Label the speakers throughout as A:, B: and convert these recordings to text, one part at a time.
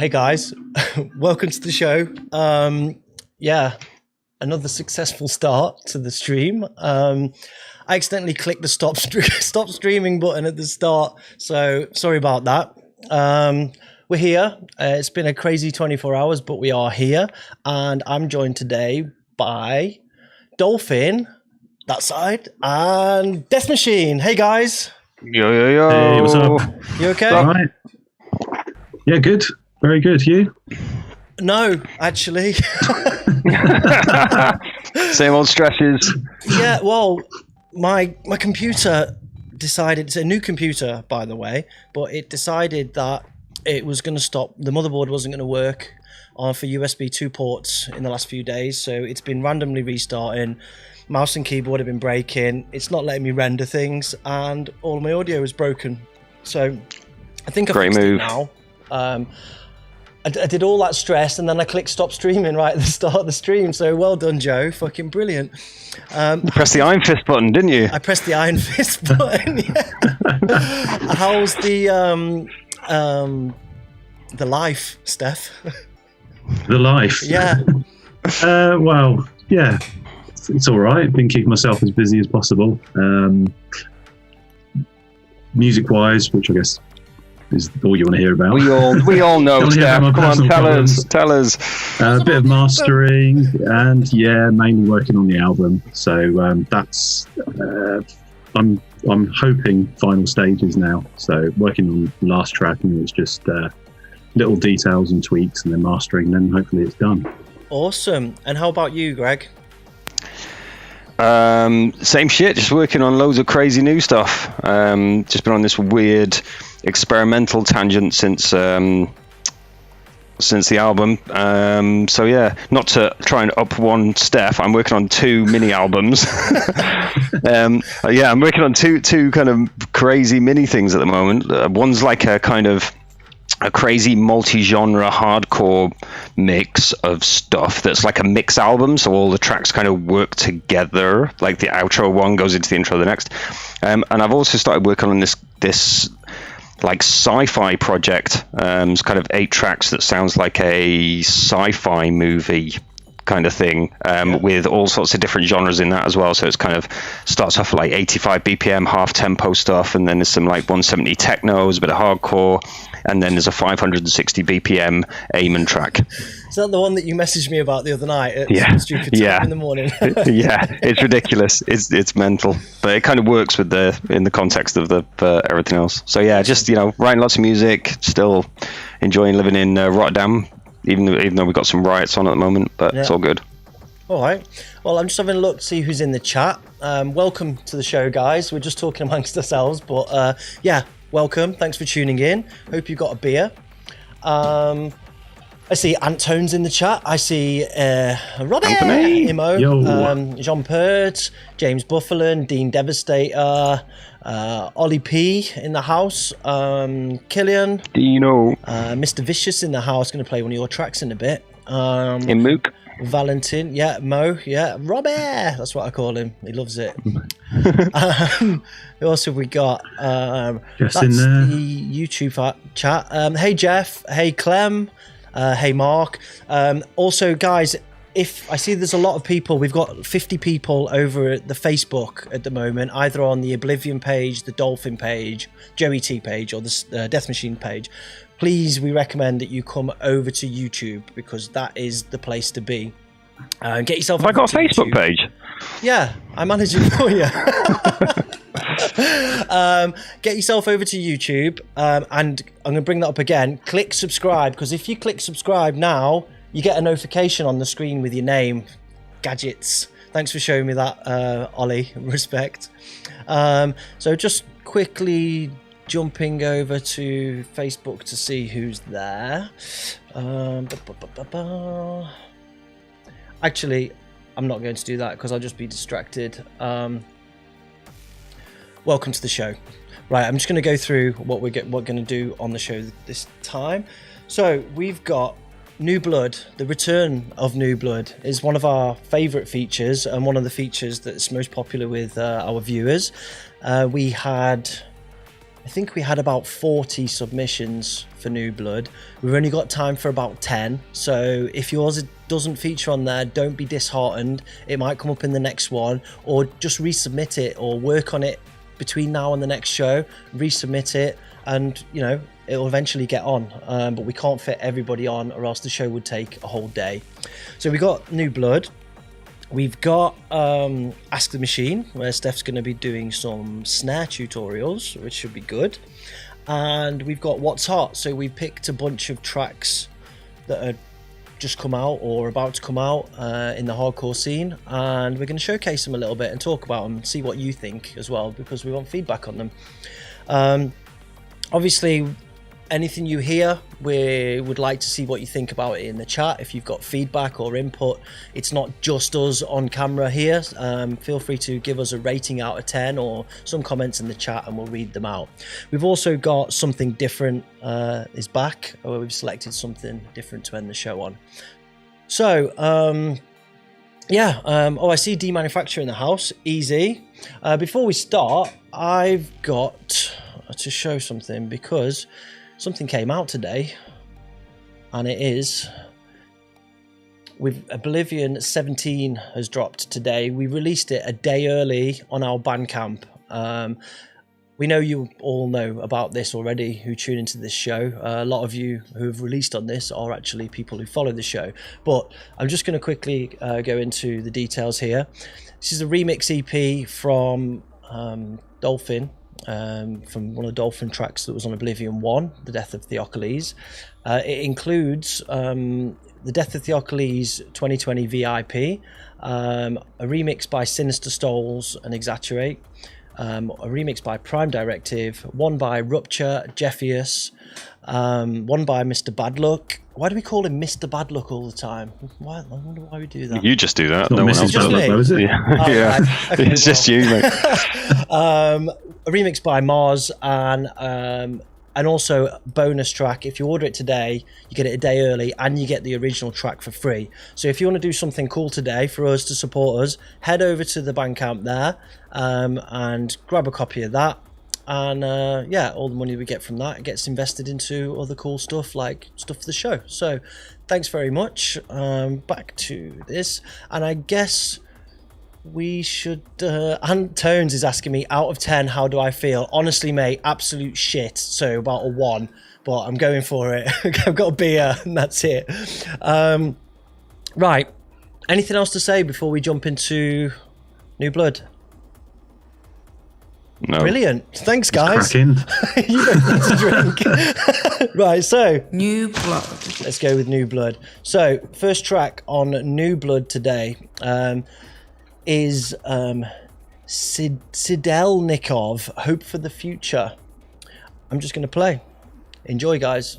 A: Hey guys, welcome to the show. Yeah, another successful start to the stream. I accidentally clicked the stop streaming button at the start, so sorry about that. We're here. It's been a crazy 24 hours, but we are here, and I'm joined today by Dolphin, that side, and Deathmachine. Hey guys.
B: Yo, yo, yo.
C: Hey, what's up?
A: You okay?
C: All right. Yeah, good. Very good. You?
A: No, actually.
B: Same old stresses.
A: Yeah, well, my computer decided, it's a new computer, by the way, but it decided that it was going to stop, the motherboard wasn't going to work for USB 2 ports in the last few days, so it's been randomly restarting. Mouse and keyboard have been breaking. It's not letting me render things, and all of my audio is broken. So I think I fixed it now. I did all that stress, and then I clicked stop streaming right at the start of the stream. So well done, Joe. Fucking brilliant.
B: You pressed the Iron Fist button, didn't you?
A: I pressed the Iron Fist button. Yeah. How's the life, Steph?
C: The life?
A: Yeah.
C: Well, yeah. It's all right. Been keeping myself as busy as possible. Music-wise, which I guess is all you want to hear about.
B: We all know, Steph. Come on, tell us.
C: A bit of mastering, and yeah, mainly working on the album. So that's I'm hoping final stages now. So working on the last track, and it's just little details and tweaks, and then mastering. Then hopefully it's done.
A: Awesome. And how about you, Greg?
B: Same shit, just working on loads of crazy new stuff. Just been on this weird experimental tangent since the album. So yeah, not to try and up one Steph, I'm working on 2 mini albums. Yeah, I'm working on two kind of crazy mini things at the moment. One's like a kind of a crazy multi-genre hardcore mix of stuff that's like a mix album, so all the tracks kind of work together, like the outro one goes into the intro of the next. And I've also started working on this like sci-fi project. It's kind of 8 tracks that sounds like a sci-fi movie kind of thing, with all sorts of different genres in that as well. So it's kind of starts off like 85 BPM half tempo stuff, and then there's some like 170 technos, a bit of hardcore, and then there's a 560 BPM Amen track.
A: Is that the one that you messaged me about the other night at stupid time in the morning?
B: Yeah, it's ridiculous. It's mental, but it kind of works with in the context of the everything else. So yeah, just writing lots of music, still enjoying living in Rotterdam. Even though we've got some riots on at the moment, but it's all good.
A: All right. Well, I'm just having a look to see who's in the chat. Welcome to the show, guys. We're just talking amongst ourselves, but yeah, welcome. Thanks for tuning in. Hope you got a beer. I see Antone's in the chat. I see Robert, Imo, Jean Pert, James Buffalin, Dean Devastator, Ollie P in the house, Killian,
B: Dino,
A: Mr. Viciouz in the house, going to play one of your tracks in a bit.
B: In Mook.
A: Valentin, Mo, Robert, that's what I call him. He loves it. Who else have we got?
C: Just
A: that's
C: in there.
A: The YouTube chat. Hey Jeff, hey Clem, hey Mark. Also, guys, if I see there's a lot of people, we've got 50 people over at the Facebook at the moment, either on the Oblivion page, the Dolphin page, Joey T page, or the Deathmachine page. Please, we recommend that you come over to YouTube, because that is the place to be. Get yourself.
B: Have I got a Facebook page?
A: Yeah, I manage it for you. Get yourself over to YouTube, and I'm going to bring that up again. Click subscribe, because if you click subscribe now, you get a notification on the screen with your name. Gadgets. Thanks for showing me that, Ollie. Respect. So just quickly jumping over to Facebook to see who's there. Actually, I'm not going to do that because I'll just be distracted. Welcome to the show. Right, I'm just going to go through what we're going to do on the show this time. So we've got New Blood. The return of New Blood is one of our favourite features, and one of the features that's most popular with our viewers. We had I think we had about 40 submissions for New Blood. We've only got time for about 10, so if yours doesn't feature on there, don't be disheartened. It might come up in the next one, or just resubmit it or work on it between now and the next show, resubmit it, and you know, it'll eventually get on. But we can't fit everybody on, or else the show would take a whole day. So we got New Blood. We've got Ask the Machine, where Steph's going to be doing some snare tutorials, which should be good. And we've got What's Hot. So we picked a bunch of tracks that are just come out or about to come out in the hardcore scene, and we're going to showcase them a little bit and talk about them, see what you think as well, because we want feedback on them. Obviously, anything you hear, we would like to see what you think about it in the chat. If you've got feedback or input, it's not just us on camera here. Feel free to give us a rating out of 10 or some comments in the chat, and we'll read them out. We've also got Something Different is back, where we've selected something different to end the show on. So, I see Demanufacture in the house. Easy. Before we start, I've got to show something, because something came out today, and it is with Oblivion 17 has dropped today. We released it a day early on our Bandcamp. We know you all know about this already who tune into this show. A lot of you who have released on this are actually people who follow the show, but I'm just going to quickly go into the details here. This is a remix EP from Dolphin, from one of the Dolphin tracks that was on Oblivion 1, The Death of Theokoles. It includes the Death of Theokoles 2020 VIP, a remix by Sinister Stoles and Exaggerate, a remix by Prime Directive, one by Rupture, Jeffius, one by Mr. Badluck. Why do we call him Mr. Badluck all the time? I wonder why we do that.
B: You just do that.
C: Not
B: No one
C: Mrs.
B: else does
C: Badluck,
B: it.
C: though, is it?
B: Yeah,
A: Oh,
B: yeah.
A: right. Okay,
B: It's just you, mate.
A: A remix by Mars, and also a bonus track. If you order it today, you get it a day early, and you get the original track for free. So if you want to do something cool today for us to support us, head over to the Bandcamp there, and grab a copy of that. And all the money we get from that gets invested into other cool stuff, like stuff for the show. So thanks very much. Back to this, and I guess we should and Tones is asking me, out of 10, how do I feel? Honestly, mate, absolute shit. So about a 1, but I'm going for it. I've got a beer, and that's it. Right, anything else to say before we jump into New Blood?
B: No.
A: Brilliant, thanks guys.
C: Cracking.
A: You don't need to drink. Right, so
D: New Blood.
A: let's go with New Blood. So first track on New Blood today is Sidelnikov, Hope for the Future. I'm just going to play. Enjoy, guys.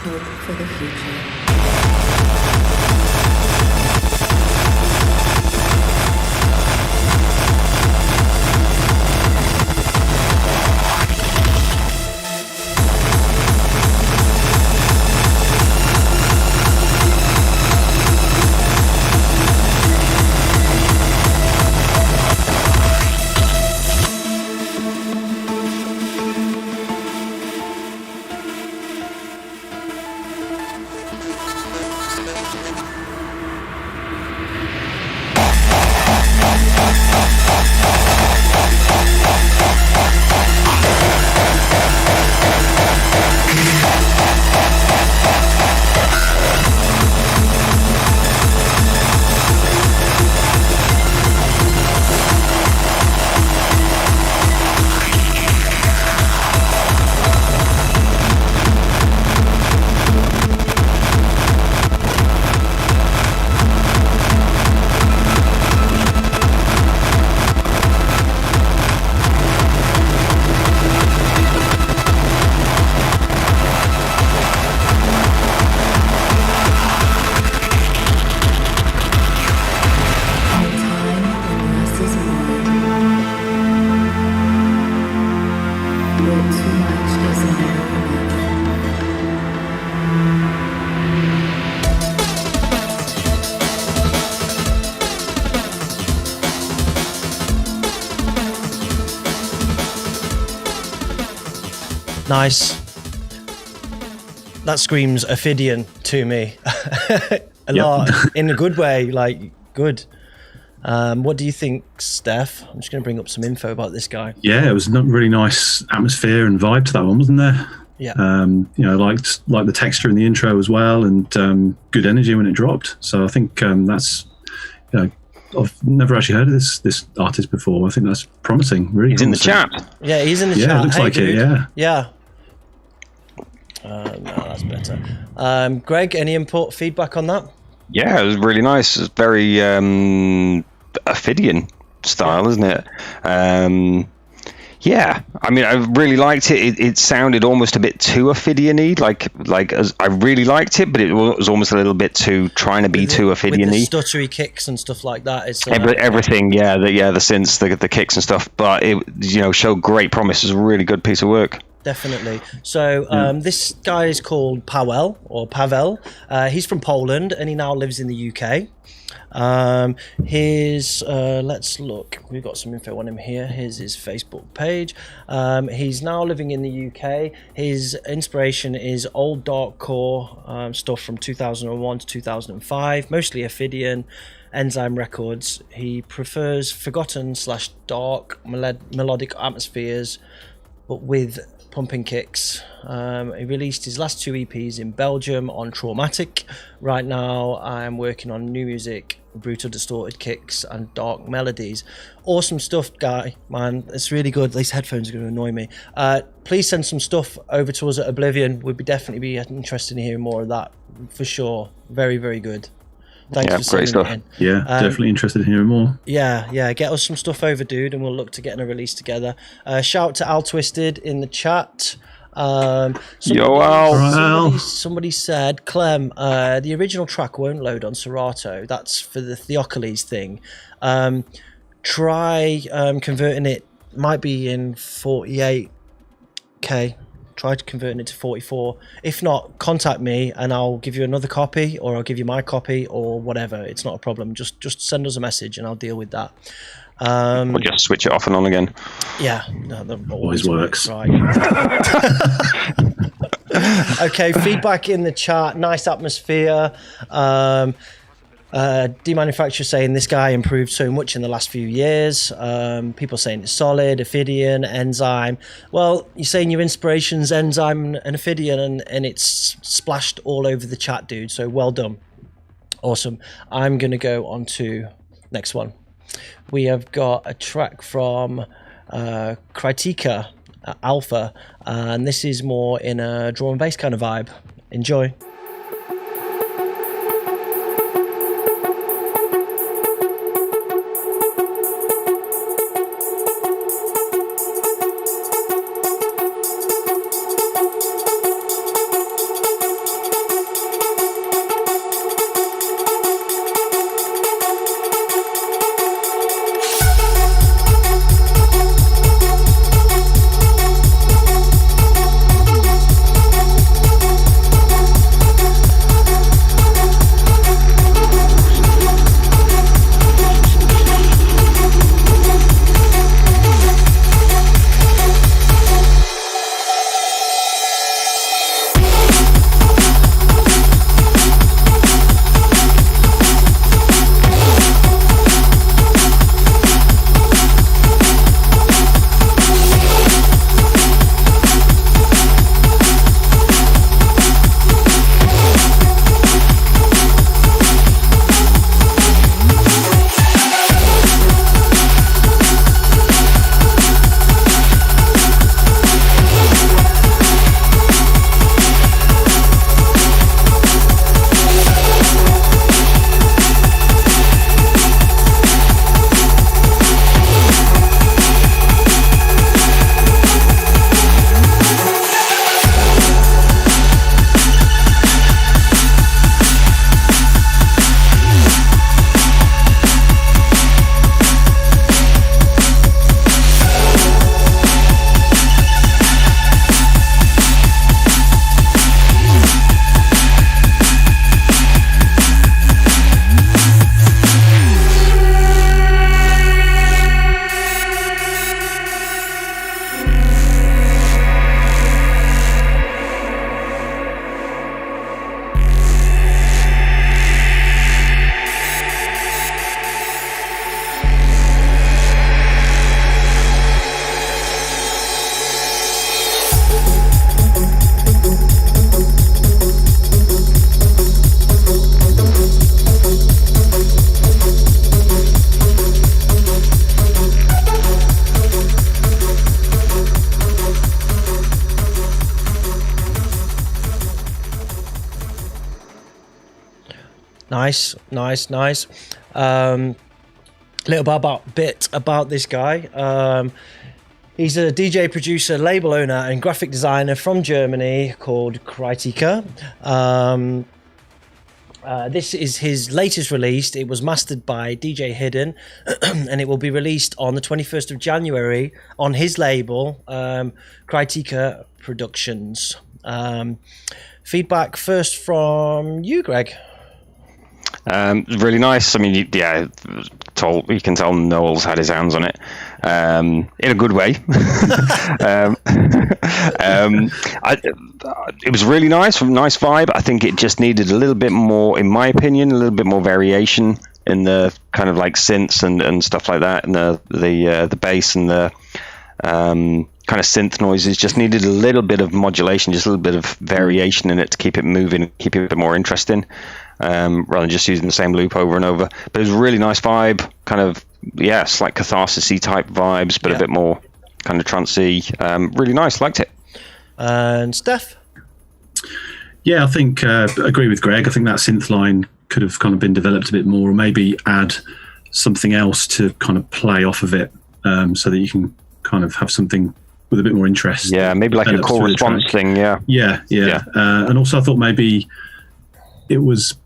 D: Hope for the future.
A: Nice. That screams Ophidian to me. A lot, in a good way, like, good. What do you think, Steph? I'm just going to bring up some info about this guy.
C: Yeah, it was a really nice atmosphere and vibe to that one, wasn't there?
A: Yeah.
C: Liked the texture in the intro as well, and good energy when it dropped. So I think that's, I've never actually heard of this artist before. I think that's promising. Really,
B: he's
C: promising.
B: in the chat.
A: Yeah, he's in the chat.
C: Yeah, it looks like
A: dude.
C: it. Yeah.
A: No, that's better. Greg, any input, feedback on that?
B: Yeah, it was really nice. It's very Ophidian style, isn't it? Yeah, I mean, I really liked it. It sounded almost a bit too Ophidian-y. I really liked it, but it was almost a little bit too trying to be too Ophidian-y.
A: With the stuttery kicks and stuff like that. It's
B: everything, the synths, the kicks and stuff. But it, showed great promise. It was a really good piece of work.
A: Definitely. So this guy is called Paweł. He's from Poland and he now lives in the UK. Let's look. We've got some info on him here. Here's his Facebook page. He's now living in the UK. His inspiration is old darkcore stuff from 2001 to 2005, mostly Ophidian, Enzyme Records. He prefers forgotten/dark melodic atmospheres, but with pumping kicks. He released his last 2 EPs in Belgium on Traumatic. Right now I'm working on new music, brutal distorted kicks and dark melodies. Awesome stuff, guy, man. It's really good. These headphones are going to annoy me. Please send some stuff over to us at Oblivion. We'd definitely be interested in hearing more of that for sure. Very, very good. Thanks for
B: great
A: sending
B: stuff.
A: it in.
C: Yeah, definitely interested in hearing more.
A: Yeah, get us some stuff over, dude, and we'll look to getting a release together. Shout out to Al Twisted in the chat.
B: Yo, Al.
A: Somebody said, Clem, the original track won't load on Serato. That's for the Theokoles thing. Try converting it. Might be in 48K. Try converting it to 44. If not, contact me and I'll give you another copy, or I'll give you my copy, or whatever. It's not a problem. Just send us a message and I'll deal with that.
B: We'll just switch it off and on again.
A: Yeah, no, that
C: Always works.
A: Right. Okay, feedback in the chat. Nice atmosphere. Demanufacturer saying this guy improved so much in the last few years. People saying it's solid. Ophidian, Enzyme. Well, you're saying your inspiration's Enzyme and Ophidian, and it's splashed all over the chat, dude. So well done. Awesome. I'm going to go on to next one. We have got a track from KRYTIKA Alpha, and this is more in a drum and bass kind of vibe. Enjoy. Nice. Little bit about this guy. He's a DJ, producer, label owner, and graphic designer from Germany called KRYTIKA. This is his latest release. It was mastered by DJ Hidden, and it will be released on the 21st of January on his label, KRYTIKA Productions. Feedback first from you, Greg.
B: Really nice. I mean, you can tell Noel's had his hands on it in a good way. It was really nice vibe. I think it just needed a little bit more, in my opinion, a little bit more variation in the kind of like synths and stuff like that, and the bass and the kind of synth noises. Just needed a little bit of modulation, just a little bit of variation in it to keep it moving, keep it a bit more interesting. Rather than just using the same loop over and over. But it was a really nice vibe, kind of, it's like catharsis-y type vibes, but a bit more kind of trancey. Really nice, liked it.
A: And Steph?
C: Yeah, I think, agree with Greg. I think that synth line could have kind of been developed a bit more, or maybe add something else to kind of play off of it, so that you can kind of have something with a bit more interest.
B: Yeah, maybe like a call response thing,
C: Yeah. And also I thought maybe it was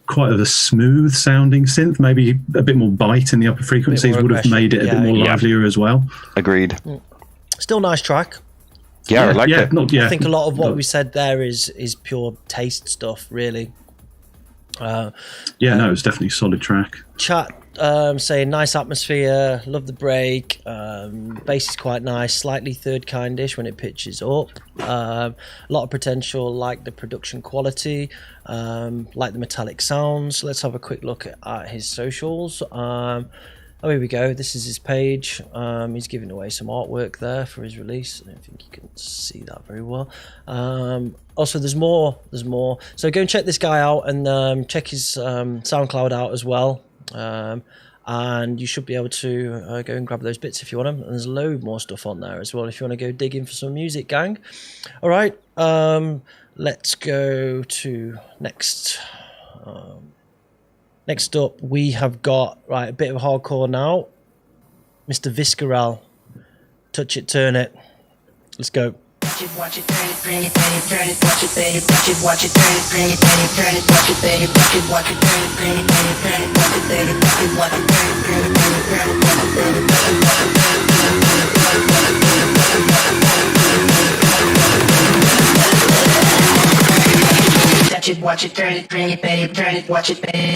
C: quite a smooth sounding synth. Maybe a bit more bite in the upper frequencies would have made it a bit more livelier as well.
B: Agreed.
A: Still nice track.
B: Yeah, I liked it.
A: I think a lot of what we said there is pure taste stuff, really.
C: It's definitely a solid track.
A: Chat saying nice atmosphere, love the break, bass is quite nice, slightly third kindish when it pitches up, a lot of potential, like the production quality, like the metallic sounds. Let's have a quick look at his socials. Here we go. This is his page. He's giving away some artwork there for his release. I don't think you can see that very well. Also, there's more. So go and check this guy out, and check his SoundCloud out as well. And you should be able to go and grab those bits if you want them. And there's a load more stuff on there as well if you want to go digging for some music, gang. All right. Let's go to next. Next up, we have got a bit of hardcore now. Mr. Visceral. Touch it, turn it. Let's go.
E: Watch it, turn it, bring it, turn it, turn it, watch it, baby. Watch it, turn it, bring it, turn it, turn it, watch it, baby. Watch it, turn it, bring it, turn it, turn it, watch it, baby. Watch it, turn it, bring it, turn it, turn it, watch it, baby. Touch it, watch it, turn it, bring it, baby. Turn it, watch it, baby.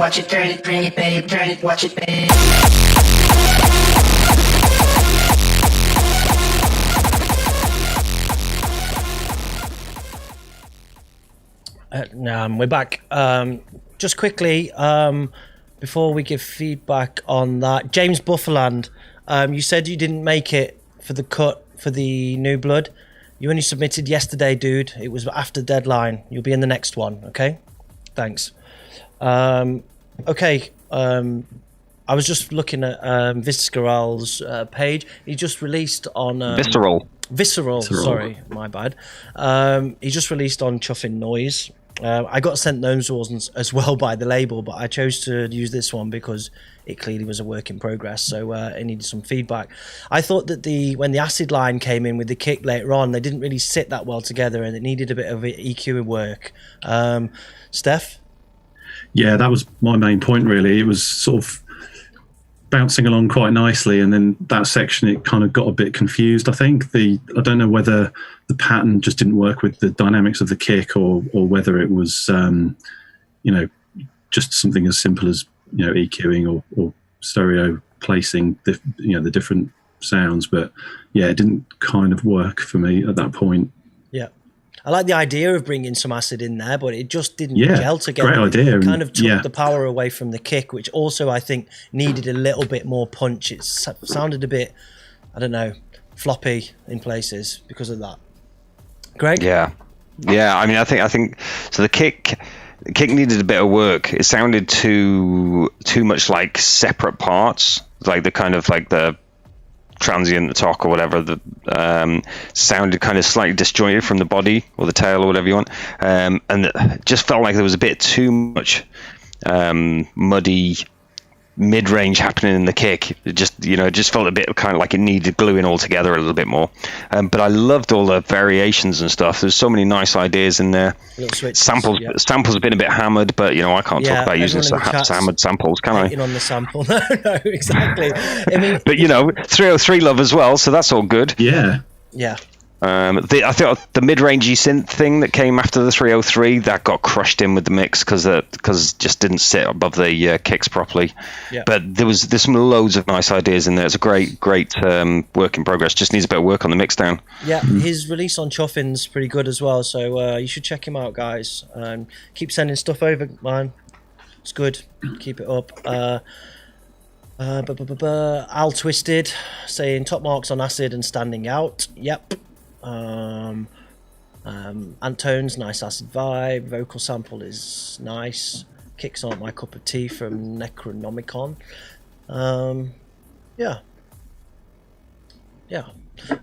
E: watch it, turn it, bring it, babe, turn it, watch it, babe.
A: We're back. Just quickly, before we give feedback on that, James Bufferland, you said you didn't make it for the cut for the New Blood. You only submitted yesterday, dude. It was after deadline. You'll be in the next one, okay? Thanks. Okay. I was just looking at Visceral's page. He just released on... Visceral, sorry, my bad. He just released on Chuffing Noise. I got sent those ones as well by the label, but I chose to use this one because it clearly was a work in progress, so I needed some feedback. I thought that when the acid line came in with the kick later on, they didn't really sit that well together and it needed a bit of EQ work. Steph? Yeah,
C: that was my main point, really. It was sort of bouncing along quite nicely, and then that section it kind of got a bit confused. I think I don't know whether the pattern just didn't work with the dynamics of the kick, or whether it was just something as simple as EQing or stereo placing the different sounds. But yeah, it didn't kind of work for me at that point.
A: Yeah. I like the idea of bringing some acid in there, but it just didn't gel together.
C: Great idea.
A: It kind of took the power away from the kick, which also I think needed a little bit more punch. It sounded a bit, I don't know, floppy in places because of that. Greg?
B: Yeah. I mean, I think so. The kick needed a bit of work. It sounded too much like separate parts, like the kind of like the transient, the talk or whatever, that sounded kind of slightly disjointed from the body or the tail or whatever you want, and it just felt like there was a bit too much muddy mid-range happening in the kick. It just felt a bit kind of like it needed gluing all together a little bit more. But I loved all the variations and stuff. There's so many nice ideas in there. Samples have been a bit hammered, but I can't talk about using hammered samples, can I?
A: On the sample, no, exactly. I mean,
B: but 303 love as well, so that's all good.
C: Yeah.
B: I thought the mid-rangey synth thing that came after the 303 that got crushed in with the mix because it just didn't sit above the kicks properly. Yeah. But there's some loads of nice ideas in there. It's a great work in progress. Just needs a bit of work on the mix down.
A: Yeah, his release on Chuffin's pretty good as well. So you should check him out, guys. Keep sending stuff over, man. It's good. Keep it up. Al Twisted saying top marks on acid and standing out. Yep. Antone's nice acid vibe. Vocal sample is nice. Kicks aren't my cup of tea from Necronomicon. Yeah.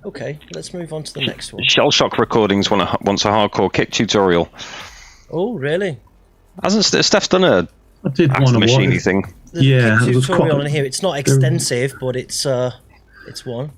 A: Okay, let's move on to the next one.
B: Shell Shock Recordings wants a hardcore kick tutorial.
A: Oh, really?
B: Hasn't Steph's done a machiney thing?
A: The kick tutorial on here. It's not extensive, but it's one.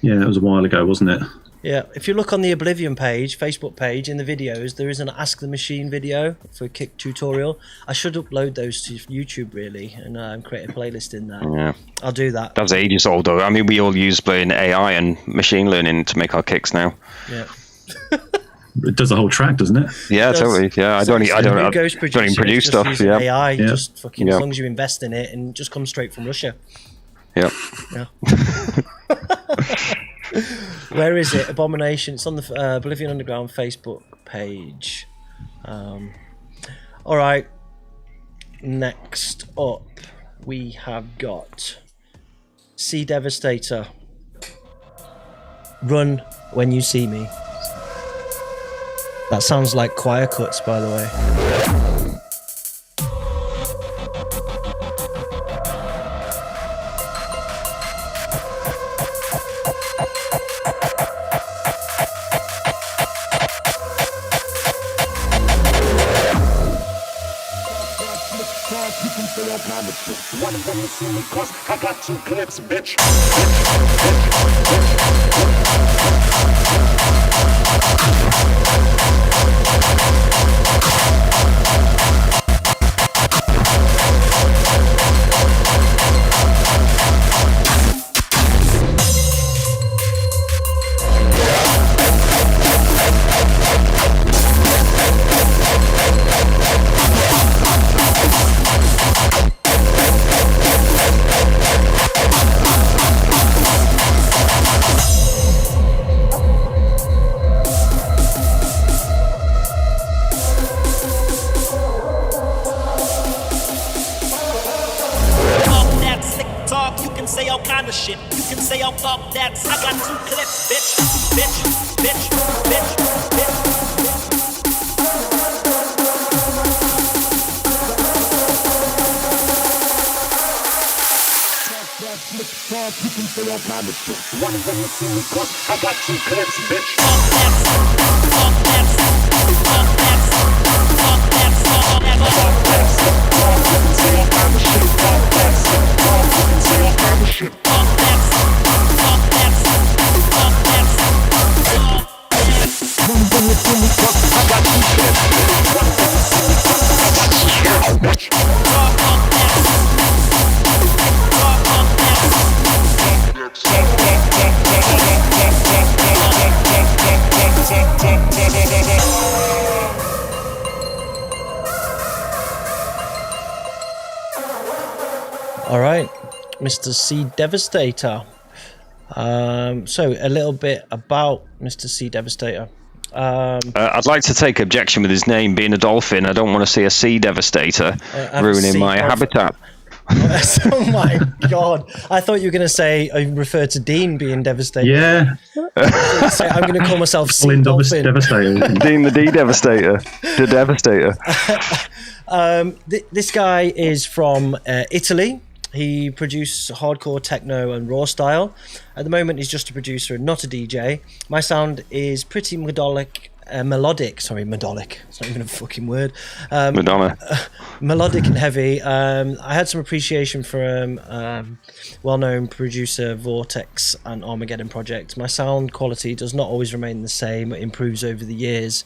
C: Yeah, it was a while ago, wasn't it?
A: Yeah, if you look on the Oblivion page, Facebook page, in the videos, there is an Ask the Machine video for a kick tutorial. I should upload those to YouTube, really, and create a playlist in there. Yeah. I'll do that.
B: That was ages old, though. I mean, we all use AI and machine learning to make our kicks now.
A: Yeah.
C: It does a whole track, doesn't it?
B: Yeah, totally. Yeah, I don't even produce stuff. Yeah.
A: AI, just fucking, as long as you invest in it, and just comes straight from Russia.
B: Yeah.
A: Where is it? Abomination. It's on the Oblivion Underground Facebook page. All right. Next up, we have got C-Devastator. Run When You See Me. That sounds like choir cuts, by the way.
F: I got 2 clips, bitch.
G: that's, I got 2 clips, bitch, bitch, bitch, bitch, bitch.
F: You can say all kind of shit. One of them is silly, 'cause I got 2 clips, bitch.
A: All right, Mr. C-Devastator. So a little bit about Mr. C-Devastator.
B: I'd like to take objection with his name being a dolphin. I don't want to see a C-Devastator ruining my habitat.
A: Oh my god! I thought you were going to say I refer to Dean being devastated.
C: Yeah.
A: So I'm going to call myself
C: Colin
A: C-Dolphin.
C: Devastator.
B: Dean the D-Devastator. The Devastator.
A: This guy is from Italy. He produces hardcore techno and raw style. At the moment, he's just a producer and not a DJ. My sound is pretty melodic. It's not even a fucking word.
B: Madonna.
A: Melodic and heavy. I had some appreciation from well-known producer Vortex and Armageddon Project. My sound quality does not always remain the same. It improves over the years.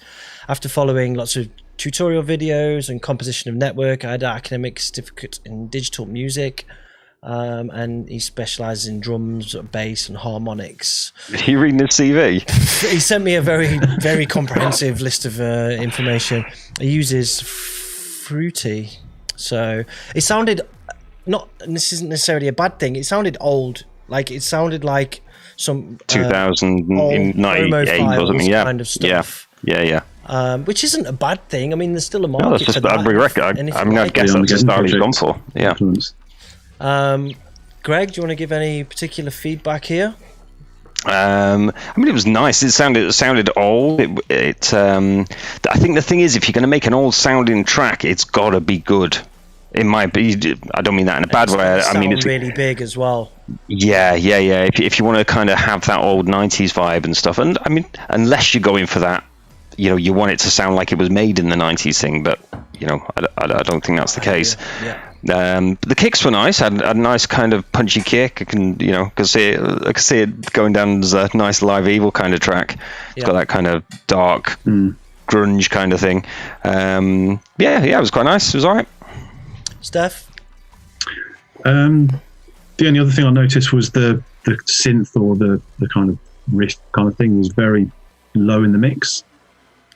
A: After following lots of tutorial videos and composition of network, I had an academic certificate in digital music. And he specializes in drums, bass, and harmonics.
B: Are you reading his CV?
A: He sent me a very, very comprehensive list of information. He uses Fruity, so it sounded not. And this isn't necessarily a bad thing. It sounded old, like it sounded like some
B: 2098 or something. Yeah,
A: kind of stuff.
B: Yeah.
A: Which isn't a bad thing. I mean, there's still a market for that.
B: I guess that's the style he's gone for. Yeah.
A: Greg, do you want to give any particular feedback here?
B: I mean, it was nice. It sounded old. I think the thing is, if you're going to make an old sounding track, it's got to be good. It might be. I don't mean that in a bad way. I mean, it's
A: really big as well.
B: Yeah. If you want to kind of have that old '90s vibe and stuff, and I mean, unless you're going for that, you want it to sound like it was made in the '90s thing, but I don't think that's the case.
A: Yeah.
B: The kicks were nice. Had a nice kind of punchy kick. I can see it going down as a nice Live Evil kind of track. It's got that kind of dark grunge kind of thing. It was quite nice. It was alright.
A: Steph?
C: The only other thing I noticed was the synth or the kind of riff kind of thing was very low in the mix.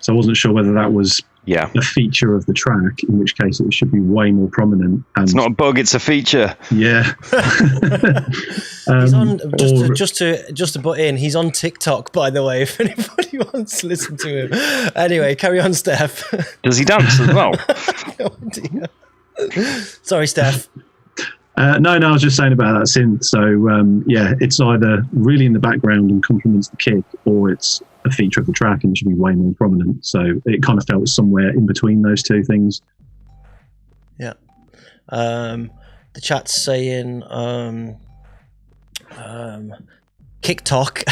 C: So I wasn't sure whether that was a feature of the track, in which case it should be way more prominent. And
B: it's not a bug; it's a feature.
C: Yeah.
A: He's on just to butt in. He's on TikTok, by the way. If anybody wants to listen to him. Anyway, carry on, Steph.
B: Does he dance as well?
A: No idea. Sorry, Steph.
C: No, I was just saying about that synth. So it's either really in the background and complements the kick, or it's a feature of the track and it should be way more prominent. So it kind of felt somewhere in between those two things.
A: Yeah. The chat's saying kick talk.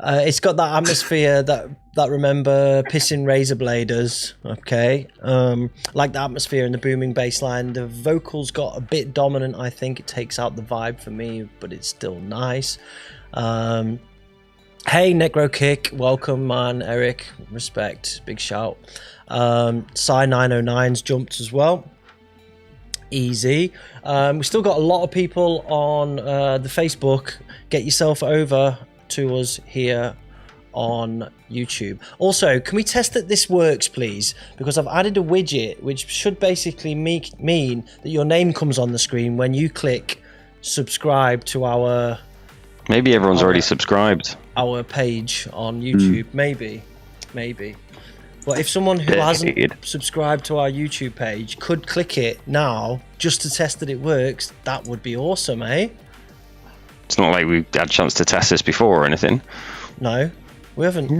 A: It's got that atmosphere that remember pissing razor bladers, okay? Like the atmosphere and the booming bass line. The vocals got a bit dominant, I think. It takes out the vibe for me, but it's still nice. Hey, Necro Kick, welcome, man. Eric, respect, big shout. Psy909's jumped as well. Easy. We still got a lot of people on the Facebook. Get yourself over to us here on YouTube. Also, can we test that this works, please? Because I've added a widget which should basically mean that your name comes on the screen when you click subscribe to our...
B: Maybe everyone's already subscribed.
A: Our page on YouTube. Maybe. But if someone who hasn't subscribed to our YouTube page could click it now just to test that it works, that would be awesome, eh?
B: It's not like we had a chance to test this before or anything.
A: No, we haven't.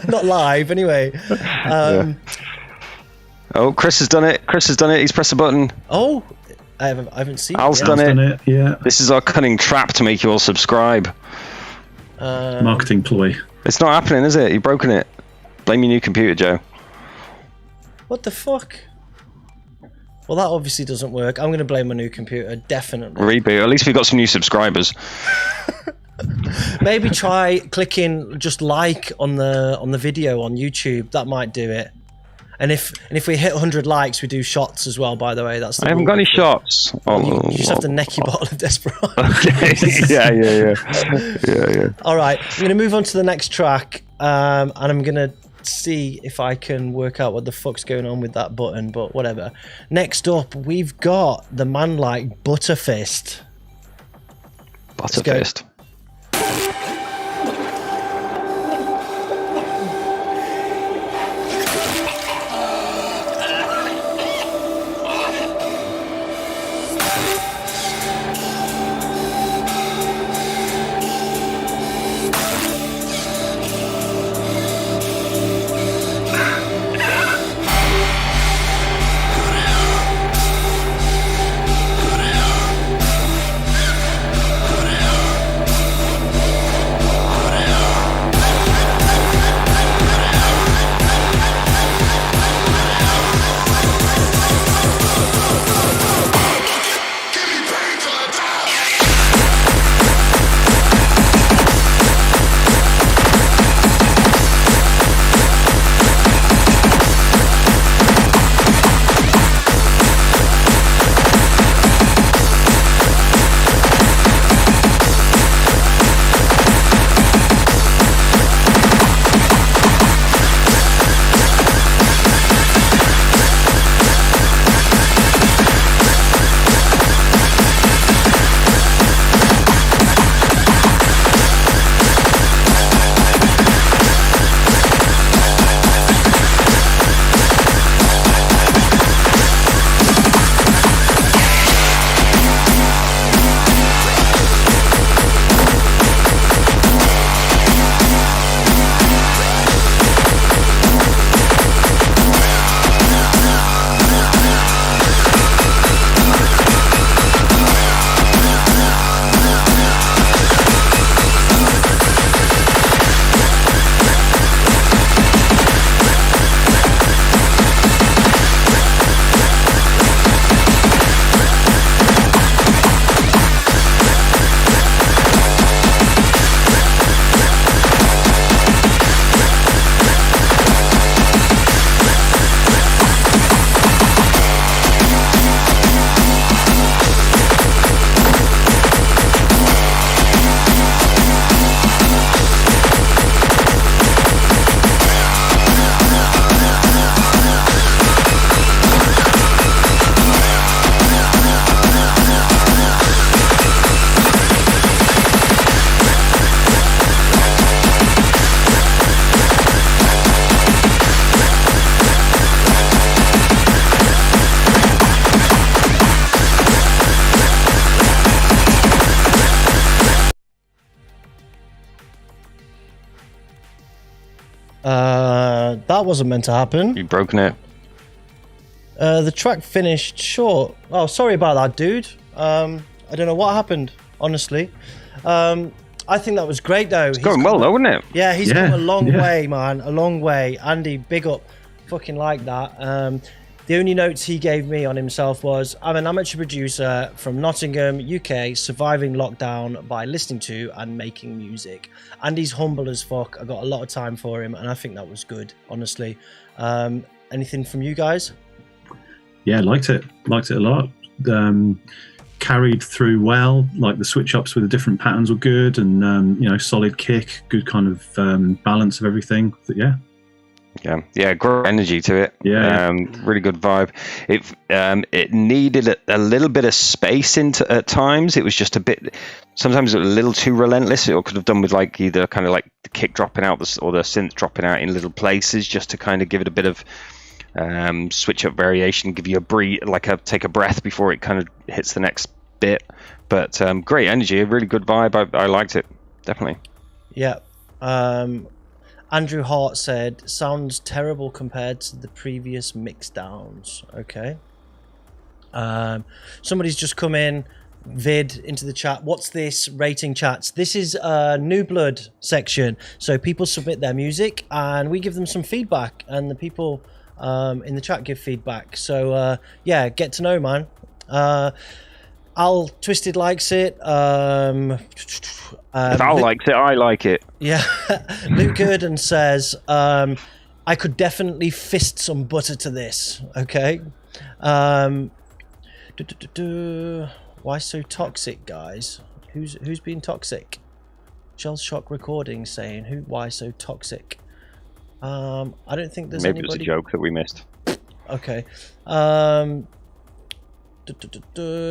A: Not live, anyway.
B: Oh, Chris has done it. He's pressed a button.
A: Oh, I haven't seen
B: Al's
A: it.
B: done it.
C: Yeah.
B: This is our cunning trap to make you all subscribe.
C: Marketing ploy.
B: It's not happening, is it? You've broken it. Blame your new computer, Joe.
A: What the fuck? Well, that obviously doesn't work. I'm going to blame my new computer, definitely.
B: Reboot. At least we've got some new subscribers.
A: Maybe try clicking just like on the video on YouTube. That might do it. And if we hit 100 likes, we do shots as well. By the way, that's.
B: I haven't got any shots.
A: You just have to neck your bottle of Desperado.
B: Okay. Yeah.
A: All right, I'm going to move on to the next track, and I'm going to see if I can work out what the fuck's going on with that button, but whatever. Next up, we've got the man like ButterFist.
B: ButterFist.
A: That wasn't meant to happen.
B: You've broken it.
A: The track finished short. Oh, sorry about that, dude. I don't know what happened, honestly. I think that was great, though.
B: It's going well, though, isn't it?
A: Yeah, he's come a long way, man. A long way. Andy, big up. Fucking like that. The only notes he gave me on himself was, I'm an amateur producer from Nottingham, UK, surviving lockdown by listening to and making music. Andy's humble as fuck. I got a lot of time for him, and I think that was good, honestly. Anything from you guys?
C: Yeah, liked it a lot. Carried through well, like the switch ups with the different patterns were good, and solid kick, good kind of balance of everything. But
B: yeah, great energy to it. Really good vibe. It needed a little bit of space at times. It was just a bit, sometimes a little too relentless. It could have done with like either kind of like the kick dropping out or the synth dropping out in little places, just to kind of give it a bit of switch up variation, give you a breathe, take a breath before it kind of hits the next bit, but great energy, a really good vibe. I liked it, definitely.
A: Yeah. Andrew Hart said, sounds terrible compared to the previous mix downs. Okay. Somebody's just come in, vid into the chat. What's this? Rating chats. This is a New Blood section. So people submit their music and we give them some feedback, and the people in the chat give feedback. So yeah, get to know, man. Al Twisted likes it.
B: If Al likes it, I like it.
A: Yeah. Luke Gurdon says, I could definitely fist some butter to this. Okay. Why so toxic, guys? Who's being toxic? Shell Shock Recording saying, why so toxic? I don't think there's
B: maybe
A: anybody...
B: it's a joke that we missed.
A: Okay.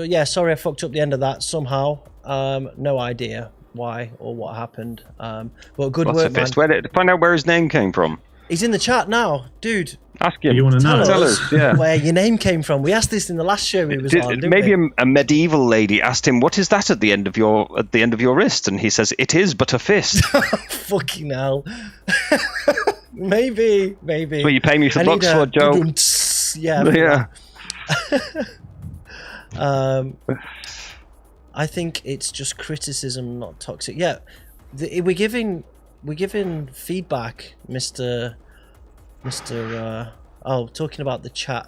A: Yeah, sorry I fucked up the end of that somehow. No idea why or what happened. But good work, man.
B: Find out where his name came from.
A: He's in the chat now, dude.
B: Ask him.
C: You want to know?
B: Tell us, yeah.
A: Where your name came from. We asked this in the last show he was on. Didn't
B: Maybe
A: we?
B: a medieval lady asked him, "What is that at the end of your wrist?" And he says, "It is but a fist."
A: Fucking hell. maybe.
B: But you pay me for bucks for, Joe.
A: Yeah.
B: Yeah.
A: I think it's just criticism, not toxic. Yeah, we're giving feedback, Mr. Oh, talking about the chat.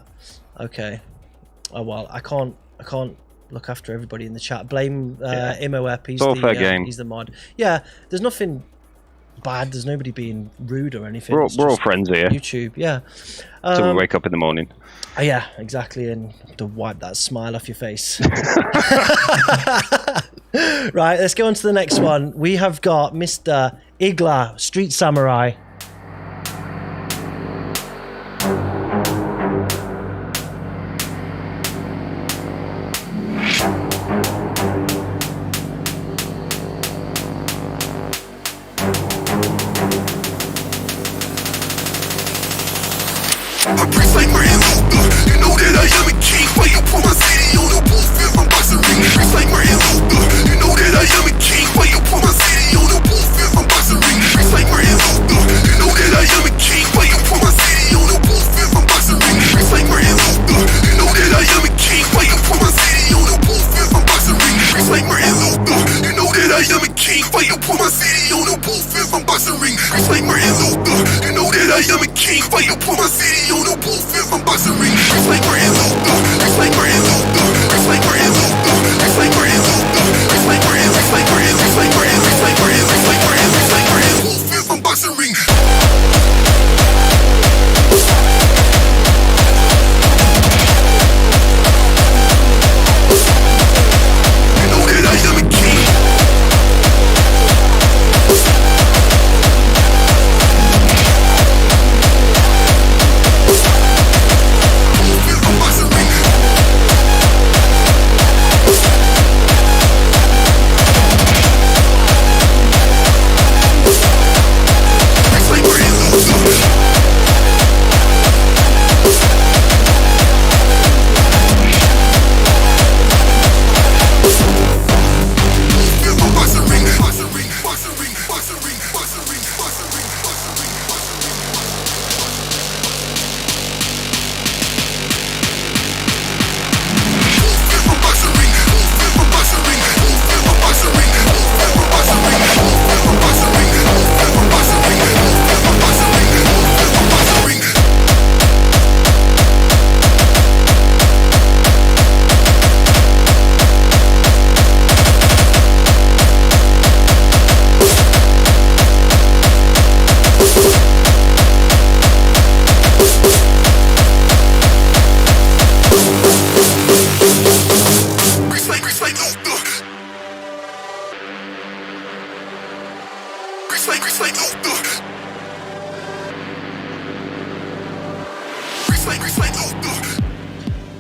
A: Okay. Oh well, I can't look after everybody in the chat. Blame Imoep. He's the mod. Yeah, there's nothing bad. There's nobody being rude or anything.
B: We're all friends here.
A: YouTube, yeah.
B: So we wake up in the morning.
A: Yeah, exactly, and to wipe that smile off your face. Right, let's go on to the next one. We have got Mr. IGLA, Street Samurai.
F: I press like Martin Luther. You know that I am a king. Why you put my city on the booth if I'm boxing ring? Press like Martin Luther. You know that I am a king. Why you put my city on the booth if I'm boxing ring? Press like Martin Luther. You know that I am a king. Why you put my city on the booth if I'm boxing ring? Press like Martin Luther. You know that I am a king. Why you put my city on the booth if I'm boxing ring? Press like Martin Luther. You know that I am a king. Why you put my city on the booth if I'm boxing ring? Press like Martin Luther. You know that I am a king. Why you put my city on the booth if I'm boxing ring? Press like Martin Luther. Press like Martin Luther. Press like Martin Luther. Press like Martin Luther. Press like Martin. Press like Martin. Press like Martin. Press like Martin. Press like Martin. Press like Martin. Booth if I'm boxing ring. You know that I am a king.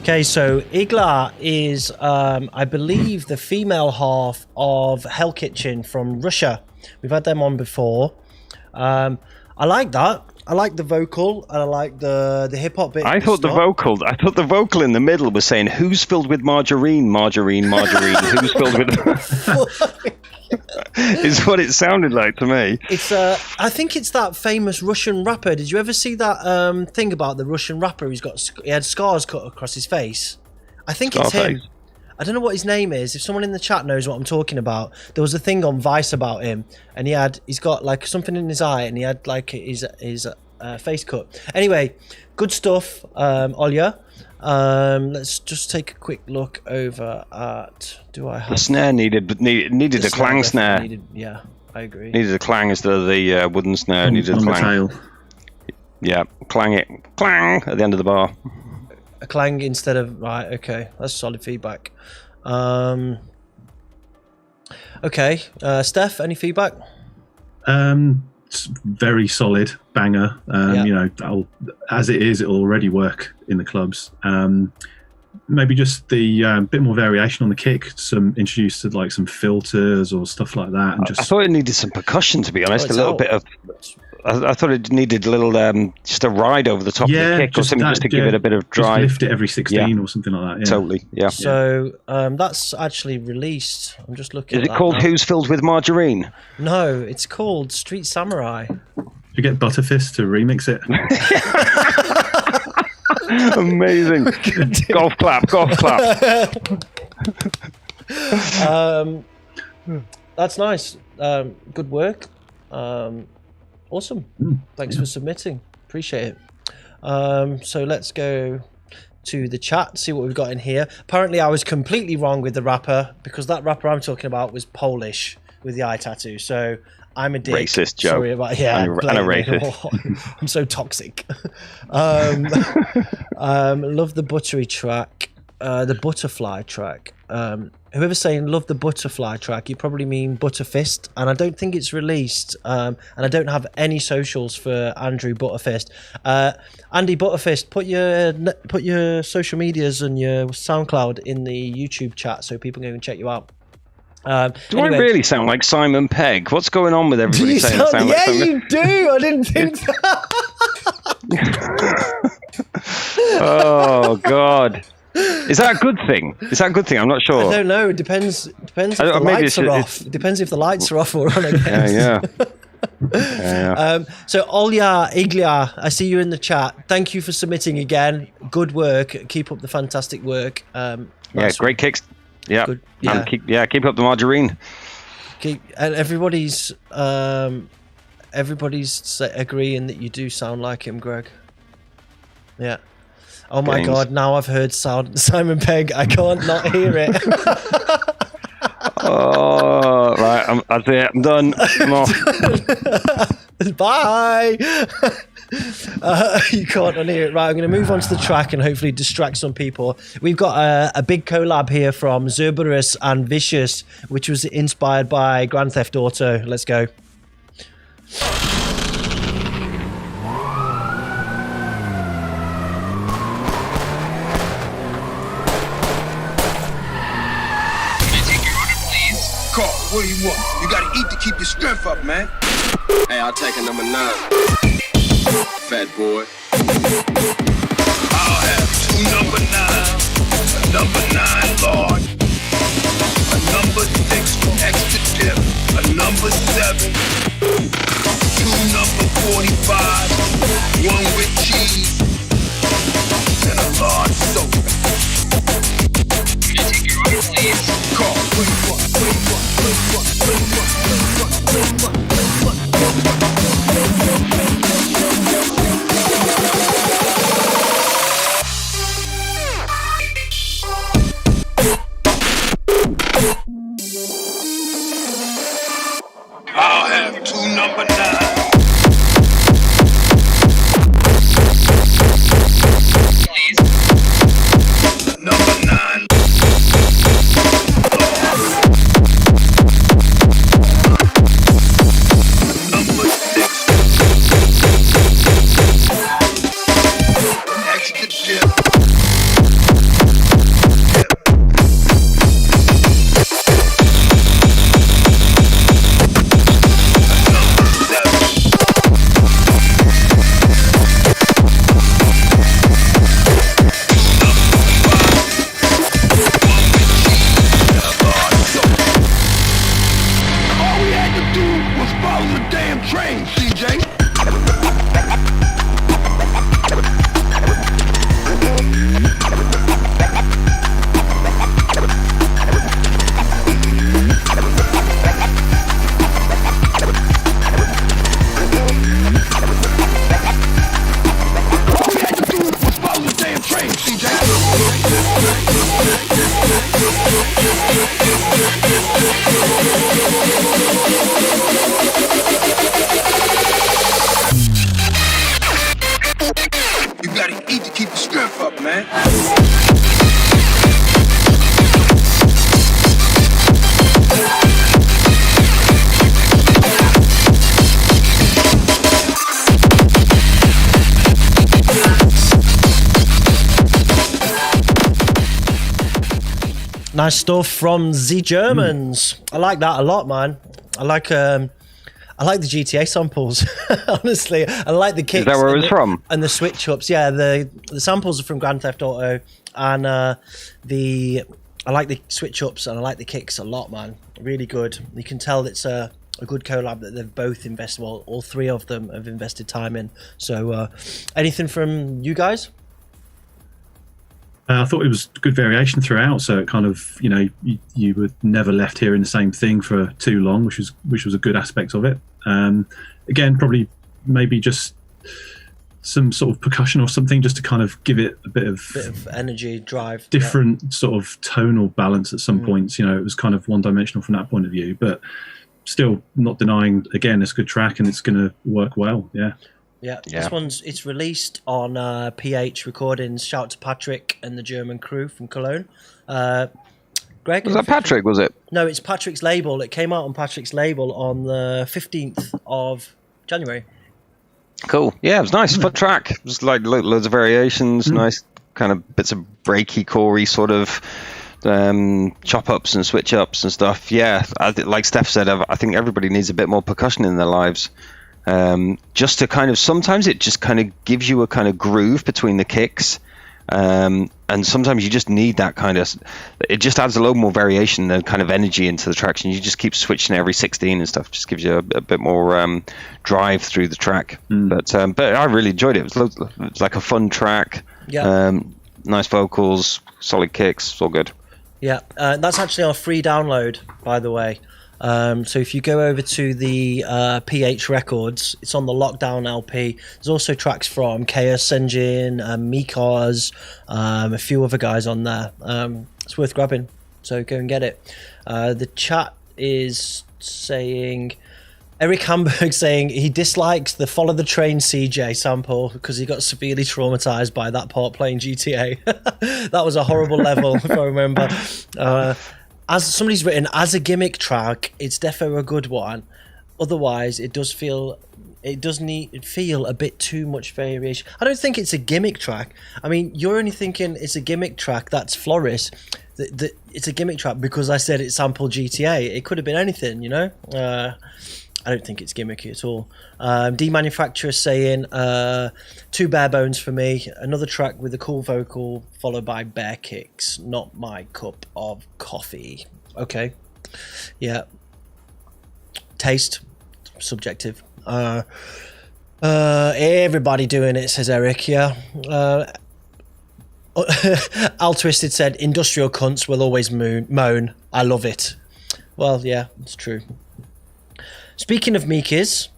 A: Okay, so IGLA is, I believe, the female half of Hell Kitchen from Russia. We've had them on before. I like that. I like the vocal and I like the hip hop bit.
B: I thought the vocal in the middle was saying, "Who's filled with margarine? Margarine, margarine. Who's filled with?" Is what it sounded like to me.
A: It's I think it's that famous Russian rapper. Did you ever see that thing about the Russian rapper? He had scars cut across his face. I think it's him. I don't know what his name is. If someone in the chat knows what I'm talking about, there was a thing on Vice about him, and he's got like something in his eye, and he had like his face cut. Anyway, good stuff, Olya. Let's just take a quick look over at. Do I have
B: the snare needed a clang snare?
A: Yeah, I agree.
B: Needed a clang instead of the wooden snare. Needed a clang. Yeah, clang it, clang at the end of the bar.
A: A clang instead of right. Okay, that's solid feedback. Okay, Steph, any feedback?
C: It's very solid banger. You know, as it is, it'll already work in the clubs. Maybe just the bit more variation on the kick, introduced to like some filters or stuff like that. And
B: I thought it needed some percussion, to be honest. A little bit of. I thought it needed a little, just a ride over the top of the kick or something, just to give it a bit of drive.
C: Just lift it every 16 or something like that. Yeah.
B: Totally, yeah.
A: So that's actually released. I'm just looking.
B: Is it called Who's Filled with Margarine?
A: No, it's called Street Samurai.
C: You get Butterfist to remix it.
B: Amazing. Golf clap, golf clap.
A: That's nice. Good work. Awesome. Thanks for submitting. Appreciate it. So let's go to the chat, see what we've got in here. Apparently I was completely wrong with the rapper, because that rapper I'm talking about was Polish with the eye tattoo. So I'm a dick.
B: Racist, Joe.
A: Sorry about and
B: a racist.
A: I'm so toxic. Love the buttery track, the butterfly track. Whoever's saying love the butterfly track, you probably mean ButterFist, and I don't think it's released. And I don't have any socials for Andrew ButterFist. Andy ButterFist, put your social medias and your SoundCloud in the YouTube chat so people can check you out.
B: Do I really sound like Simon Pegg? What's going on with everybody saying I sound like Simon?
A: Yeah, you do. I didn't think that.
B: Oh God. Is that a good thing? I'm not sure.
A: I don't know. It depends if the lights are off. It depends if the lights are off or on again.
B: Yeah.
A: So Olya Iglia, I see you in the chat. Thank you for submitting again. Good work. Keep up the fantastic work.
B: Great kicks. Yeah.
A: Good.
B: And keep up the margarine.
A: And everybody's agreeing that you do sound like him, Greg. Yeah. Oh my God! Now I've heard Simon Pegg. I can't not hear it.
B: Oh right, that's it. I'm done. I'm off.
A: Bye. You can't unhear it. Right, I'm going to move on to the track and hopefully distract some people. We've got a big collab here from Zerberuz and Viciouz, which was inspired by Grand Theft Auto. Let's go.
F: What do you want? You gotta eat to keep your strength up, man. Hey, I'll take a number 9. Fat boy. I'll have 2 number 9, a number 9 Lord, a number 6 extra dip, a number 7, 2 number 45, 1 with cheese, and a large soda. Can I take your order, please? Call, what do you want? I'll have 2 number train, CJ. You gotta eat to keep the strength up, man.
A: Nice stuff from the Germans. I like that a lot, man. I like the GTA samples. Honestly, I like the kicks.
B: Is that where it was from?
A: And the switch ups. Yeah, the samples are from Grand Theft Auto, and I like the switch ups and I like the kicks a lot, man. Really good. You can tell it's a good collab that they've both invested. Well, all three of them have invested time in. So, anything from you guys?
C: I thought it was good variation throughout, so it kind of, you were never left hearing the same thing for too long, which was a good aspect of it. Again, probably maybe just some sort of percussion or something, just to kind of give it a bit of
A: energy, drive,
C: different sort of tonal balance at some points. It was kind of one-dimensional from that point of view, but still not denying, again, it's a good track and it's going to work well. Yeah,
A: this it's released on PH Recordings. Shout to Patrick and the German crew from Cologne. Greg?
B: Was that Patrick, was it?
A: No, it's Patrick's label. It came out on Patrick's label on the 15th of January.
B: Cool. Yeah, it was nice. Fun track. It was like loads of variations, nice kind of bits of breaky, chorey sort of chop ups and switch ups and stuff. Yeah, like Steph said, I think everybody needs a bit more percussion in their lives. Just to kind of, sometimes it just kind of gives you a kind of groove between the kicks, and sometimes you just need that kind of, it just adds a little more variation and kind of energy into the tracks, and you just keep switching every 16 and stuff, just gives you a bit more drive through the track. But I really enjoyed it. It was like a fun track. Nice vocals, solid kicks, it's all good.
A: That's actually our free download, by the way. So if you go over to the PH Records, it's on the Lockdown LP. There's also tracks from Chaos Engine, Mykoz, a few other guys on there. It's worth grabbing, so go and get it. The chat is saying, Eric Hamburg saying he dislikes the Follow the Train CJ sample because he got severely traumatized by that part playing GTA. That was a horrible level, if I remember. As somebody's written, as a gimmick track, it's defo a good one. Otherwise, it does feel a bit too much variation. I don't think it's a gimmick track. I mean, you're only thinking it's a gimmick track. That's Floris. It's a gimmick track because I said it sampled GTA. It could have been anything, I don't think it's gimmicky at all. D-Manufacturer saying, too bare bones for me. Another track with a cool vocal followed by bare kicks. Not my cup of coffee. Okay. Yeah. Taste. Subjective. Everybody doing it, says Eric. Yeah. Al Twisted said, industrial cunts will always moan. I love it. Well, yeah, it's true. Speaking of Mykoz.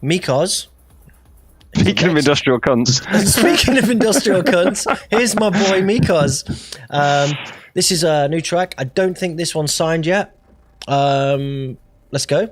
B: Speaking of industrial cunts.
A: Speaking of industrial cunts, here's my boy Mykoz. This is a new track. I don't think this one's signed yet. Let's go.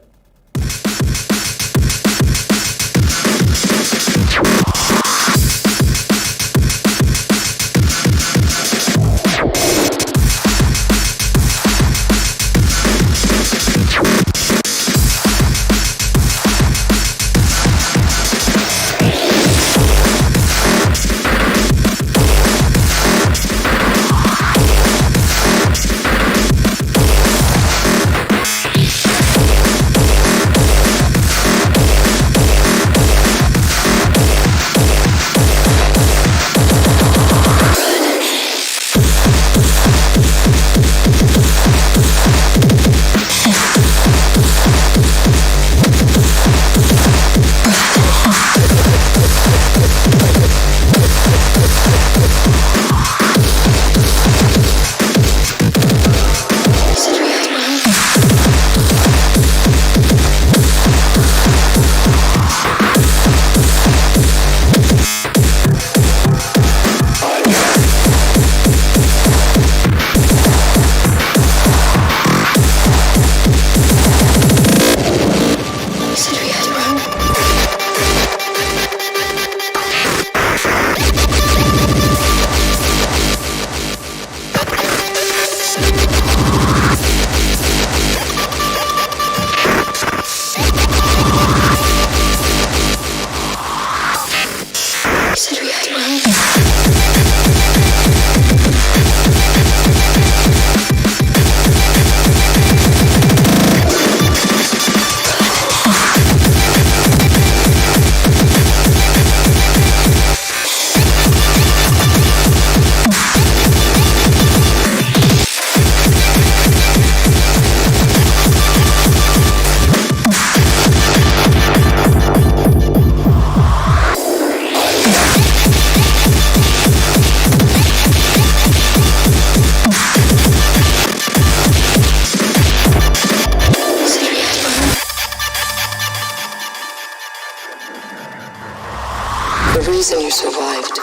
D: The reason you survived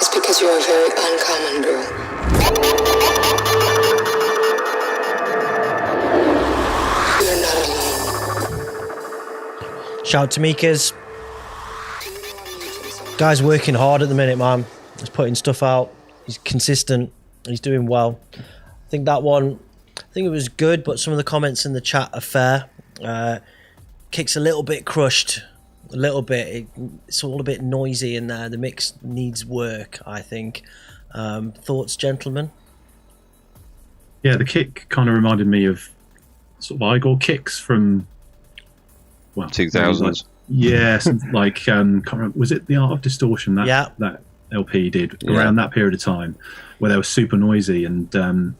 D: is because you're a very uncommon girl. You're not alone.
A: Shout out to Mykoz. Guy's working hard at the minute, man. He's putting stuff out. He's consistent. He's doing well. I think that one, I think it was good, but some of the comments in the chat are fair. Kick's a little bit crushed. A little bit. It's all a bit noisy in there. The mix needs work, I think. Thoughts, gentlemen?
C: Yeah, the kick kind of reminded me of sort of IGLA kicks from
B: 2000s.
C: Yeah, something like can't remember, was it The Art of Distortion? That LP did around that period of time, where they were super noisy, and I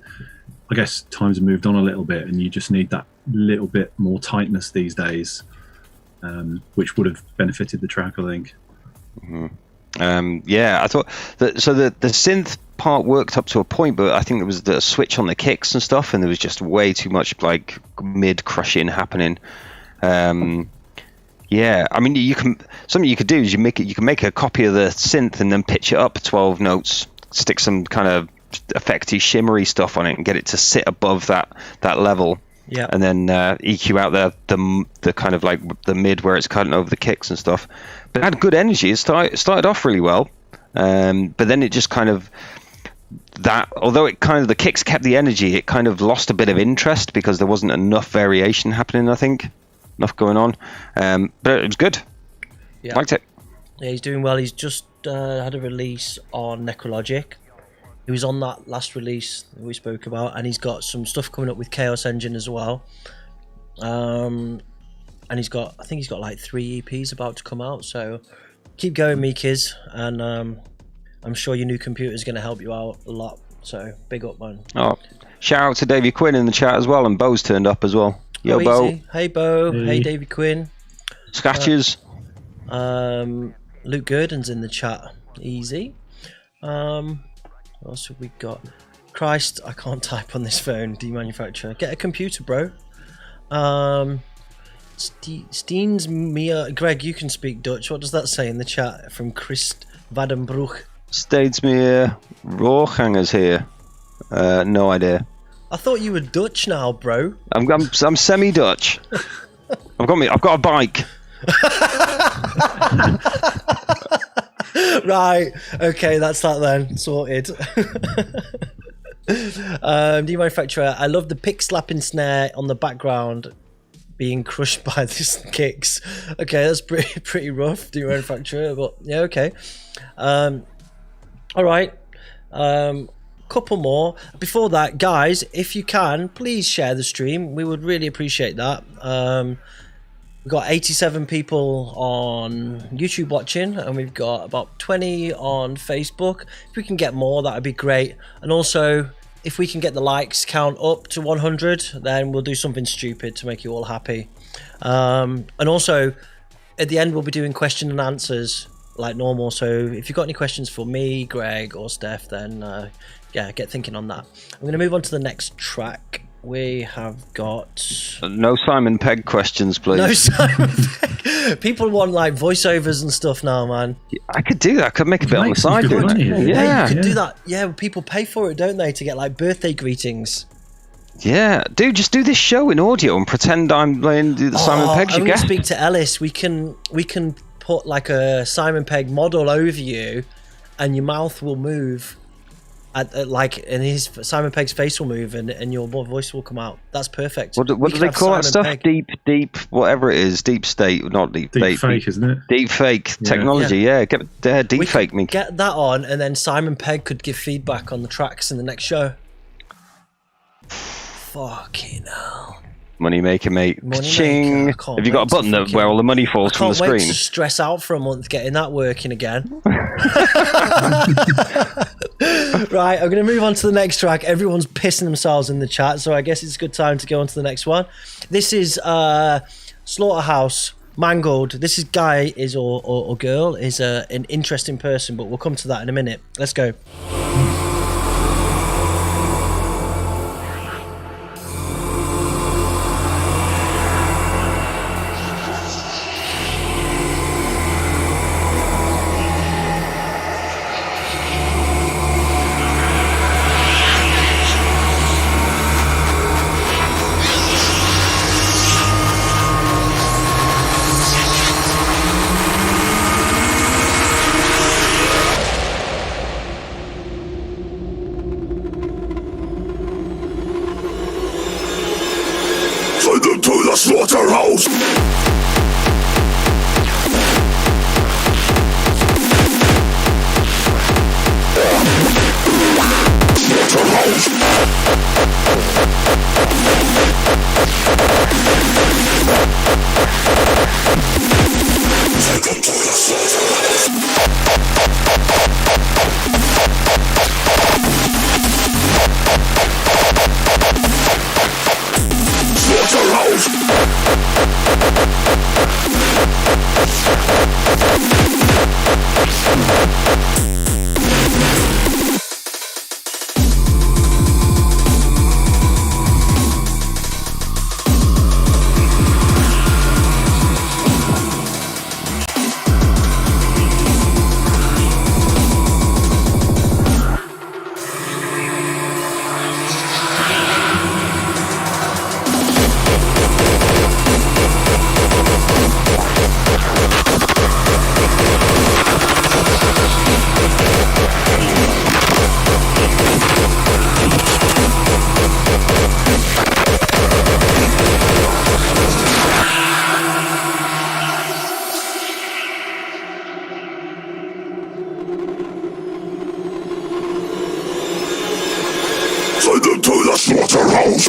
C: guess times have moved on a little bit, and you just need that little bit more tightness these days, which would have benefited the track, I think.
B: Yeah, I thought that. So the synth part worked up to a point, but I think there was the switch on the kicks and stuff, and there was just way too much like mid crushing happening. Yeah, I mean, something you could do is you can make a copy of the synth and then pitch it up 12 notes, stick some kind of effecty shimmery stuff on it, and get it to sit above that level.
A: Yeah,
B: and then EQ out the kind of like the mid where it's cutting over the kicks and stuff. But it had good energy. It started off really well, but then it just kind of although it kind of the kicks kept the energy, it kind of lost a bit of interest because there wasn't enough variation happening. I think. Enough going on, but it was good.
A: Yeah.
B: Liked it.
A: Yeah, he's doing well. He's just had a release on Necrologic. He was on that last release that we spoke about, and he's got some stuff coming up with Chaos Engine as well. And I think he's got like 3 EPs about to come out. So keep going, Mykoz, and I'm sure your new computer is going to help you out a lot. So big up, man.
B: Oh, shout out to Davey Quinn in the chat as well, and Bo's turned up as well. Yo, Bo.
A: Easy. Hey, Bo. Hey, Davey Quinn.
B: Scratches.
A: Luke Gurdon's in the chat. Easy. What else have we got? Christ, I can't type on this phone. Demanufacturer. Get a computer, bro. Steens Mia. Greg, you can speak Dutch. What does that say in the chat from Christ Vadenbroek?
B: Steeds Meer Roorgangers here. No idea.
A: I thought you were Dutch now, bro.
B: I'm semi-Dutch. I've got a bike.
A: Right. Okay, that's that then. Sorted. Demanufacturer. I love the pick slapping snare on the background being crushed by these kicks. Okay, that's pretty rough, Demanufacturer, but yeah, okay. All right. Couple more. Before that, guys, if you can, please share the stream. We would really appreciate that. We've got 87 people on YouTube watching, and we've got about 20 on Facebook. If we can get more, that would be great. And also, if we can get the likes count up to 100, then we'll do something stupid to make you all happy. And also, at the end, we'll be doing question and answers like normal. So if you've got any questions for me, Greg, or Steph, then yeah, get thinking on that. I'm going to move on to the next track. We have got...
B: No Simon Pegg questions, please.
A: No Simon Pegg. People want like voiceovers and stuff now, man.
B: I could do that. I could make a bit on the side doing it.
A: Yeah, you could do that. Yeah, people pay for it, don't they, to get like birthday greetings.
B: Yeah, dude, just do this show in audio and pretend I'm playing the Simon Pegg.
A: I'm going to speak to Ellis. We can put like a Simon Pegg model over you, and your mouth will move. And his Simon Pegg's face will move, and your voice will come out. That's perfect.
B: What do they call that stuff? Pegg. Deep, whatever it is. Deep state, not deep
C: fake, isn't it?
B: Deep fake technology. Yeah, get deep fake me.
A: Get that on, and then Simon Pegg could give feedback on the tracks in the next show. Fucking hell.
B: Money maker, mate. Ching. Have you got a button where all the money falls from the screen? I can't wait
A: to stress out for a month getting that working again. Right, I'm going to move on to the next track. Everyone's pissing themselves in the chat, so I guess it's a good time to go on to the next one. This is Slaughterhouse, Mangled. This guy or girl is an interesting person, but we'll come to that in a minute. Let's go.
F: to the slaughterhouse.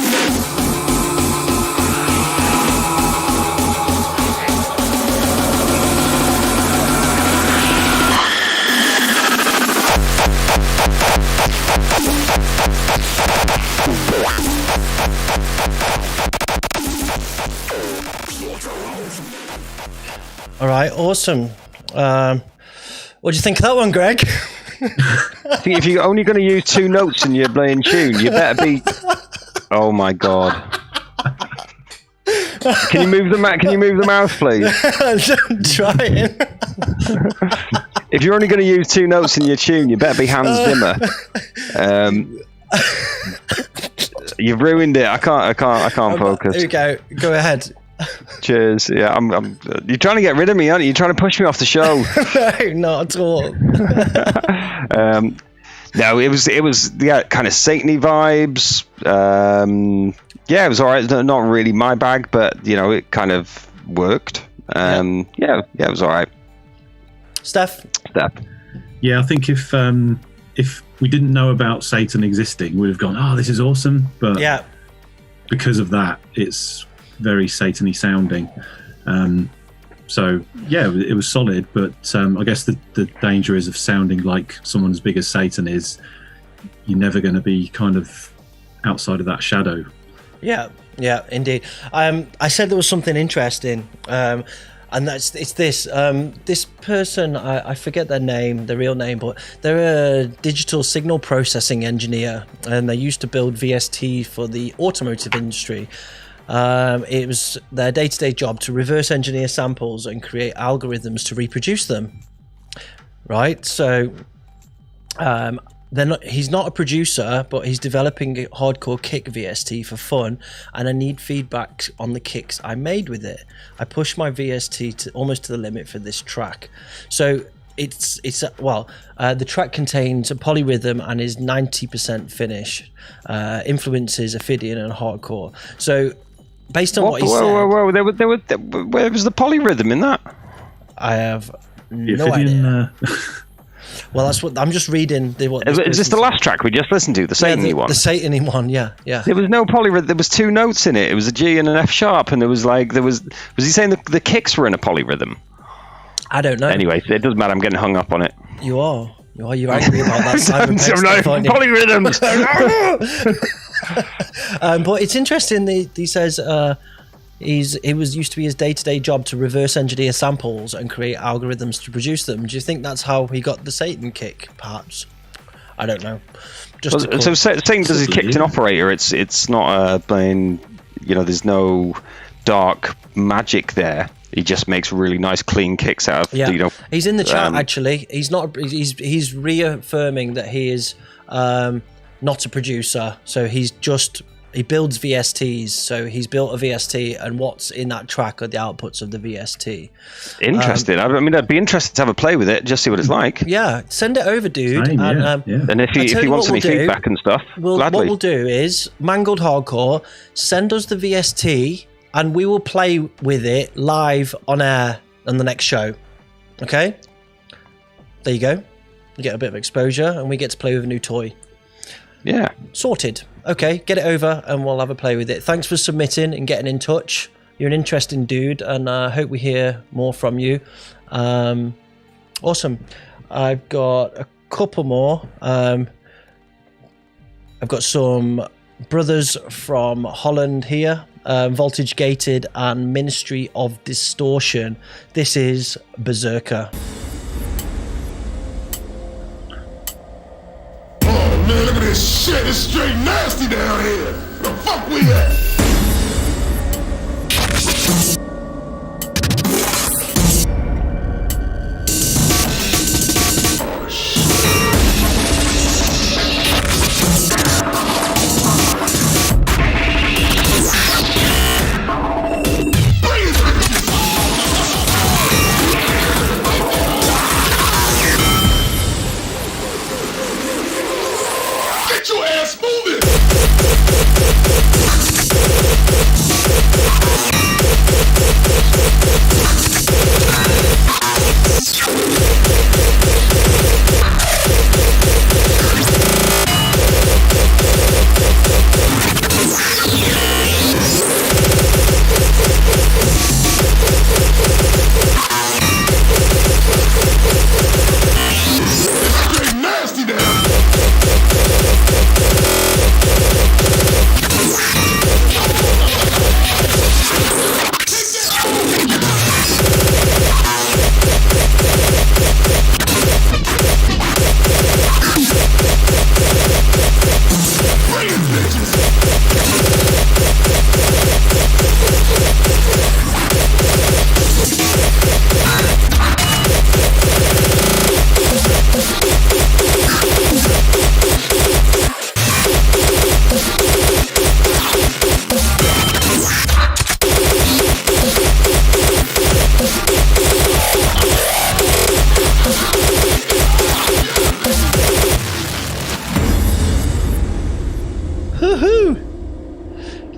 A: All right, awesome. What do you think of that one, Greg?
B: I think if you're only going to use 2 notes in your playing tune, you better be. Oh my god! Can you move the mouse, please?
A: I'm trying.
B: If you're only going to use 2 notes in your tune, you better be Hans Zimmer. You've ruined it. I can't focus.
A: Here we go. Go ahead.
B: Cheers. Yeah, I'm. You're trying to get rid of me, aren't you? You're trying to push me off the show.
A: No, not at all.
B: No, it was kind of Satan-y vibes. Yeah, it was alright. Not really my bag, but it kind of worked. Yeah, it was alright.
A: Steph.
C: Yeah, I think if we didn't know about Satan existing, we'd have gone, "Oh, this is awesome." But
A: yeah,
C: because of that, it's very Satan-y sounding. So yeah, it was solid, but I guess the danger is of sounding like someone as big as Satan is. You're never going to be kind of outside of that shadow. Yeah,
A: indeed. I said there was something interesting, and it's this. This person, I forget their real name, but they're a digital signal processing engineer, and they used to build VST for the automotive industry. It was their day-to-day job to reverse engineer samples and create algorithms to reproduce them. Right, so he's not a producer, but he's developing a hardcore kick VST for fun, and I need feedback on the kicks I made with it. I pushed my VST almost to the limit for this track. So the track contains a polyrhythm and is 90% finish, influences Ophidian and hardcore. So based on what he said...
B: Whoa, where was the polyrhythm in that?
A: I have no idea. Well, that's what I'm just reading.
B: Is this the last track we just listened to? The Satan-y one?
A: The Satan-y one, yeah.
B: There was no polyrhythm. There was 2 notes in it. It was a G and an F sharp, and was he saying the kicks were in a polyrhythm?
A: I don't know.
B: Anyway, it doesn't matter. I'm getting hung up on it.
A: You are. You're angry about that Simon Pegg stuff, aren't you?
B: Polyrhythms.
A: But it's interesting. He says it was used to be his day-to-day job to reverse engineer samples and create algorithms to produce them. Do you think that's how he got the Satan kick? Perhaps. I don't know.
B: So Satan does his kicks in operator. It's not playing. There's no dark magic there. He just makes really nice, clean kicks out of.
A: He's in the chat actually. He's not. He's reaffirming that he is not a producer. So he builds VSTs. So he's built a VST, and what's in that track are the outputs of the VST.
B: Interesting. I'd be interested to have a play with it, just see what it's like.
A: Yeah, send it over, dude.
C: Same,
A: and
B: if he wants any feedback and stuff,
A: what we'll do is Mangled Hardcore. Send us the VST. And we will play with it live on air on the next show. Okay? There you go. You get a bit of exposure, and we get to play with a new toy.
B: Yeah.
A: Sorted. Okay, get it over, and we'll have a play with it. Thanks for submitting and getting in touch. You're an interesting dude, and I hope we hear more from you. Awesome. I've got a couple more. I've got some brothers from Holland here. Voltage Gated and Ministry of Distortion. This is Berserker.
F: Oh man, look at this shit. It's straight nasty down here. The fuck we at?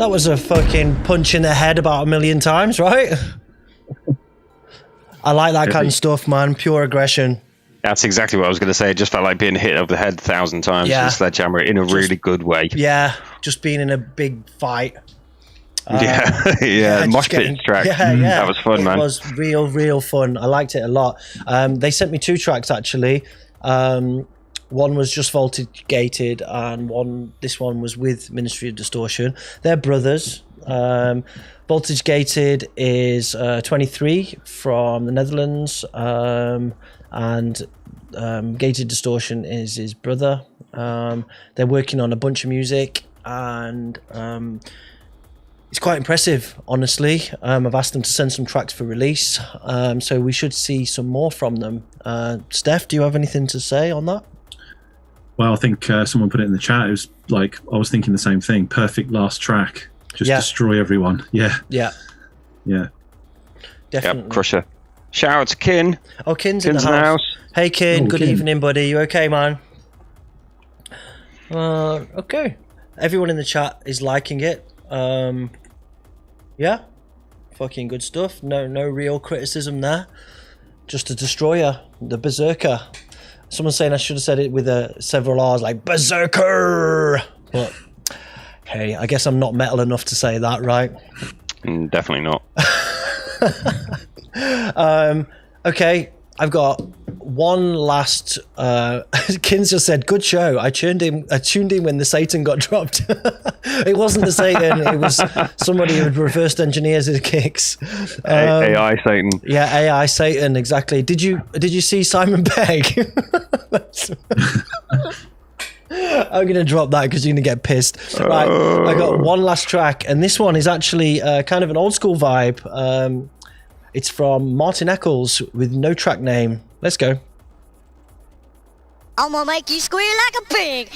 A: That was a fucking punch in the head about 1 million times, right? I like that kind of stuff, man. Pure aggression.
B: That's exactly what I was going to say. It just felt like being hit over the head 1,000 times with a sledgehammer in a really good way.
A: Yeah, just being in a big fight.
B: Mosh pit track.
A: Yeah,
B: that was fun, man.
A: It was real fun. I liked it a lot. They sent me 2 tracks actually. One was just voltage gated, and this one was with Ministry of Distortion. They're brothers. Voltage gated is 23 from the Netherlands, and Gated Distortion is his brother. They're working on a bunch of music, and it's quite impressive, honestly. I've asked them to send some tracks for release, so we should see some more from them. Steph, do you have anything to say on that?
C: Well, I think someone put it in the chat. It was like, I was thinking the same thing. Perfect last track. Just destroy everyone. Yeah.
A: Definitely.
B: Yep, crusher. Shout out to Kin.
A: Oh, Kin's in the house. Hey, Kin. Good evening, buddy. You okay, man? Okay. Everyone in the chat is liking it. Yeah. Fucking good stuff. No real criticism there. Just a destroyer. The Berserker. Someone's saying I should have said it with several R's, like Berserker. But hey, I guess I'm not metal enough to say that, right?
B: Definitely not.
A: Okay, I've got one last. Kins just said, "Good show." I tuned in when the Satan got dropped. It wasn't the Satan. It was somebody who reversed engineers his kicks.
B: AI Satan.
A: Yeah, AI Satan. Exactly. Did you see Simon Pegg? I'm gonna drop that because you're gonna get pissed. Right, I got one last track, and this one is actually kind of an old school vibe. It's from Martin Eccles with no track name. Let's go.
H: I'm gonna make you squeal like a pig.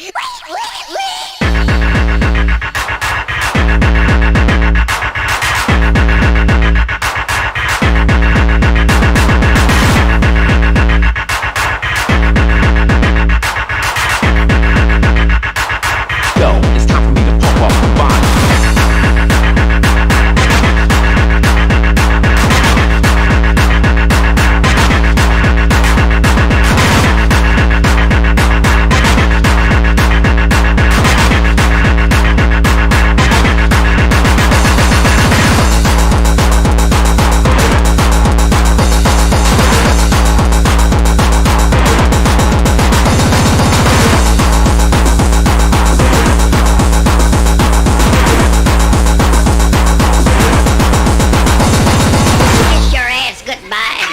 F: Yo, it's time for me to pump up the body.
H: Kiss your ass goodbye.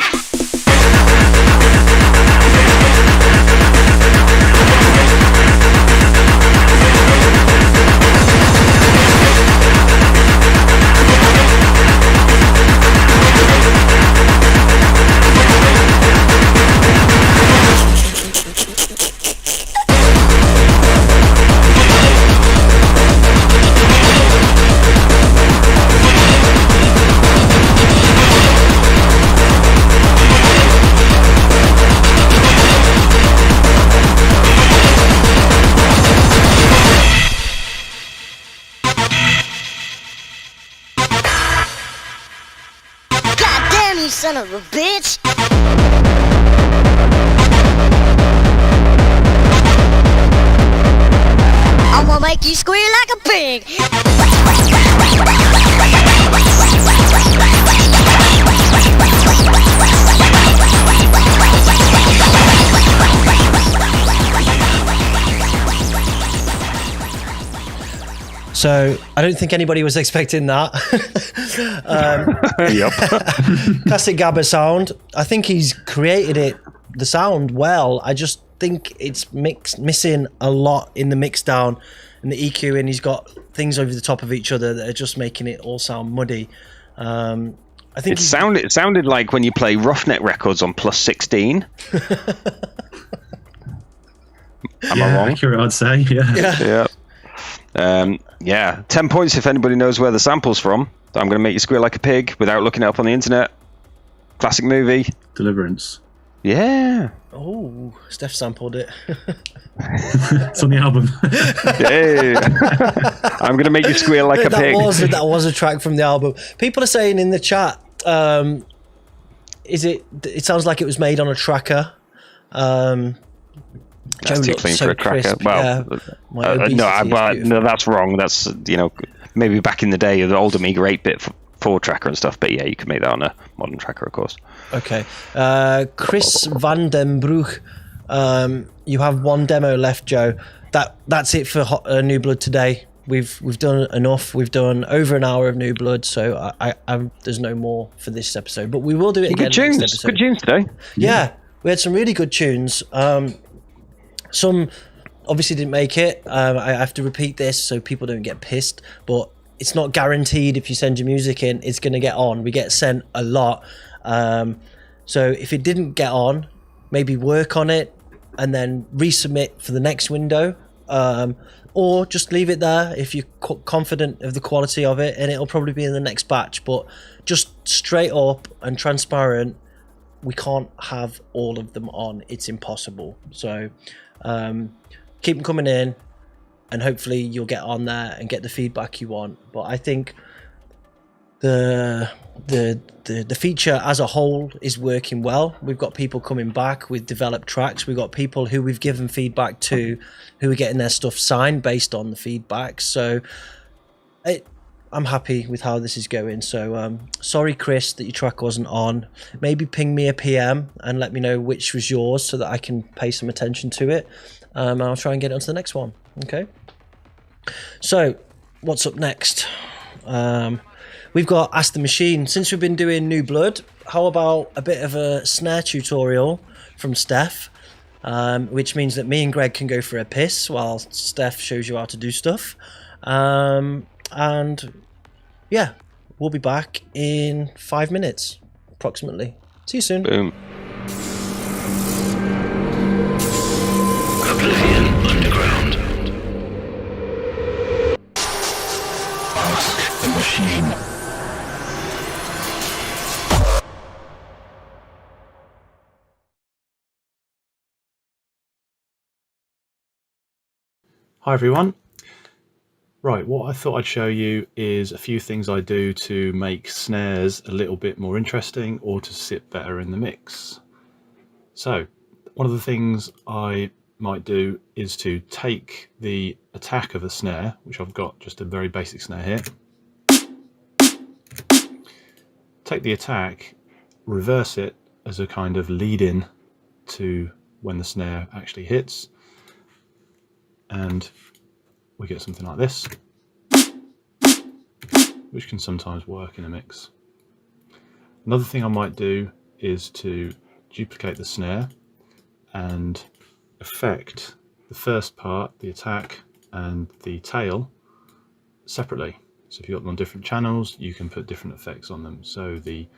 H: God damn you, son of a bitch! I'm gonna make you squeal like a pig.
A: So I don't think anybody was expecting that.
B: Yep.
A: Classic Gabba sound. I think he's created the sound well. I just think it's missing a lot in the mix down and the EQ, and he's got things over the top of each other that are just making it all sound muddy. I think
B: It sounded like when you play Roughneck Records on plus 16. Am I wrong?
C: Accurate, I'd say. Yeah.
B: Yeah. 10 points if anybody knows where the sample's from. I'm going to make you squeal like a pig without looking it up on the internet. Classic movie.
C: Deliverance.
B: Yeah.
A: Oh, Steph sampled it.
C: It's on the album.
B: Hey. I'm going to make you squeal like a pig.
A: That was a track from the album. People are saying in the chat, it sounds like it was made on a tracker.
B: That's too clean for a tracker. Well, no, that's wrong. That's, maybe back in the day of the older Amiga 8-bit for tracker and stuff. But yeah, you can make that on a modern tracker, of course.
A: Okay. Chris van den Broek, you have one demo left, Joe. That's it for New Blood today. We've done enough. We've done over an hour of New Blood, so there's no more for this episode. But we will do it again next episode.
B: Good tunes today.
A: Yeah, we had some really good tunes. Some obviously didn't make it. I have to repeat this so people don't get pissed, but it's not guaranteed if you send your music in, it's going to get on. We get sent a lot. So if it didn't get on, maybe work on it and then resubmit for the next window. Or just leave it there if you're confident of the quality of it, and it'll probably be in the next batch. But just straight up and transparent, we can't have all of them on. It's impossible. So keep them coming in, and hopefully you'll get on there and get the feedback you want. But I think the feature as a whole is working well. We've got people coming back with developed tracks. We've got people who we've given feedback to who are getting their stuff signed based on the feedback. So I'm happy with how this is going. So sorry, Chris, that your track wasn't on. Maybe ping me a PM and let me know which was yours so that I can pay some attention to it. And I'll try and get it onto the next one. Okay. So what's up next? We've got Ask the Machine. Since we've been doing New Blood, how about a bit of a snare tutorial from Steph, which means that me and Greg can go for a piss while Steph shows you how to do stuff. And yeah, we'll be back in 5 minutes, approximately. See you soon.
B: Boom.
F: Oblivion Underground. Ask the Machine.
I: Hi everyone. Right, what I thought I'd show you is a few things I do to make snares a little bit more interesting or to sit better in the mix. So, one of the things I might do is to take the attack of a snare, which I've got just a very basic snare here. Take the attack, reverse it as a kind of lead-in to when the snare actually hits. And we get something like this, which can sometimes work in a mix. Another thing I might do is to duplicate the snare and affect the first part, the attack, and the tail separately. So if you've got them on different channels, you can put different effects on them. So the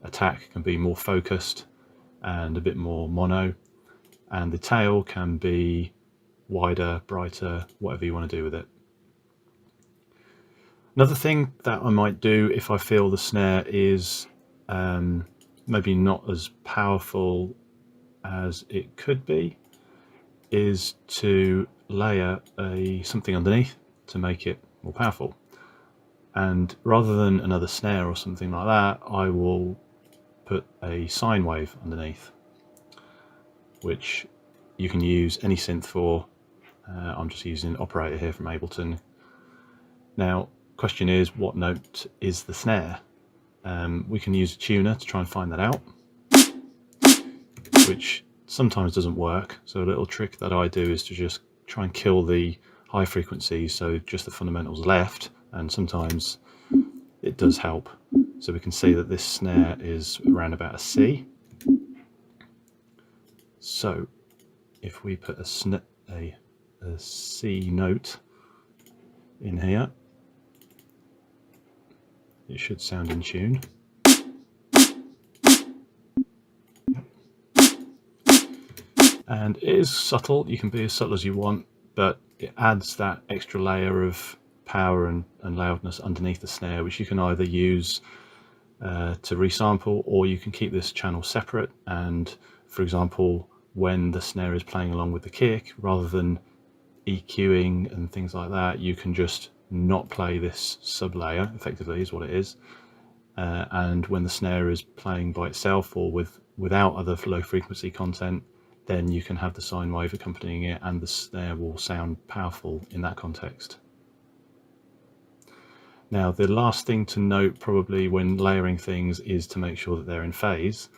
I: attack can be more focused and a bit more mono, and the tail can be wider, brighter, whatever you want to do with it. Another thing that I might do if I feel the snare is maybe not as powerful as it could be, is to layer something underneath to make it more powerful. And rather than another snare or something like that, I will put a sine wave underneath, which you can use any synth for. I'm just using Operator here from Ableton. Now, question is, what note is the snare? We can use a tuner to try and find that out, which sometimes doesn't work. So a little trick that I do is to just try and kill the high frequencies, so just the fundamentals left, and sometimes it does help. So we can see that this snare is around about a C. So if we put a C note in here, it should sound in tune. And it is subtle, you can be as subtle as you want, but it adds that extra layer of power and loudness underneath the snare, which you can either use to resample, or you can keep this channel separate. And for example, when the snare is playing along with the kick, rather than EQing and things like that, you can just not play this sub layer, effectively is what it is. And when the snare is playing by itself or without other low frequency content, then you can have the sine wave accompanying it, and the snare will sound powerful in that context. Now, the last thing to note probably when layering things is to make sure that they're in phase,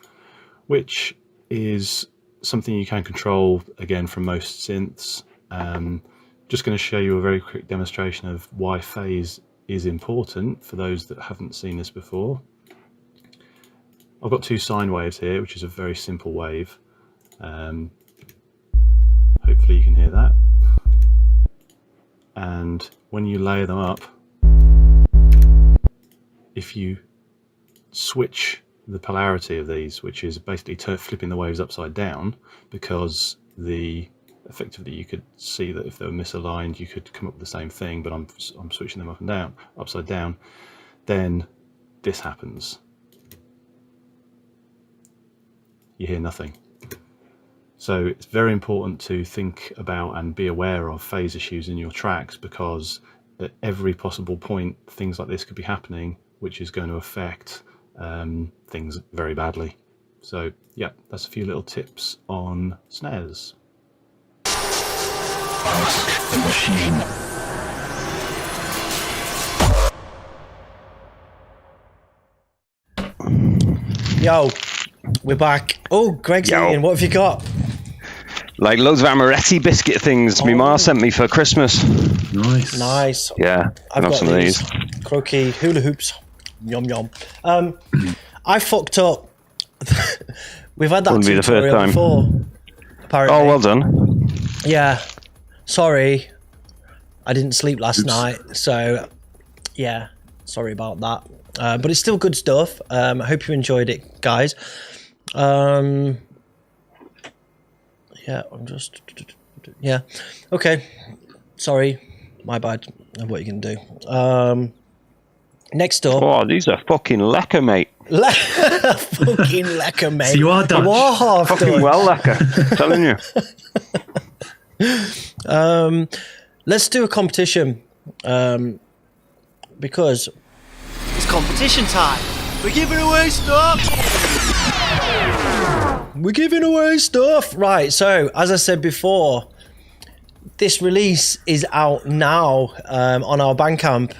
I: which is something you can control again from most synths. Just going to show you a very quick demonstration of why phase is important for those that haven't seen this before. I've got two sine waves here, which is a very simple wave. Hopefully you can hear that. And when you layer them up, if you switch the polarity of these, which is basically flipping the waves upside down, because effectively you could see that if they were misaligned you could come up with the same thing, but I'm switching them up and down, upside down, then this happens. You hear nothing. So it's very important to think about and be aware of phase issues in your tracks, because at every possible point things like this could be happening, which is going to affect things very badly. So yeah, that's a few little tips on snares.
F: Ask the machine.
A: Yo, we're back. Oh, Greg's eating. What have you got?
B: Like loads of amaretti biscuit things my ma sent me for Christmas.
A: Nice.
B: Yeah,
A: I've got
B: some of these.
A: Croquis hula hoops. Yum yum. I fucked up. We've had that
B: Wouldn't be the first
A: tutorial
B: time.
A: before. Apparently.
B: Oh, well done.
A: Yeah. Sorry. I didn't sleep last night, so yeah. Sorry about that. But it's still good stuff. I hope you enjoyed it, guys. Yeah, I'm just... Yeah. Okay. Sorry. My bad. What are you going to do? Next up...
B: Oh, these are fucking lekker, mate.
A: Fucking lekker, mate.
C: So you are Dutch.
A: You are half
B: Fucking
A: Dutch.
B: well lekker. Telling you.
A: Let's do a competition. Because...
G: It's competition time. We're giving away stuff.
A: We're giving away stuff. Right, so as I said before, this release is out now on our Bandcamp.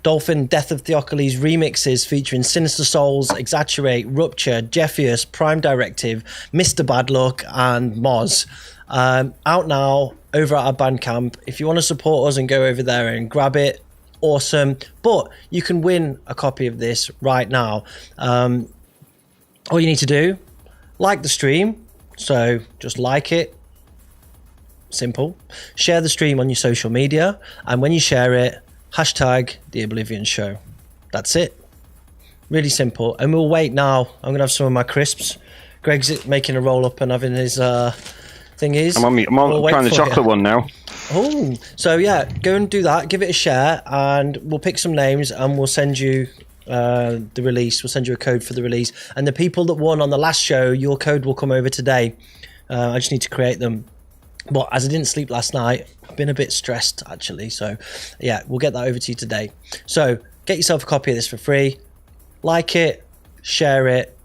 A: Dolphin, Death of Theokoles remixes featuring Sinister Souls, Exaggerate, Rupture, Jeffius, Prime Directive, Mr. Bad Luck, and Moz. Out now over at our Bandcamp. If you want to support us and go over there and grab it, awesome. But you can win a copy of this right now. All you need to do, like the stream. So just like it. Simple. Share the stream on your social media. And when you share it, hashtag the Oblivion Show. That's it. Really simple. And we'll wait now. I'm going to have some of my crisps. Greg's making a roll up and having his thingies.
B: I'm trying the chocolate one now.
A: Oh, so yeah, go and do that. Give it a share, and we'll pick some names, and we'll send you the release. We'll send you a code for the release. And the people that won on the last show, your code will come over today. I just need to create them. But as I didn't sleep last night, I've been a bit stressed actually. So yeah, we'll get that over to you today. So get yourself a copy of this for free. Like it, share it,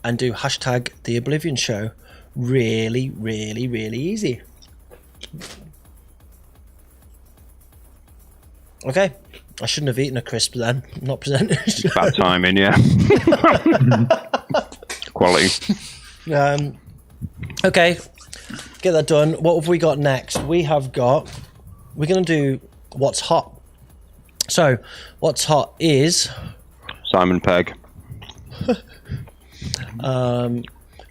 A: and do hashtag the Oblivion Show. Really, really, really easy. Okay, I shouldn't have eaten a crisp then. Not presented.
B: Bad timing, yeah. Quality.
A: Okay, get that done. What have we got next? We're going to do What's Hot. So, What's Hot is...
B: Simon Pegg.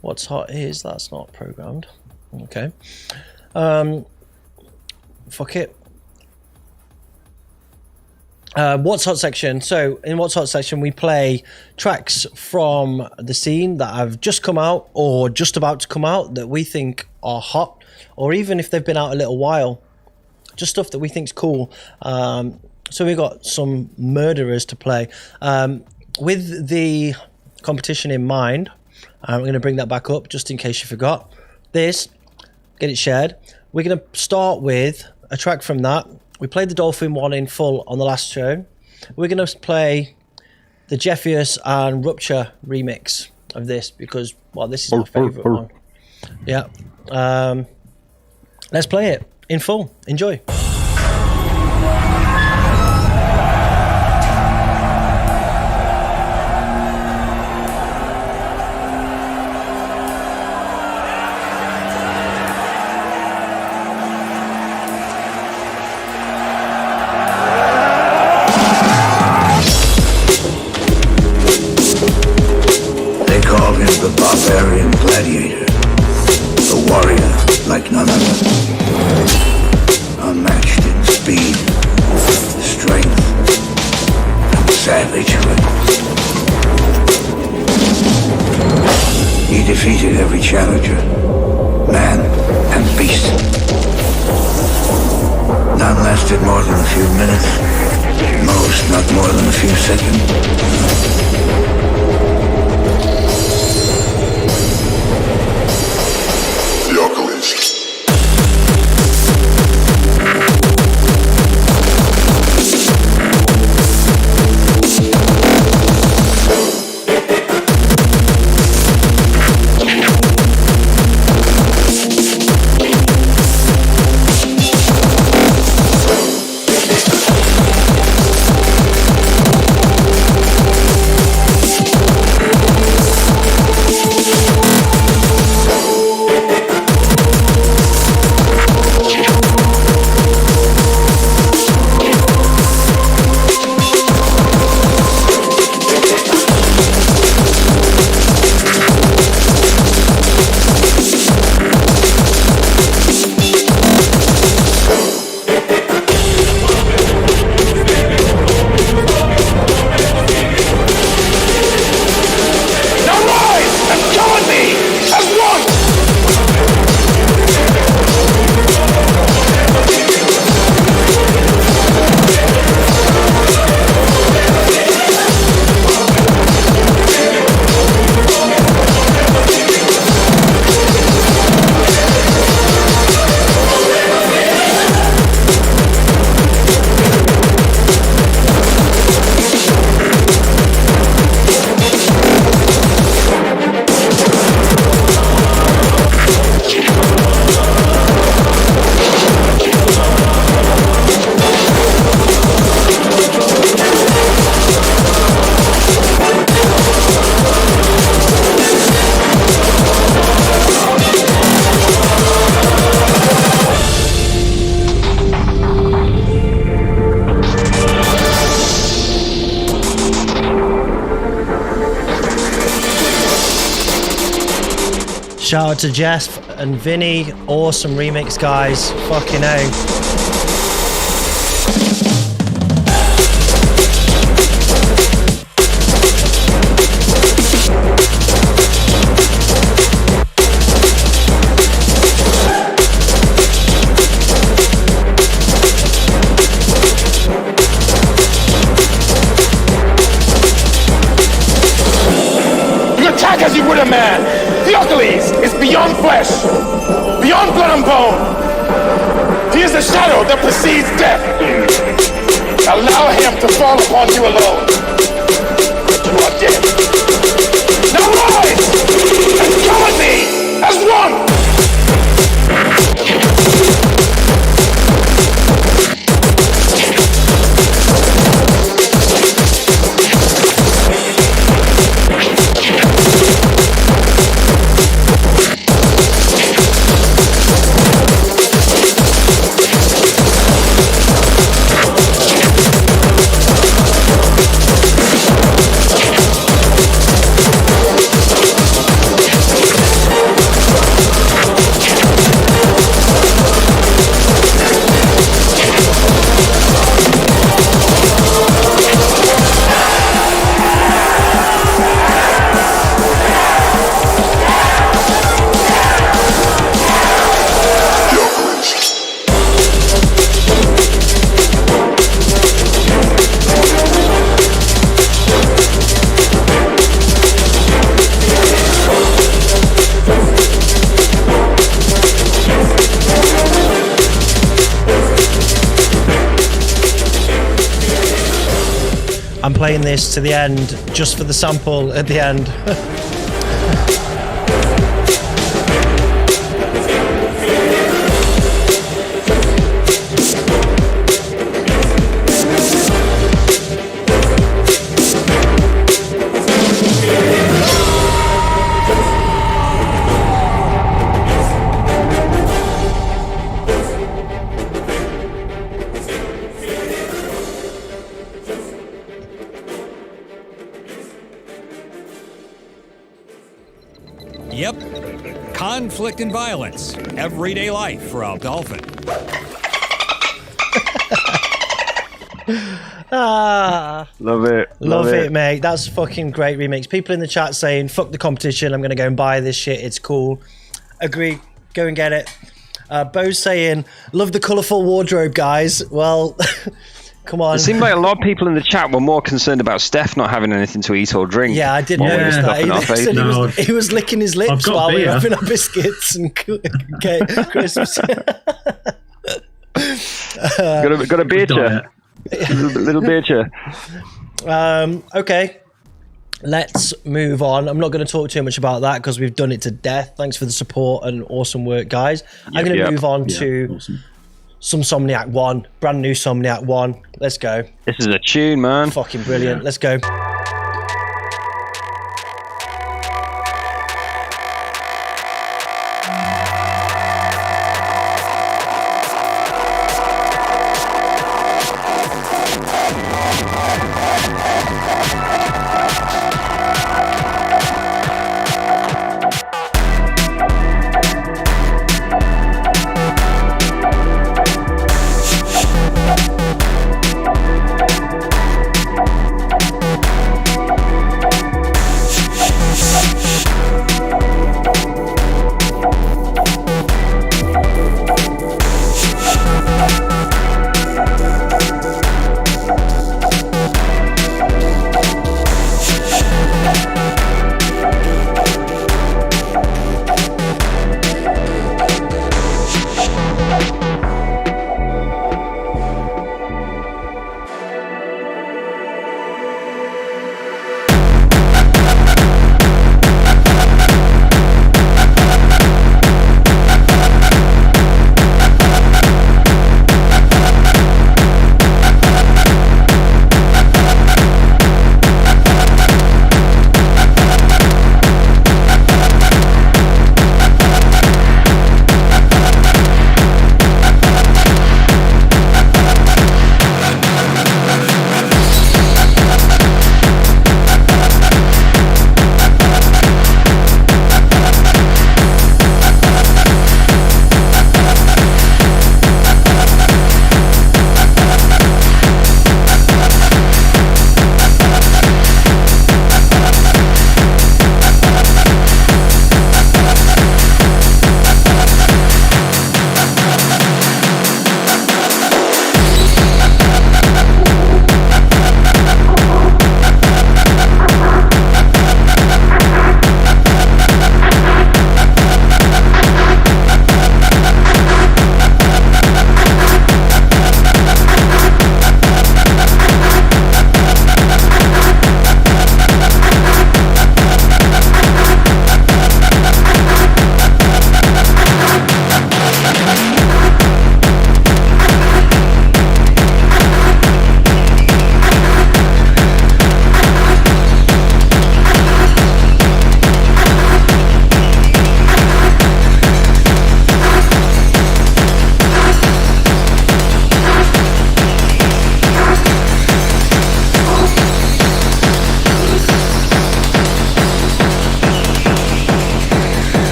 A: What's Hot is... That's not programmed. Okay. Fuck it. What's Hot section. So in What's Hot section we play tracks from the scene that have just come out or just about to come out that we think are hot, or even if they've been out a little while, just stuff that we think's cool. So we got some murderers to play. With the competition in mind, I'm going to bring that back up just in case you forgot. Get it shared. We're going to start with a track from that. We played the Dolphin one in full on the last show. We're going to play the Jeffius and Rupture remix of this because, well, this is my favourite one. Yeah. Let's play it in full. Enjoy.
F: The barbarian gladiator, the warrior like none other, unmatched in speed, strength, and savagery. He defeated every challenger, man and beast. None lasted more than a few minutes, most not more than a few seconds.
A: Shout out to Jeff and Vinny. Awesome remix, guys. Fucking A.
J: As you would a man, Theokoles is beyond flesh, beyond blood and bone. He is a shadow that precedes death. Allow him to fall upon you alone. You are dead. Now rise and come with me as one.
A: playing this to the end just for the sample at the end.
K: Yep. Conflict and violence. Everyday life for Dolphin.
B: Love it.
A: Love it, mate. That's a fucking great remix. People in the chat saying, fuck the competition, I'm going to go and buy this shit. It's cool. Agree. Go and get it. Bo's saying, love the colourful wardrobe, guys. Well, come on.
B: It seemed like a lot of people in the chat were more concerned about Steph not having anything to eat or drink.
A: Yeah, I did notice that. He was licking his lips while we were having our biscuits and crisps.
B: got a beer chair. Little beer chair.
A: Okay. Let's move on. I'm not going to talk too much about that because we've done it to death. Thanks for the support and awesome work, guys. I'm going to move on to some Somniac 1. Brand new Somniac 1. Let's go.
B: This is a tune, man.
A: Fucking brilliant. Let's go.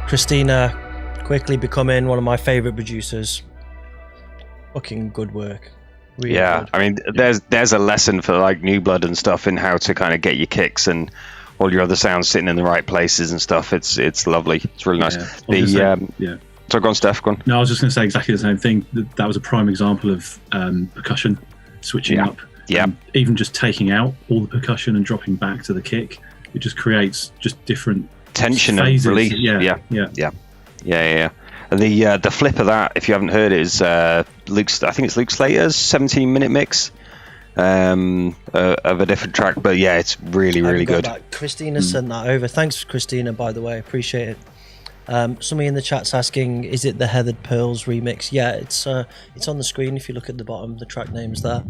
A: Christina quickly becoming one of my favourite producers. Fucking good work. Really
B: yeah,
A: good.
B: I mean, there's a lesson for like New Blood and stuff in how to kind of get your kicks and all your other sounds sitting in the right places and stuff. It's lovely. It's really nice. So go on, Steph. Go on.
C: No, I was just going to say exactly the same thing. That was a prime example of percussion switching up.
B: Yeah.
C: Even just taking out all the percussion and dropping back to the kick, it just creates just different
B: tension
C: phases.
B: and release.
C: Yeah.
B: And the flip of that, if you haven't heard, is I think it's Luke Slater's 17-minute mix of a different track. But yeah, it's really good.
A: Christina sent that over. Thanks, Christina, by the way. Appreciate it. Somebody in the chat's asking, is it the Heathered Pearls remix? Yeah, it's on the screen if you look at the bottom. The track name's there.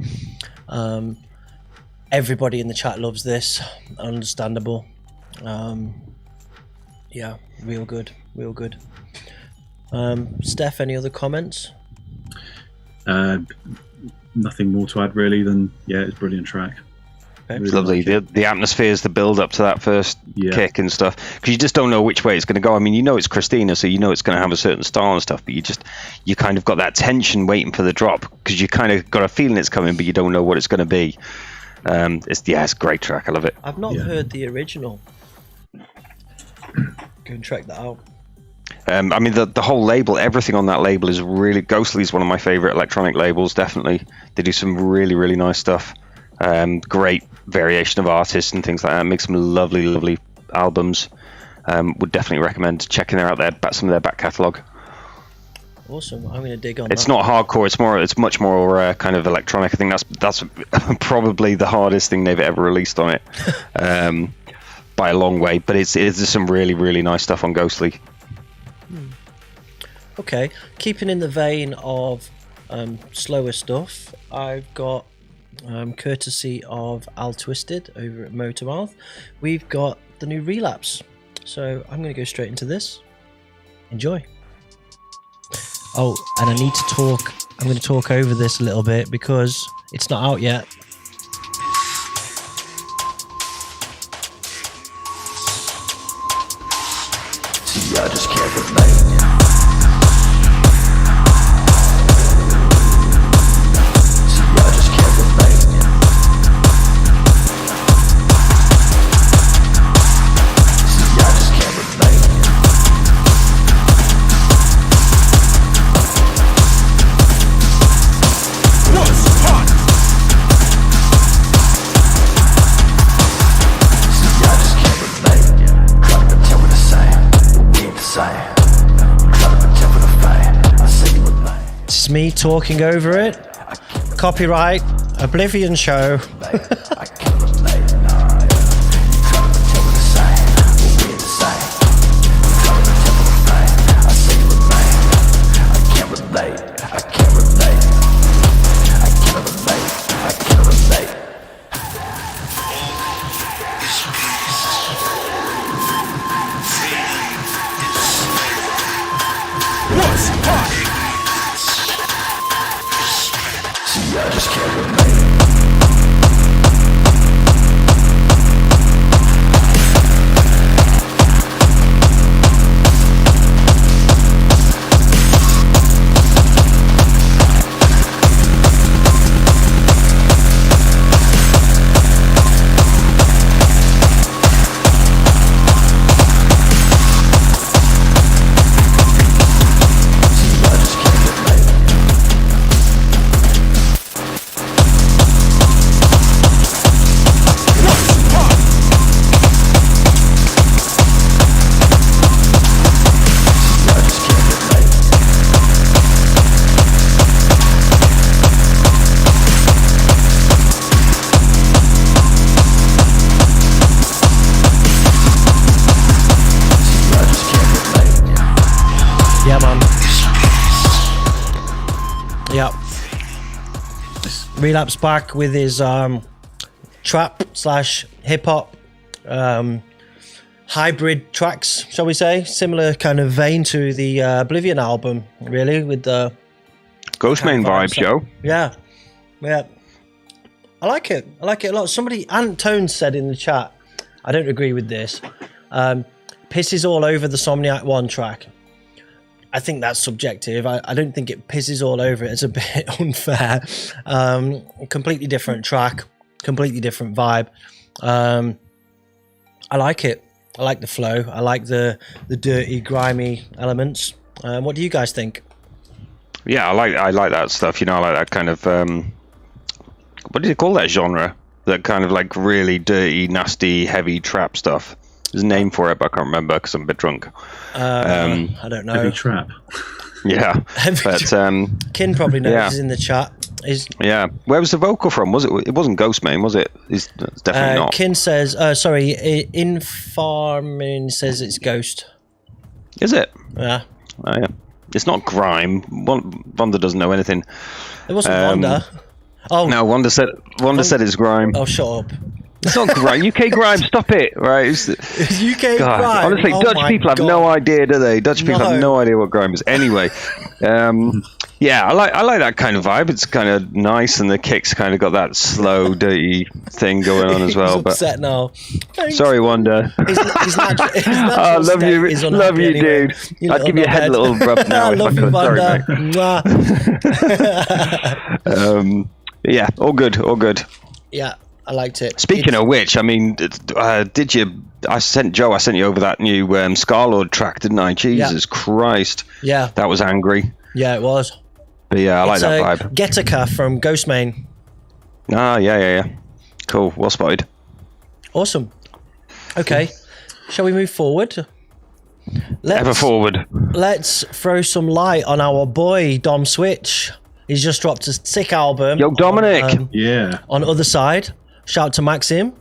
A: Everybody in the chat loves this. Understandable. Yeah, real good. Steph, any other comments?
C: Nothing more to add really than it's a brilliant track.
B: Really it's lovely. The atmospheres, the build up to that first kick and stuff, because you just don't know which way it's going to go. I mean, you know it's Christina, so you know it's going to have a certain style and stuff, but you kind of got that tension waiting for the drop, because you kind of got a feeling it's coming, but you don't know what it's going to be. It's a great track. I love it.
A: I've not heard the original. Go and check that out.
B: I mean, the whole label, everything on that label is really... Ghostly is one of my favorite electronic labels, definitely. They do some really nice stuff. Great variation of artists and things like that. Make some lovely albums. Would definitely recommend checking out some of their back catalogue.
A: Awesome. I'm going to dig on
B: It's
A: that.
B: not hardcore. It's much more kind of electronic. I think that's probably the hardest thing they've ever released on it, by a long way. But there's some really nice stuff on Ghostly.
A: Okay, keeping in the vein of slower stuff, I've got courtesy of Al Twisted over at Motormouth, we've got the new Relapse. So I'm going to go straight into this. Enjoy. Oh, and I need to talk. I'm going to talk over this a little bit because it's not out yet.
F: See, I just can't relate.
A: Me talking over it. Copyright Oblivion show. Relapse back with his trap / hip hop hybrid tracks, shall we say? Similar kind of vein to the Oblivion album, really, with the
B: Ghostmain vibes, yo.
A: Yeah. I like it a lot. Somebody, Antone said in the chat, I don't agree with this, pisses all over the Somniac 1 track. I think that's subjective. I don't think it pisses all over it. It's a bit unfair. Completely different track, completely different vibe. I like it. I like the flow. I like the dirty, grimy elements. What do you guys think?
B: Yeah, I like that stuff. You know, I like that kind of what do you call that genre? That kind of like really dirty, nasty, heavy trap stuff. There's a name for it, but I can't remember because I'm a bit drunk.
A: I don't know.
C: Heavy trap.
B: Yeah, but
A: Kin probably knows. He's in the chat.
B: Yeah, where was the vocal from? Was it? It wasn't Ghostmane, was it? It's definitely not.
A: Kin says, sorry, Infarmin says it's Ghost.
B: Is it?
A: Yeah.
B: Oh, yeah. It's not grime. Wanda doesn't know anything.
A: It wasn't Wanda. Oh
B: no, Wanda said it's grime.
A: Oh, shut up.
B: It's not grime. UK grime. Stop it. Right. It's
A: UK grime.
B: Honestly, Dutch people have no idea, do they? Dutch people have no idea what grime is. Anyway, yeah, I like that kind of vibe. It's kind of nice, and the kicks kind of got that slow, dirty thing going on as well.
A: He's upset now. Thanks.
B: Sorry, Wanda.
A: His natural
B: I love you,
A: anyway.
B: dude. I'd give you a head little rub now if I could. Sorry, mate. Yeah, all good.
A: Yeah, I liked it.
B: Speaking of which, I mean, did you? I sent you over that new Scarlord track, didn't I? Jesus Christ.
A: Yeah.
B: That was angry.
A: Yeah, it was.
B: But yeah, I like that vibe.
A: KRYTIKA from Ghostmane.
B: Ah, yeah. Cool. Well spotted.
A: Awesome. Okay, shall we move forward?
B: Ever forward.
A: Let's throw some light on our boy Dom Switch. He's just dropped a sick album.
B: Yo, Dominic.
A: On Other Side. Shout out to Maxim.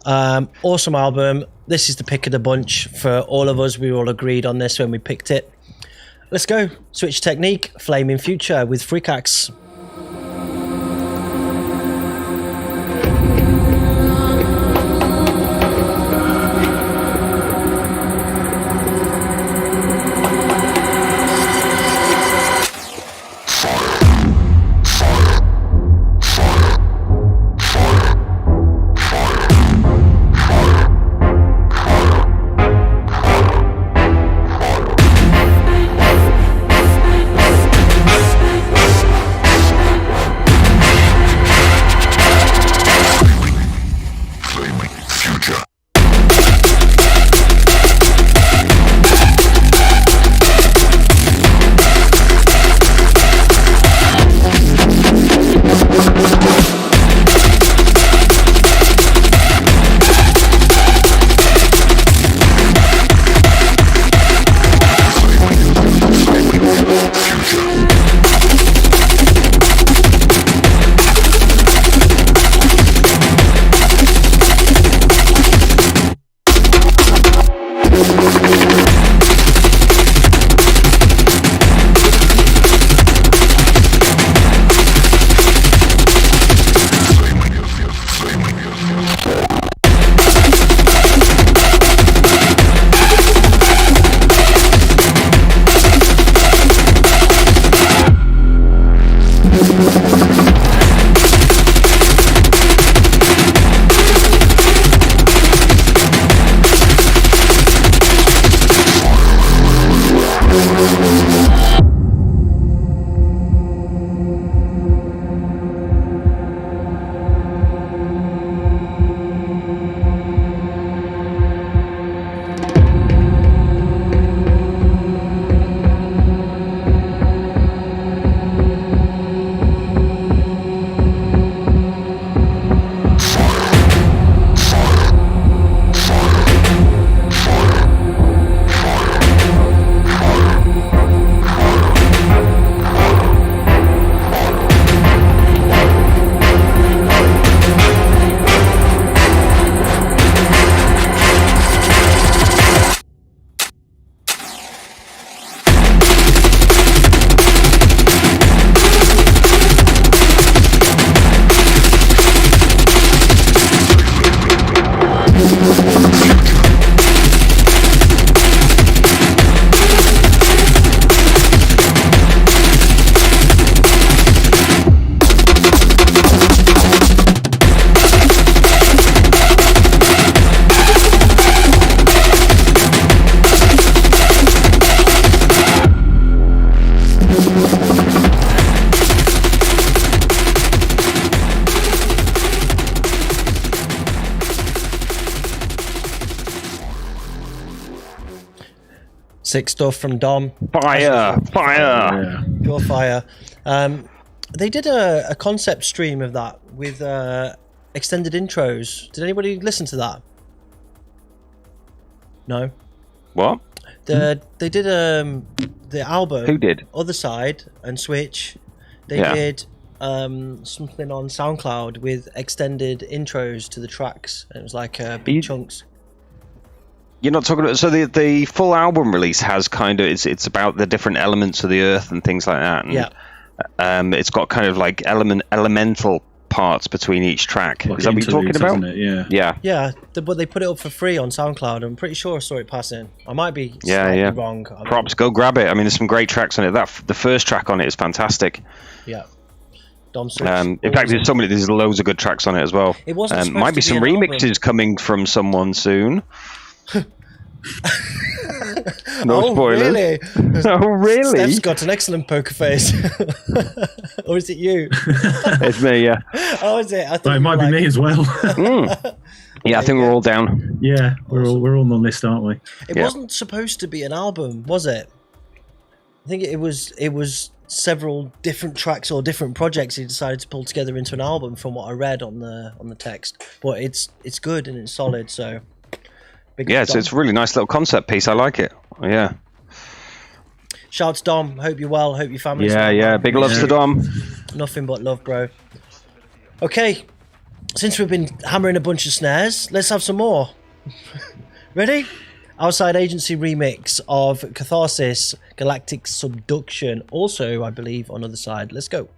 A: Awesome album. This is the pick of the bunch for all of us. We all agreed on this when we picked it. Let's go. Switch Technique, Flaming Future with Freakax. Sick stuff from Dom.
B: Fire.
C: Yeah.
A: Pure fire. They did a concept stream of that with extended intros. Did anybody listen to that? No.
B: What?
A: They did the album.
B: Who did?
A: Other Side and Switch. They did something on SoundCloud with extended intros to the tracks. And it was like big chunks.
B: You're not talking about, so the full album release has kind of, it's about the different elements of the earth and things like that. And,
A: yeah.
B: It's got kind of like elemental parts between each track.
C: Like
B: Is that what you're talking about?
C: It? Yeah.
B: Yeah.
A: Yeah, but they put it up for free on SoundCloud. I'm pretty sure I saw it passing. I might be slightly wrong.
B: Props, go grab it. I mean, there's some great tracks on it. The first track on it is fantastic.
A: Yeah.
B: In fact, there's loads of good tracks on it as well.
A: It wasn't supposed
B: might be
A: to
B: some
A: be an
B: remixes
A: album.
B: coming from someone soon. No spoilers.
A: Really?
B: Oh, really?
A: Steph's got an excellent poker face. Or is it you?
B: It's me, yeah.
A: Oh, is it? I
C: It might be me as well.
B: Yeah, I think we're all down.
C: Yeah, we're all on the list, aren't we?
A: It wasn't supposed to be an album, was it? I think it was several different tracks or different projects he decided to pull together into an album, from what I read on the text. But it's good and it's solid, so.
B: Yeah, it's a really nice little concept piece. I like it. Yeah.
A: Shouts Dom. Hope you're well. Hope your family's well.
B: Yeah. Big loves to Dom.
A: Nothing but love, bro. Okay, since we've been hammering a bunch of snares, let's have some more. Ready? Outside Agency remix of Catharsis, Galactic Subduction. Also, I believe, on Other Side. Let's go.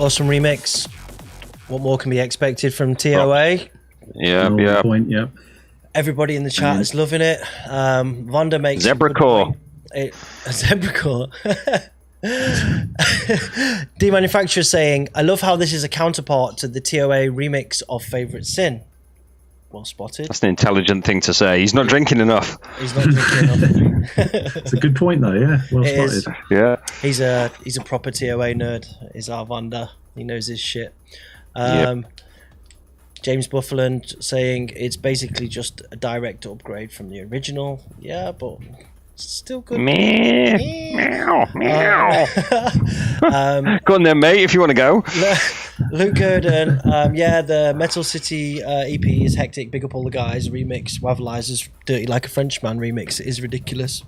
A: awesome remix. What more can be expected from TOA?
B: Yeah.
C: Point. Yeah.
A: Everybody in the chat is loving it. Vonda makes
B: Zebracore.
A: Zebracore. D-Manufacturer saying, I love how this is a counterpart to the TOA remix of Favourite Sin. Well spotted.
B: That's an intelligent thing to say. He's not drinking enough.
A: He's not drinking enough.
C: It's a good point though, yeah. Well spotted.
B: Yeah.
A: He's a proper TOA nerd, is our Vonda. He knows his shit. James Buffaland saying it's basically just a direct upgrade from the original. Yeah, but still good.
B: Meow. Go on then, mate, if you want to go.
A: Luke Gurdon, the Metal City EP is hectic. Big up all the guys. Remix, Wavalizer's Dirty Like a Frenchman remix is ridiculous.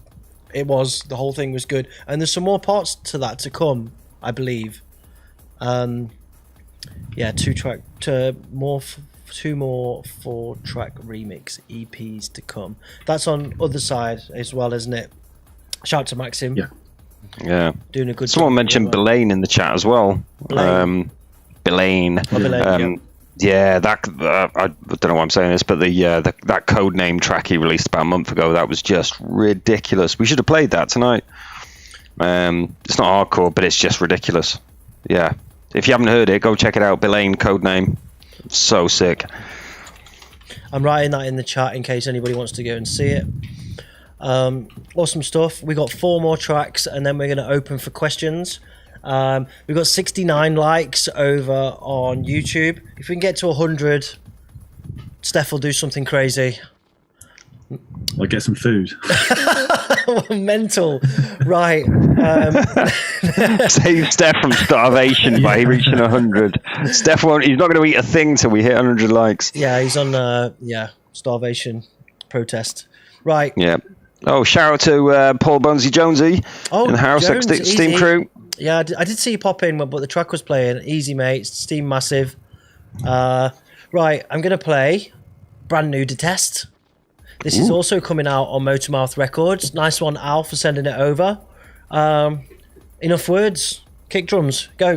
A: It was. The whole thing was good. And there's some more parts to that to come, I believe. Two more 4-track remix EPs to come. That's on other side as well, isn't it? Shout out to Maxim.
B: Yeah.
A: Doing a good
B: Someone
A: job.
B: mentioned Belaine in the chat as well. Belaine. Yeah, that I don't know why I'm saying this, but that code name track he released about a month ago, that was just ridiculous. We should have played that tonight. It's not hardcore, but it's just ridiculous. Yeah. If you haven't heard it, go check it out. Belaine code name. So sick.
A: I'm writing that in the chat in case anybody wants to go and see it. Awesome stuff. We got 4 more tracks and then we're going to open for questions. We've got 69 likes over on YouTube. If we can get to 100, Steph will do something crazy.
C: I'll get some food.
A: Mental. Right.
B: Save Steph from starvation by reaching 100. Steph won't. He's not going to eat a thing till we hit 100 likes.
A: Yeah, he's on starvation protest. Right.
B: Yeah. Oh, shout out to Paul Bonesy Jonesy in the house. Steam Crew.
A: Yeah, I did see you pop in, but the track was playing. Easy, mate. Steam massive. Right, I'm going to play Brand New Detest. This is also coming out on Motormouth Records. Nice one, Al, for sending it over. Enough words. Kick drums. Go.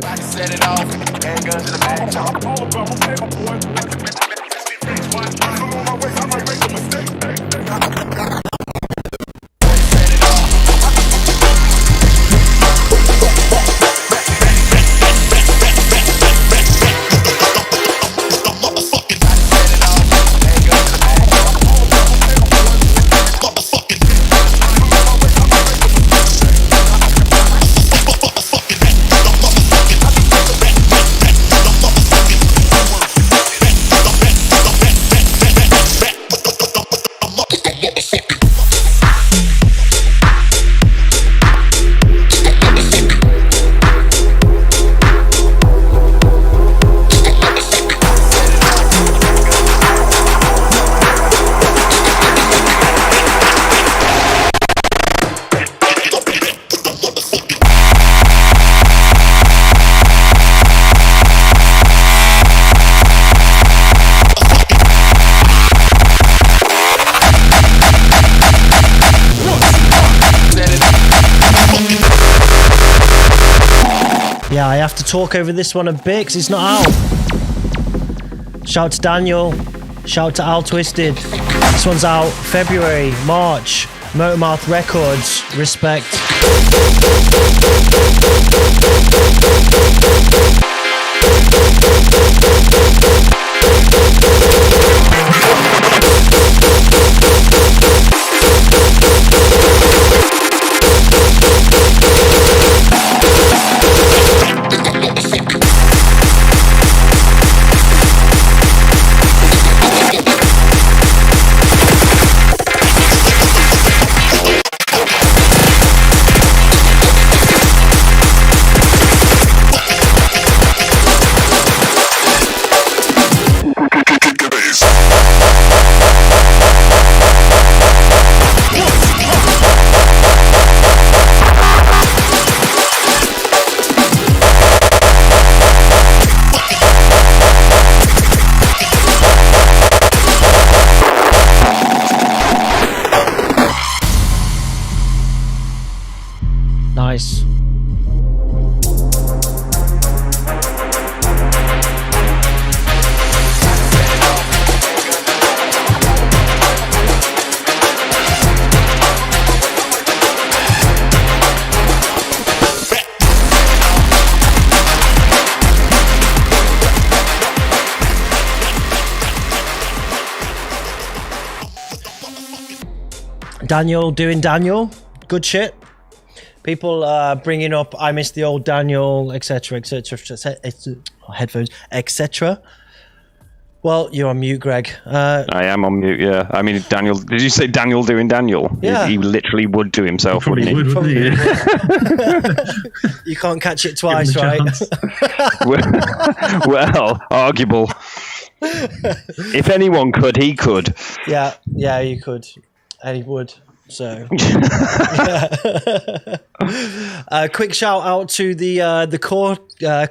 A: Yeah, I have to talk over this one a bit because it's not out. Shout to Daniel. Shout to Al Twisted. This one's out February, March. Motormouth Records. Respect. Daniel doing Daniel. Good shit. People bringing up I miss the old Daniel, etc., headphones, etc. Well, you're on mute, Greg.
B: I am on mute, yeah. I mean, Daniel, did you say Daniel doing Daniel?
A: Yeah.
B: He literally would do himself, wouldn't he?
A: You can't catch it twice, right?
B: Well, arguable. If anyone could, he could.
A: Yeah, you could. And he would. So, quick shout out to the core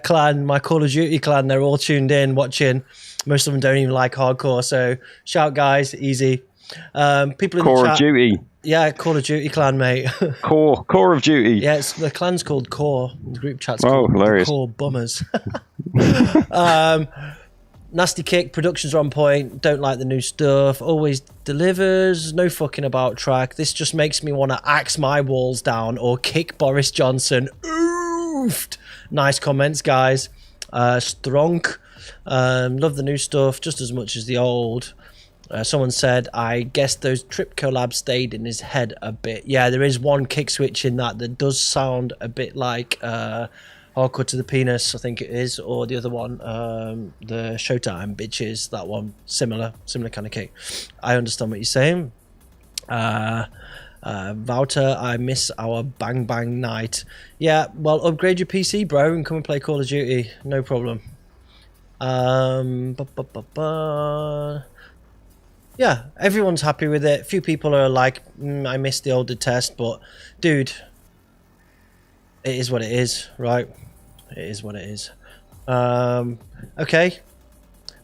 A: clan, my Call of Duty clan. They're all tuned in, watching. Most of them don't even like hardcore, so shout, guys, easy. People in
B: Core
A: the chat,
B: of Duty.
A: Yeah, Call of Duty clan, mate.
B: Core of Duty.
A: Yeah, the clan's called Core. The group chat's
B: called
A: hilarious. Core Bummers. Nasty Kick, productions are on point, don't like the new stuff, always delivers, no fucking about track. This just makes me want to axe my walls down or kick Boris Johnson. Oofed. Nice comments, guys. Stronk, love the new stuff just as much as the old. Someone said, I guess those Trip collabs stayed in his head a bit. Yeah, there is one kick switch in that does sound a bit like Hardcore to the Penis, I think it is, or the other one, the Showtime Bitches, that one, similar kind of kick. I understand what you're saying. Wouter, I miss our bang bang night. Yeah, well, upgrade your PC, bro, and come and play Call of Duty, no problem. Yeah, everyone's happy with it. A few people are like, I missed the older test, but dude, it is what it is, right? It is what it is. Okay,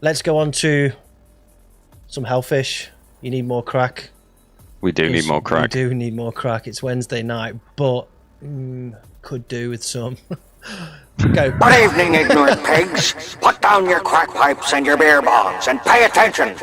A: let's go on to some Hellfish. You need more crack.
B: We do need more crack.
A: We do need more crack. It's Wednesday night, but could do with some. Go.
L: Good evening, ignorant pigs. Put down your crack pipes and your beer bongs and pay attention.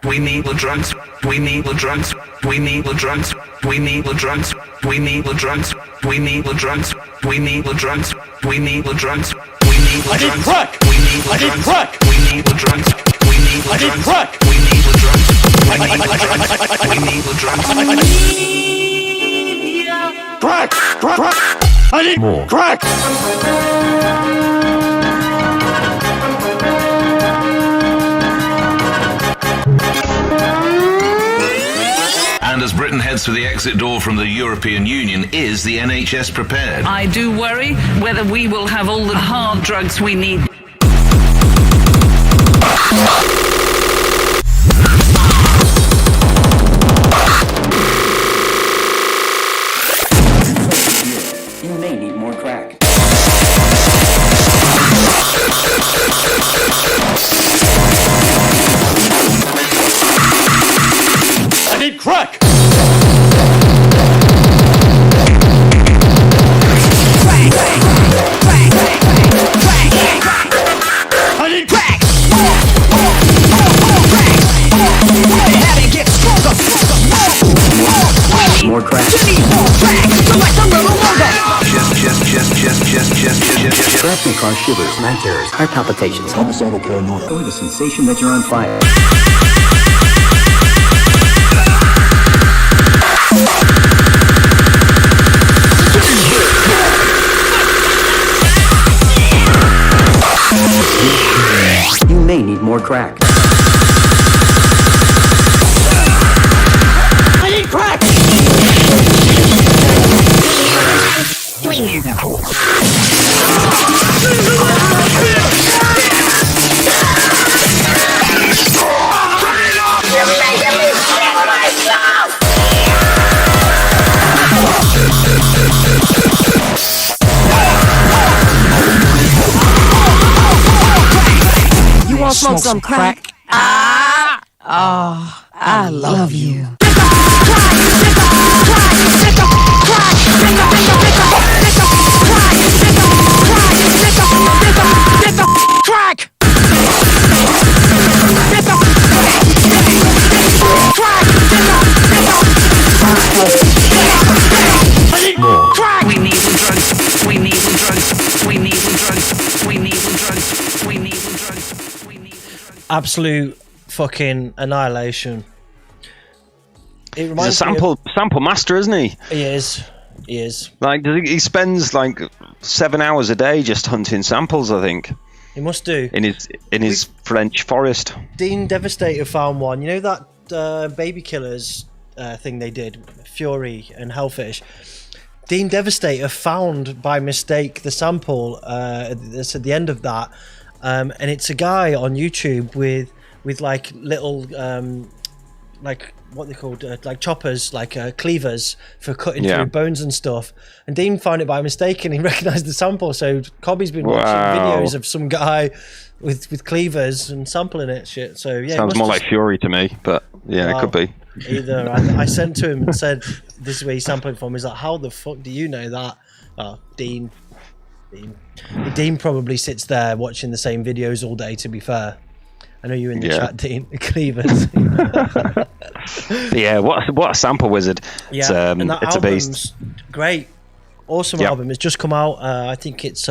F: We need the drugs. We need the drugs. We need the drugs. We need the drugs. We need the drugs. We need the drugs. We need the drugs. We need the drugs. We need the drugs. I need crack. We need the drugs. Crack. We need the drugs. We need the drugs. Crack. We need the drugs. We need the drugs. We need the drugs. Crack. Crack. I need more crack.
M: And as Britain heads for the exit door from the European Union, is the NHS prepared?
N: I do worry whether we will have all the hard drugs we need.
L: You may need more crack.
F: I need crack.
L: More crack. Crack may cause shivers, night terrors, heart palpitations, homicidal paranoia, or the sensation that you're on fire. You may need more crack. I need crack!
H: You want to smoke some crack? Oh, I love you. Crack!
N: More. We need the drugs. We need the drugs. We need the drugs. We need the drugs. We need the drugs. We need the drugs.
A: Absolute fucking annihilation. It
B: He's a
A: reminds me
B: sample master, isn't he?
A: He is. He is.
B: Like he spends like 7 hours a day just hunting samples. I think
A: He must do.
B: in his French forest.
A: C-Devastator found one. You know that Baby Killers thing they did, Fury and Hellfish. C-Devastator found by mistake the sample that's at the end of that, and it's a guy on YouTube with like little like what they called like choppers, like cleavers for cutting through bones and stuff. And Dean found it by mistake and he recognised the sample. So Cobby's been watching videos of some guy with cleavers and sampling it. Shit. So yeah,
B: sounds more like Fury to me, but yeah, it could be.
A: Either I sent to him and said, "This is where he's sampling from." He's like, "How the fuck do you know that?" Oh, Dean probably sits there watching the same videos all day. To be fair, I know you're in the chat, Dean. Cleavers.
B: Yeah, what a sample wizard.
A: Yeah, and that
B: it's a
A: album's
B: beast.
A: Great, awesome album. It's just come out. I think it's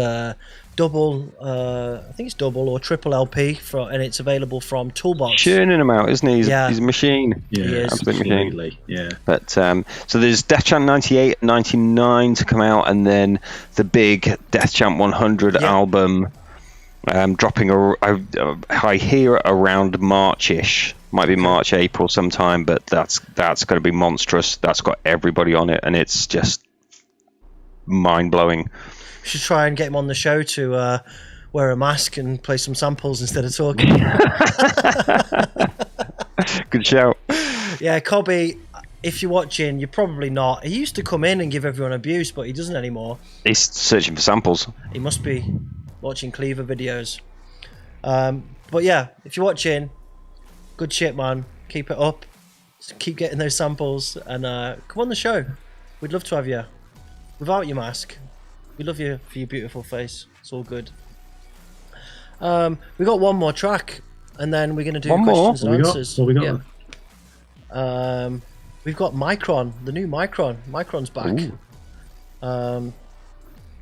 A: double. I think it's double or triple LP and it's available from Toolbox.
B: Churning him out, isn't he? He's a machine.
C: Yeah,
B: absolute machine.
C: Yeah.
B: But so there's Death Chant 98, 99 to come out, and then the big Death Chant 100 album. Dropping I hear around March-ish, might be March, April sometime, but that's going to be monstrous. That's got everybody on it, and it's just mind-blowing.
A: We should try and get him on the show to wear a mask and play some samples instead of talking.
B: Good shout.
A: Yeah, Cobby, if you're watching, you're probably not. He used to come in and give everyone abuse, but he doesn't anymore.
B: He's searching for samples.
A: He must be watching Cleaver videos. But yeah, if you're watching, good shit, man. Keep it up. Just keep getting those samples and come on the show. We'd love to have you without your mask. We love you for your beautiful face. It's all good. We got one more track and then we're going to do questions and answers.
C: What we got?
A: Yeah. We've got Micron, the new Micron. Micron's back.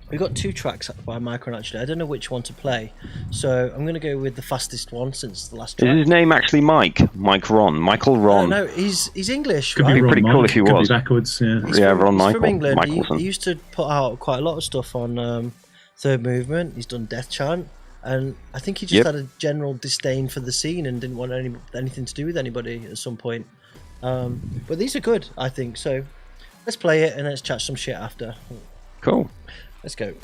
A: We've got 2 tracks by Micron actually. I don't know which one to play, so I'm going to go with the fastest one since the last track.
B: Is his name actually Michael Ron?
A: No, he's English.
B: Could
A: right?
B: be pretty cool if he was.
C: Be backwards, yeah.
B: Ron Michael.
A: He's from England.
B: Michelson.
A: He used to put out quite a lot of stuff on Third Movement. He's done Death Chant, and I think he just had a general disdain for the scene and didn't want anything to do with anybody at some point. But these are good, I think. So let's play it and let's chat some shit after.
B: Cool.
A: Let's go.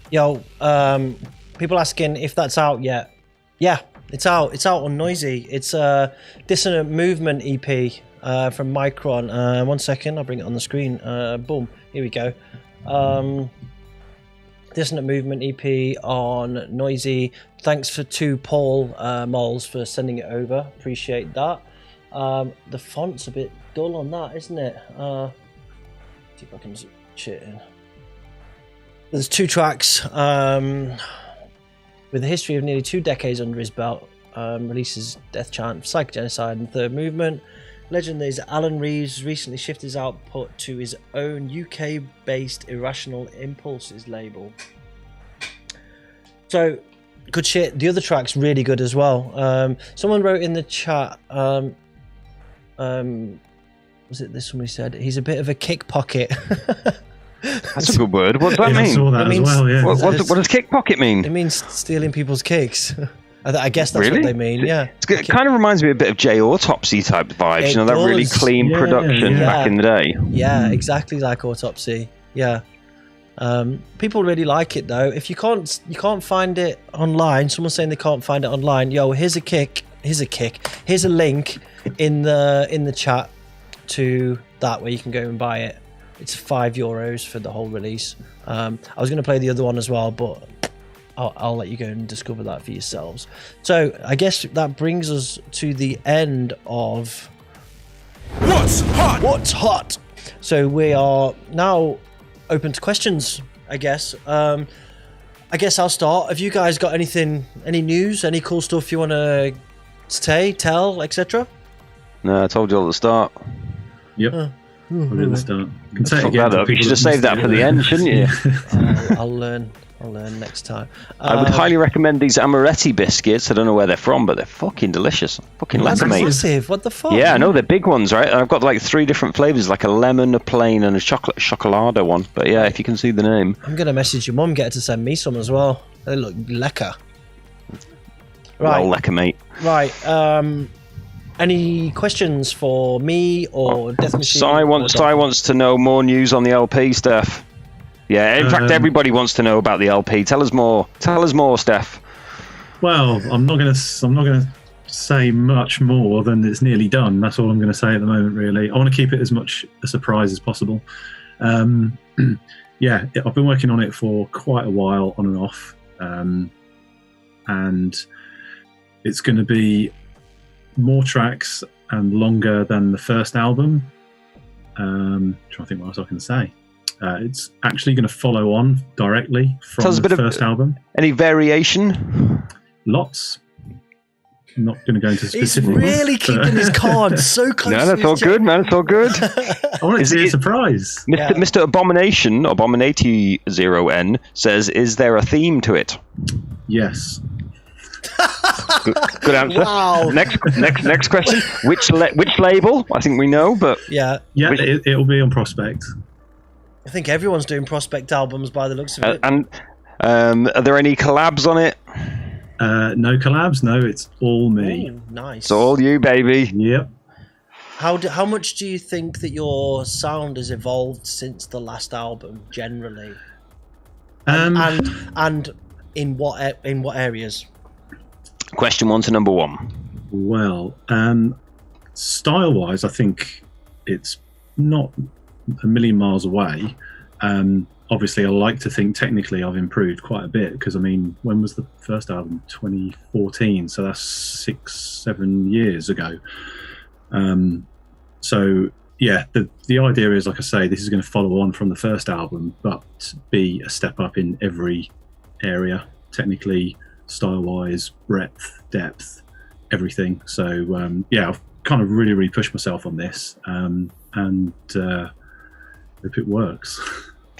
A: Yo, people asking if that's out yet. Yeah, it's out. It's out on Noisy. It's a Dissonant Movement EP from Micron. 1 second, I'll bring it on the screen. Boom, here we go. Dissonant Movement EP on Noisy. Thanks to Paul Moles for sending it over. Appreciate that. The font's a bit dull on that, isn't it? See if I can shit in. There's 2 tracks. With a history of nearly 2 decades under his belt, releases Death Chant, Psych Genocide, and Third Movement. Legend is Alan Reeves recently shifted his output to his own UK-based Irrational Impulses label. So, good shit. The other track's really good as well. Someone wrote in the chat, was it this one we said? He's a bit of a kick pocket.
B: That's a good word. What does that mean?
C: I saw that as well, yeah.
B: What does kick pocket mean?
A: It means stealing people's kicks. I guess that's
B: Really?
A: what they mean, yeah.
B: It kind of reminds me a bit of J Autopsy type vibes,
A: It
B: you know, that really
A: does.
B: clean
C: Yeah,
B: production
C: yeah.
B: back in the day.
A: Yeah, exactly like Autopsy. Yeah. People really like it though. If you can't find it online, someone's saying they can't find it online. Yo, here's a link in the chat to that where you can go and buy it. It's €5 for the whole release. I was going to play the other one as well, but I'll let you go and discover that for yourselves. So I guess that brings us to the end of
F: What's hot?
A: What's hot? So we are now open to questions, I guess. I guess I'll start. Have you guys got anything, any news, any cool stuff you want to say, tell, etc.?
B: No, I told you all at the start.
C: Yep. We're at the start. Can say it
B: Fuck
C: again
B: that
C: for
B: up. You
C: people
B: should have
C: that
B: saved that
C: missed
B: for
C: it.
B: the end, shouldn't you?
A: I'll learn next time.
B: I would highly recommend these Amaretti biscuits. I don't know where they're from, but they're fucking delicious. Fucking
A: That's
B: lekker, mate.
A: massive. What the fuck?
B: Yeah, I know they're big ones, right? I've got like 3 different flavors, like a lemon, a plain, and a chocolado one. But yeah, if you can see the name.
A: I'm gonna message your mum, get her to send me some as well. They look lekker. Right.
B: Well, lekker, mate.
A: Right. Any questions for me or Deathmachine?
B: Sai wants to know more news on the LP, Steph. Yeah, in fact, everybody wants to know about the LP. Tell us more. Tell us more, Steph.
C: Well, I'm not gonna say much more than it's nearly done. That's all I'm going to say at the moment. Really, I want to keep it as much a surprise as possible. Yeah, I've been working on it for quite a while, on and off, and it's going to be more tracks and longer than the first album. Trying to think what else I can say. It's actually going to follow on directly from the first album.
B: Any variation?
C: Lots. I'm not going to go into specifics.
A: He's really keeping his cards so close.
B: No, that's all good, man. It's all good.
C: I want it to be a surprise.
B: Mr. Abomination, Abominati0N, says, is there a theme to it?
C: Yes.
B: Good answer.
A: Wow.
B: Next question. Which label? I think we know, but
A: yeah.
C: It'll be on Prospect.
A: I think everyone's doing Prospect albums by the looks of it.
B: And are there any collabs on it?
C: No collabs. No, it's all me.
A: Ooh, nice.
B: It's all you, baby.
C: Yep.
A: How much do you think that your sound has evolved since the last album, generally? And in what areas?
B: Question 1 to number 1.
C: Well, style-wise, I think it's not a million miles away. Obviously, I like to think technically I've improved quite a bit, because I mean, when was the first album? 2014, so that's 6-7 years ago. So yeah, the idea is, like I say, this is going to follow on from the first album, but be a step up in every area, technically, style-wise, breadth, depth, everything. So yeah, I've kind of really pushed myself on this, and if it works.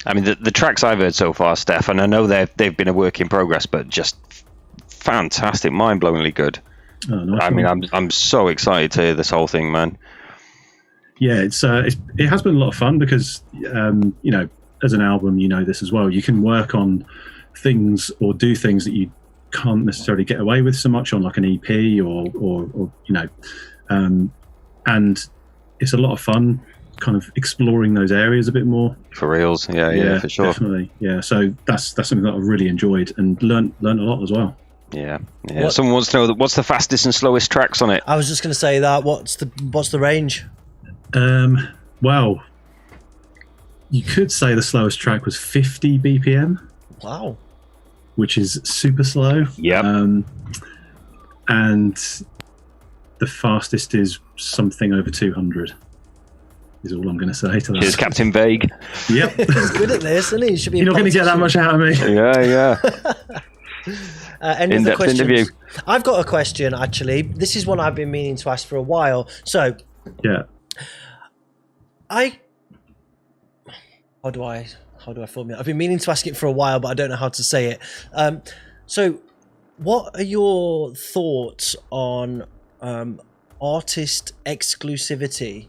B: I mean, the tracks I've heard so far, Steph, and I know they've been a work in progress, but just fantastic, mind-blowingly good.
C: Oh, nice.
B: I mean, I'm so excited to hear this whole thing, man.
C: Yeah, it has been a lot of fun, because you know, as an album, you know this as well. You can work on things or do things that you can't necessarily get away with so much on like an EP or you know, and it's a lot of fun kind of exploring those areas a bit more.
B: For reals, yeah, for sure.
C: Definitely, yeah. So that's something that I've really enjoyed and learned a lot as well.
B: Yeah. Someone wants to know what's the fastest and slowest tracks on it.
A: I was just going to say that. What's the range?
C: Well, you could say the slowest track was 50 BPM.
A: Wow.
C: Which is super slow.
B: Yeah.
C: And the fastest is something over 200. Is all I'm going to say to that.
B: Cheers, Captain Vague.
C: Yep.
A: He's good at this, isn't he? Should be.
C: You're not going to get that much out of me.
B: Yeah.
A: Any other questions?
B: Interview.
A: I've got a question, actually. This is one I've been meaning to ask for a while. So,
C: yeah.
A: How do I formulate? I've been meaning to ask it for a while, but I don't know how to say it. So, what are your thoughts on artist exclusivity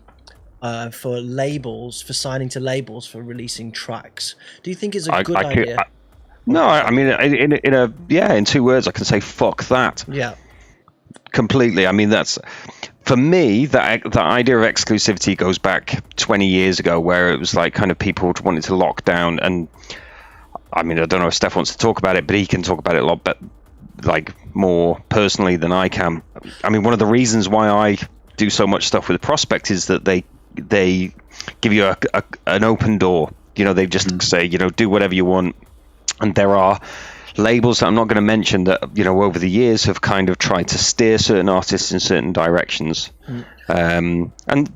A: for labels, for signing to labels, for releasing tracks? Do you think it's a good idea?
B: I mean, in 2 words, I can say fuck that.
A: Yeah.
B: Completely. I mean, that's, for me, that idea of exclusivity goes back 20 years ago, where it was like kind of people wanted to lock down. And I mean, I don't know if Steph wants to talk about it, but he can talk about it a lot, but like more personally than I can. I mean, one of the reasons why I do so much stuff with Prospect is that they give you an open door. You know, they just say, you know, do whatever you want. And there are labels that I'm not going to mention that, you know, over the years have kind of tried to steer certain artists in certain directions. And,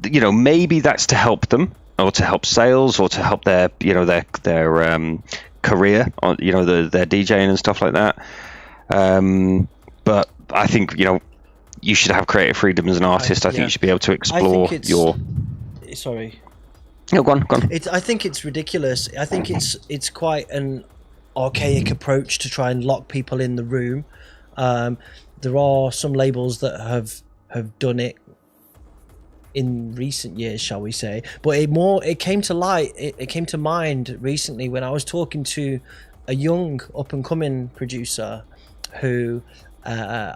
B: you know, maybe that's to help them, or to help sales, or to help their, you know, their career on, you know, their DJing and stuff like that. But I think, you know, you should have creative freedom as an artist. I think you should be able to explore your...
A: Sorry.
B: No, go on.
A: I think it's ridiculous. I think it's quite an archaic approach to try and lock people in the room. There are some labels that have done it in recent years, shall we say, but it came to light, it came to mind recently when I was talking to a young up-and-coming producer who I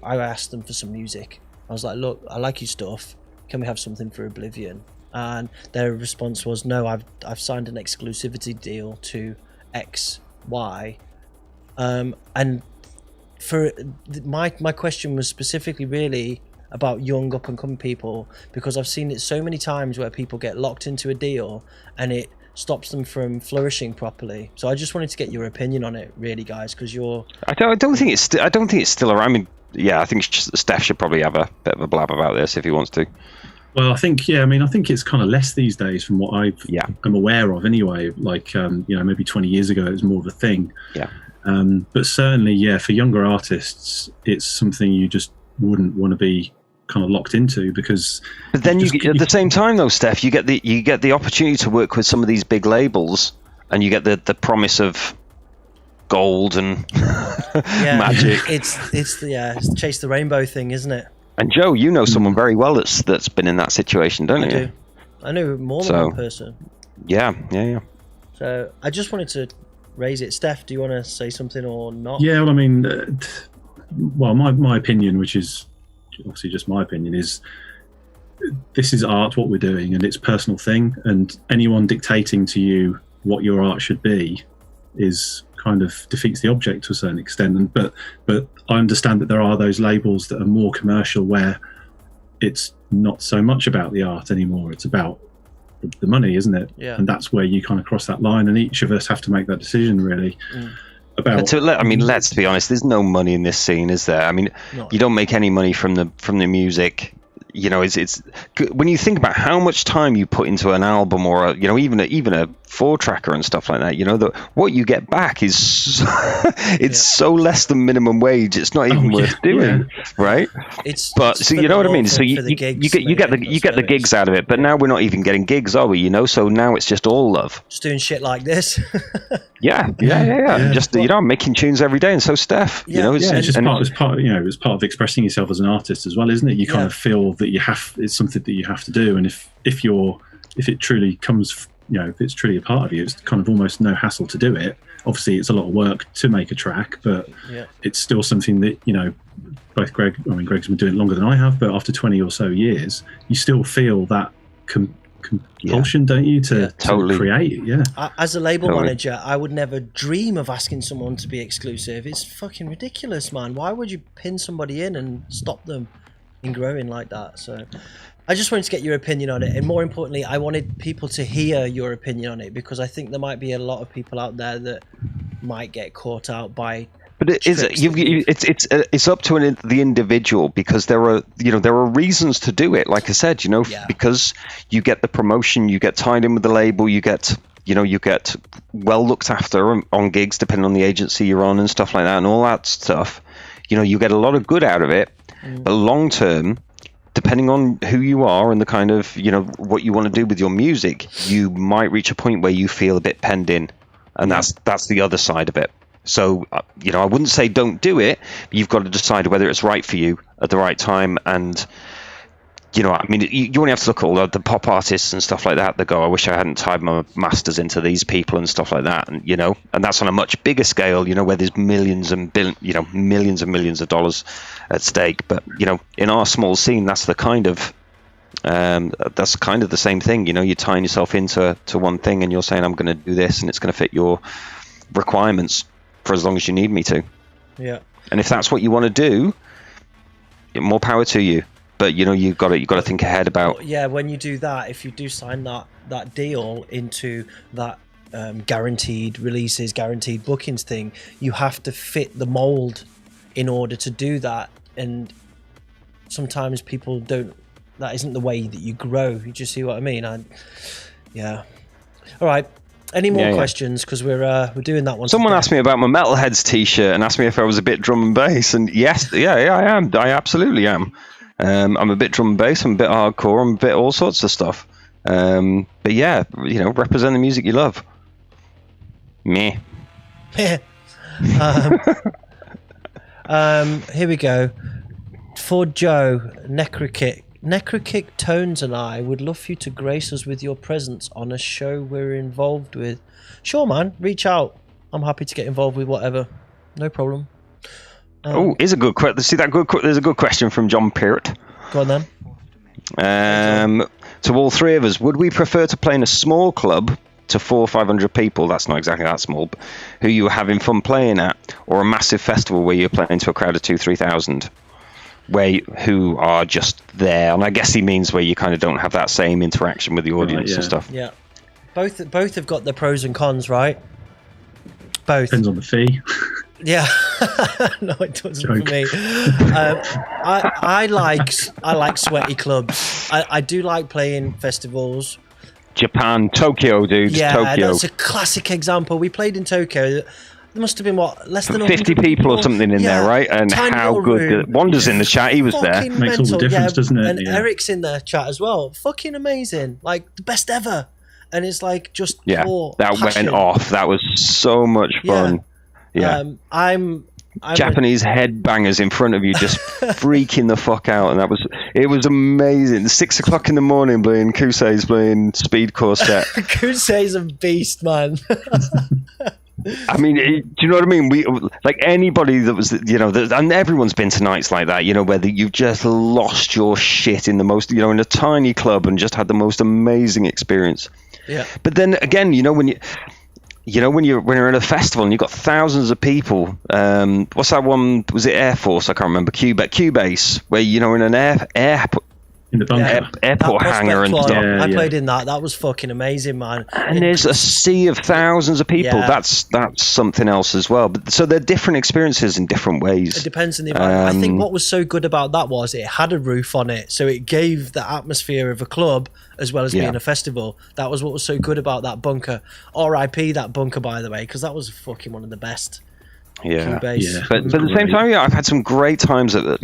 A: asked them for some music. I was like, look, I like your stuff, can we have something for Oblivion? And their response was, no, I've signed an exclusivity deal to XY. And for my question was specifically really about young up-and-coming people, because I've seen it so many times where people get locked into a deal and it stops them from flourishing properly. So I just wanted to get your opinion on it, really, guys, because you're... I don't think it's still around. I mean, yeah, I think Steph should probably have a bit of a blab about this if he wants to.
C: Well, I think it's kind of less these days from what I'm aware of anyway. Like, you know, maybe 20 years ago it was more of a thing.
B: Yeah.
C: But certainly, for younger artists, it's something you just wouldn't want to be kind of locked into, because...
B: But then at the same time, though, Steph, you get the opportunity to work with some of these big labels, and you get the promise of gold and magic.
A: It's the chase the rainbow thing, isn't it?
B: And Joe, you know someone very well that's been in that situation, don't you?
A: Do. I know more than one person.
B: Yeah.
A: So I just wanted to raise it. Steph, do you want to say something or not?
C: Yeah, well, I mean, my opinion, which is obviously just my opinion, is this is art, what we're doing, and it's a personal thing, and anyone dictating to you what your art should be is kind of defeats the object to a certain extent. And but I understand that there are those labels that are more commercial, where it's not so much about the art anymore, it's about the money, isn't it?
A: Yeah.
C: And that's where you kind of cross that line, and each of us have to make that decision, really. About...
B: I mean, let's be honest, there's no money in this scene, is there? I mean, you don't make any money from the music. You know, it's when you think about how much time you put into an album, or even a 4-tracker and stuff like that, you know, what you get back is so less than minimum wage. It's not even worth doing, right? So you know what I mean. So you get the gigs out of it, but now we're not even getting gigs, are we? You know, so now it's just all love.
A: Just doing shit like this.
B: Yeah. Just I'm making tunes every day, and so Steph, you know,
C: it's part of expressing yourself as an artist as well, isn't it? You kind of feel that it's something that you have to do, and if it truly comes, you know, if it's truly a part of you, it's kind of almost no hassle to do it. Obviously, it's a lot of work to make a track, but it's still something that, you know, both Greg's been doing it longer than I have, but after 20 or so years, you still feel that compulsion, don't you, to create? Yeah.
A: As a label manager, I would never dream of asking someone to be exclusive. It's fucking ridiculous, man. Why would you pin somebody in and stop them in growing like that? So I just wanted to get your opinion on it, and more importantly, I wanted people to hear your opinion on it, because I think there might be a lot of people out there that might get caught out by.
B: But it's up to the individual, because there are reasons to do it. Like I said, because you get the promotion, you get tied in with the label, you get well looked after on gigs depending on the agency you're on and stuff like that, and all that stuff. You get a lot of good out of it. But long term, depending on who you are and the kind of what you want to do with your music, you might reach a point where you feel a bit penned in, and that's the other side of it. So, I wouldn't say don't do it. You've got to decide whether it's right for you at the right time. And, you only have to look at all the pop artists and stuff like that that go, I wish I hadn't tied my masters into these people and stuff like that. And, and that's on a much bigger scale, where there's millions and millions of dollars at stake. But, in our small scene, that's the kind of the same thing. You're tying yourself into one thing and you're saying, I'm going to do this and it's going to fit your requirements for as long as you need me to.
A: Yeah.
B: And if that's what you want to do, more power to you. But you've got to think ahead about.
A: Yeah, when you do that, if you do sign that deal into that guaranteed releases, guaranteed bookings thing, you have to fit the mold in order to do that. And sometimes people don't. That isn't the way that you grow. You just see what I mean? Yeah. All right. Any more questions? Because we're doing that one.
B: Someone asked me about my Metalheads t-shirt and asked me if I was a bit drum and bass, and yes, I am. I absolutely am. I'm a bit drum and bass. I'm a bit hardcore. I'm a bit all sorts of stuff. But yeah, represent the music you love. Meh.
A: Here we go. For Joe, Necrokick Tones and I would love for you to grace us with your presence on a show we're involved with. Sure, man. Reach out. I'm happy to get involved with whatever. No problem.
B: Is a good question. See that good? There's a good question from John Peart.
A: Go on then.
B: To all three of us, would we prefer to play in a small club to 400 or 500 people? That's not exactly that small. But who you were having fun playing at, or a massive festival where you're playing to a crowd of 2,000-3,000? Who are just there, and I guess he means where you kind of don't have that same interaction with the audience and stuff.
A: Yeah, both have got their pros and cons, right? Both
C: depends on the fee.
A: Yeah, no, it doesn't for me. I like sweaty clubs. I do like playing festivals.
B: Japan, Tokyo, dude.
A: Yeah,
B: Tokyo.
A: That's a classic example. We played in Tokyo. There must have been less than
B: 50 people or something in there, right? And how good. Wanda's in the chat, he was there.
C: Makes all the difference, doesn't it?
A: And Eric's in the chat as well. Fucking amazing. Like, the best ever. And it's like just pure
B: that
A: passion.
B: Went off. That was so much fun. Yeah.
A: I'm
B: Japanese headbangers in front of you just freaking the fuck out, and it was amazing. 6 o'clock in the morning playing Kusei's playing speedcore set.
A: Kusei's a beast, man.
B: I mean, do you know what I mean? We like anybody that was, and everyone's been to nights like that, where you've just lost your shit in the most, in a tiny club and just had the most amazing experience.
A: Yeah.
B: But then again, when you're at a festival and you've got thousands of people, what's that one? Was it Air Force? I can't remember. Cubase, where in an airport hangar and stuff.
A: I played in that. That was fucking amazing, man.
B: And there's a sea of thousands of people. Yeah. That's something else as well. But so they're different experiences in different ways.
A: It depends on the environment. I think what was so good about that was it had a roof on it, so it gave the atmosphere of a club as well as being a festival. That was what was so good about that bunker. R.I.P. that bunker, by the way, because that was fucking one of the best.
B: Yeah. But at the same time, I've had some great times at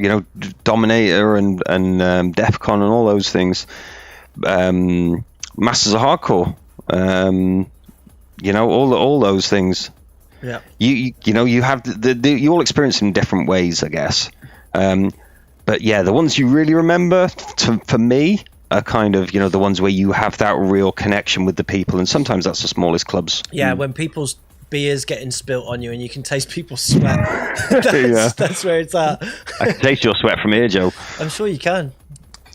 B: Dominator and DEFCON and all those things. Masters of Hardcore, all those things.
A: Yeah.
B: You have you all experience in different ways, I guess. But yeah, the ones you really remember for me are kind of the ones where you have that real connection with the people, and sometimes that's the smallest clubs.
A: Yeah, when people's beers getting spilt on you and you can taste people's sweat. That's where it's at.
B: I can taste your sweat from here, Joe.
A: I'm sure you can.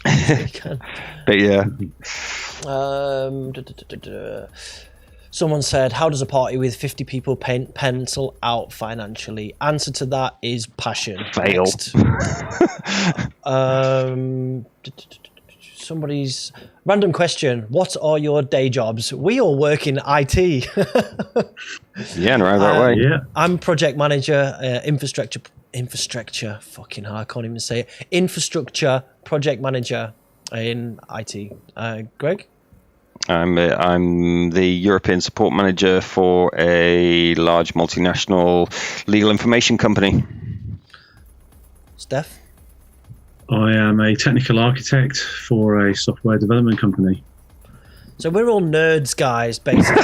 B: But yeah.
A: Someone said, how does a party with 50 people pencil out financially? Answer to that is passion.
B: Fail.
A: Somebody's random question. What are your day jobs? We all work in IT.
B: Yeah, in a roundabout way.
C: Yeah.
A: I'm project manager, infrastructure, fucking hell, I can't even say it. Infrastructure project manager in IT. Greg?
B: I'm the European support manager for a large multinational legal information company.
A: Steph?
C: I am a technical architect for a software development company.
A: So we're all nerds, guys, basically.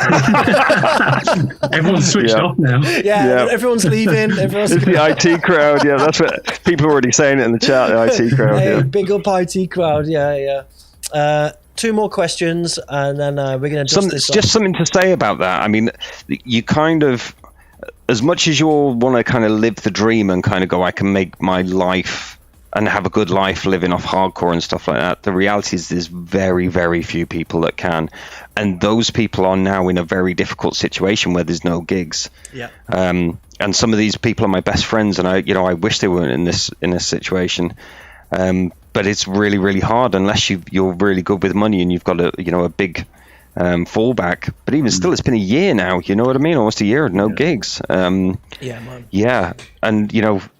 C: Everyone's switched off now.
A: Yeah, everyone's leaving.
B: It's the IT crowd. Yeah, that's what people are already saying it in the chat. The IT crowd.
A: Hey,
B: yeah.
A: big up IT crowd. Yeah. Two more questions, and then we're going to dust this
B: just
A: off.
B: something to say about that. I mean, you kind of, as much as you all want to kind of live the dream and kind of go, I can make my life and have a good life living off hardcore and stuff like that. The reality is there's very, very few people that can. And those people are now in a very difficult situation where there's no gigs.
A: Yeah.
B: And some of these people are my best friends, and I wish they weren't in this situation. But it's really, really hard unless you're really good with money and you've got a big fallback. But even still, it's been a year now. You know what I mean? Almost a year of no gigs.
A: Man.
B: Yeah, and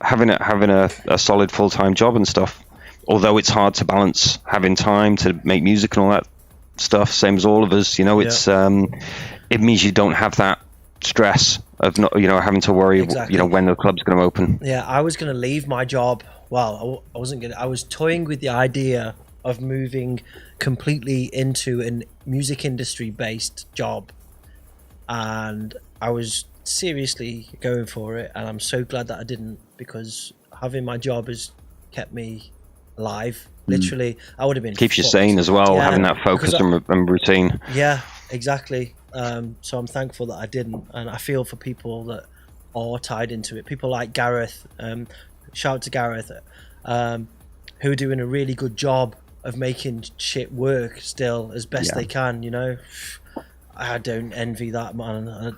B: having a solid full-time job and stuff. Although it's hard to balance having time to make music and all that stuff, same as all of us. It's it means you don't have that stress of not having to worry when the club's going to open.
A: Yeah, I was going to leave my job. Well, I wasn't going to. I was toying with the idea of moving completely into a music industry based job, and I was seriously going for it, and I'm so glad that I didn't, because having my job has kept me alive. Literally, I would have been
B: keeps you sane as well, having that focus and routine.
A: Yeah, exactly. So I'm thankful that I didn't, and I feel for people that are tied into it. People like Gareth, shout out to Gareth, who are doing a really good job of making shit work still as best they can. I don't envy that, man.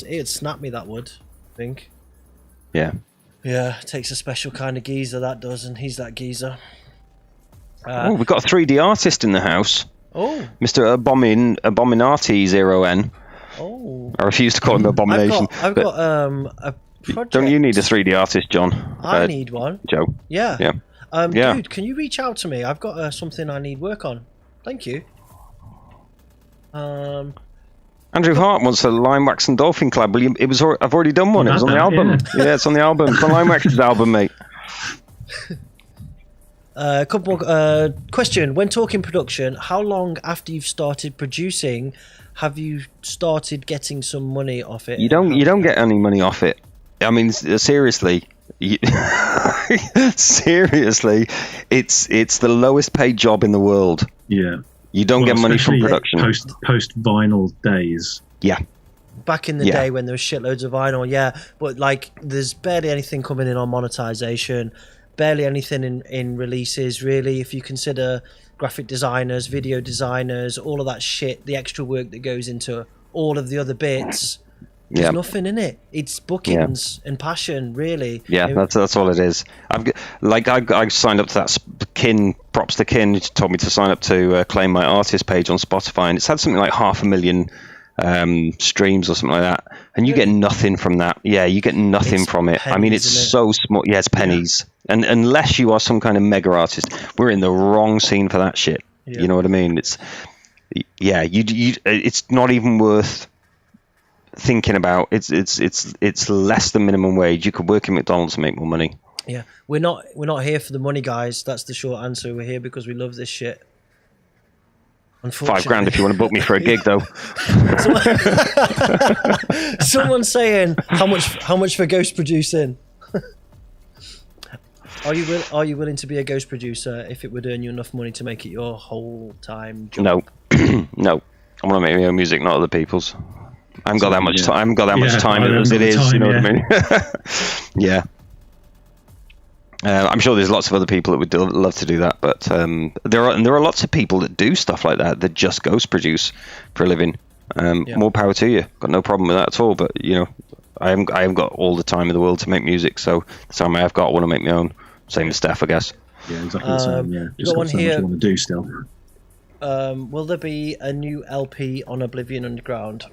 A: It'd snap me, that would, I think.
B: Yeah,
A: it takes a special kind of geezer, that does, and he's that geezer.
B: We've got a 3D artist in the house.
A: Oh,
B: Mr. Abominati 0N.
A: Oh,
B: I refuse to call him Abomination.
A: I've got a project.
B: Don't you need a 3D artist, John?
A: I need one.
B: Joe.
A: Yeah.
B: Yeah.
A: Dude, can you reach out to me? I've got something I need work on. Thank you.
B: Andrew Hart wants a Limewax and Dolphin collab. Well, I've already done one. It was on the album. Yeah, it's on the album. It's on Limewax's album, mate.
A: A couple more question. When talking production, how long after you've started producing have you started getting some money off it?
B: You don't get any money off it. I mean, seriously. Seriously, it's the lowest paid job in the world.
C: Yeah.
B: You don't get money from production.
C: Post vinyl days.
B: Yeah.
A: Back in the day when there was shitloads of vinyl, but there's barely anything coming in on monetization, barely anything in releases, really. If you consider graphic designers, video designers, all of that shit, the extra work that goes into all of the other bits, there's nothing in it. It's bookings and passion, really.
B: Yeah, that's all it is. I signed up to that Kin. Props to Kin. He told me to sign up to claim my artist page on Spotify, and it's had something like 500,000 streams or something like that, and you get nothing from that. Yeah, you get nothing from it.
A: Pennies,
B: I mean, it's so small. Yeah, it's pennies. And unless you are some kind of mega artist, we're in the wrong scene for that shit. Yeah. You know what I mean? It's it's not even worth thinking about. It's less than minimum wage. You could work in McDonald's and make more money.
A: Yeah, we're not here for the money, guys. That's the short answer. We're here because we love this shit.
B: $5,000 if you want to book me for a gig, though.
A: Someone's saying how much for ghost producing. Are you willing to be a ghost producer if it would earn you enough money to make it your whole time job?
B: No, no. I want to make my own music, not other people's. I haven't got that much time. I haven't got that much time as it is. You know what I mean? Yeah. I'm sure there's lots of other people that would love to do that, but there are lots of people that do stuff like that just ghost produce for a living. More power to you. Got no problem with that at all. But I haven't got all the time in the world to make music, so the time I have got, I want to make my own. Same as Steph, I guess.
C: Yeah, exactly the same. Yeah, just got so much I want to do still.
A: Will there be a new LP on Oblivion Underground?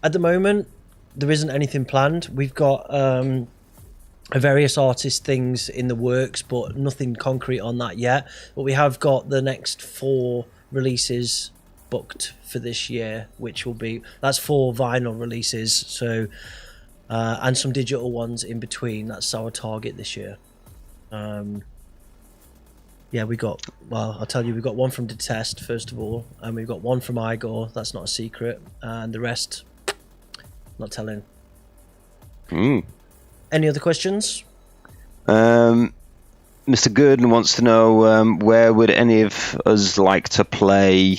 A: At the moment, there isn't anything planned. We've got various artist things in the works, but nothing concrete on that yet. But we have got the next 4 releases booked for this year, which will be, that's 4 vinyl releases, so and some digital ones in between. That's our target this year. Yeah, we got, well, I'll tell you, we've got one from Detest first of all, and we've got one from Igor. That's not a secret, and the rest, not telling. Any other questions?
B: Mr. Gurdon wants to know where would any of us like to play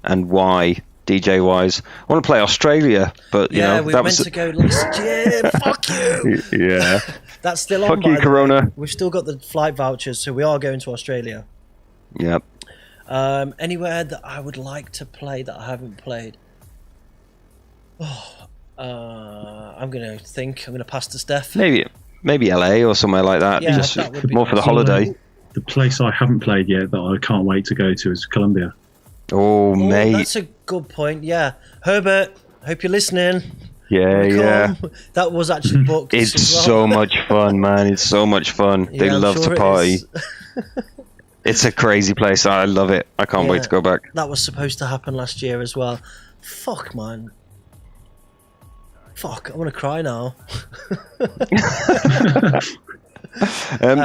B: and why, DJ wise. I want to play Australia, but
A: we were meant to go last year. Fuck you.
B: Yeah.
A: That's still on.
B: Fuck you, Corona.
A: We've still got the flight vouchers, so we are going to Australia.
B: Yep.
A: Anywhere that I would like to play that I haven't played. I'm gonna think. I'm gonna pass to Steph.
B: Maybe LA or somewhere like that.
A: Yeah,
B: just
A: that would be
B: more for the
A: nice.
B: holiday.
C: The place I haven't played yet that I can't wait to go to is Colombia.
B: Oh, mate.
A: That's a good point. Yeah, Herbert. Hope you're listening.
B: Yeah.
A: That was actually booked.
B: It's
A: as well.
B: so much fun, man. It's so much fun. They
A: I'm
B: love
A: sure
B: to
A: it
B: party.
A: is.
B: It's a crazy place. I love it. I can't wait to go back.
A: That was supposed to happen last year as well. Fuck, man. Fuck, I want to cry now.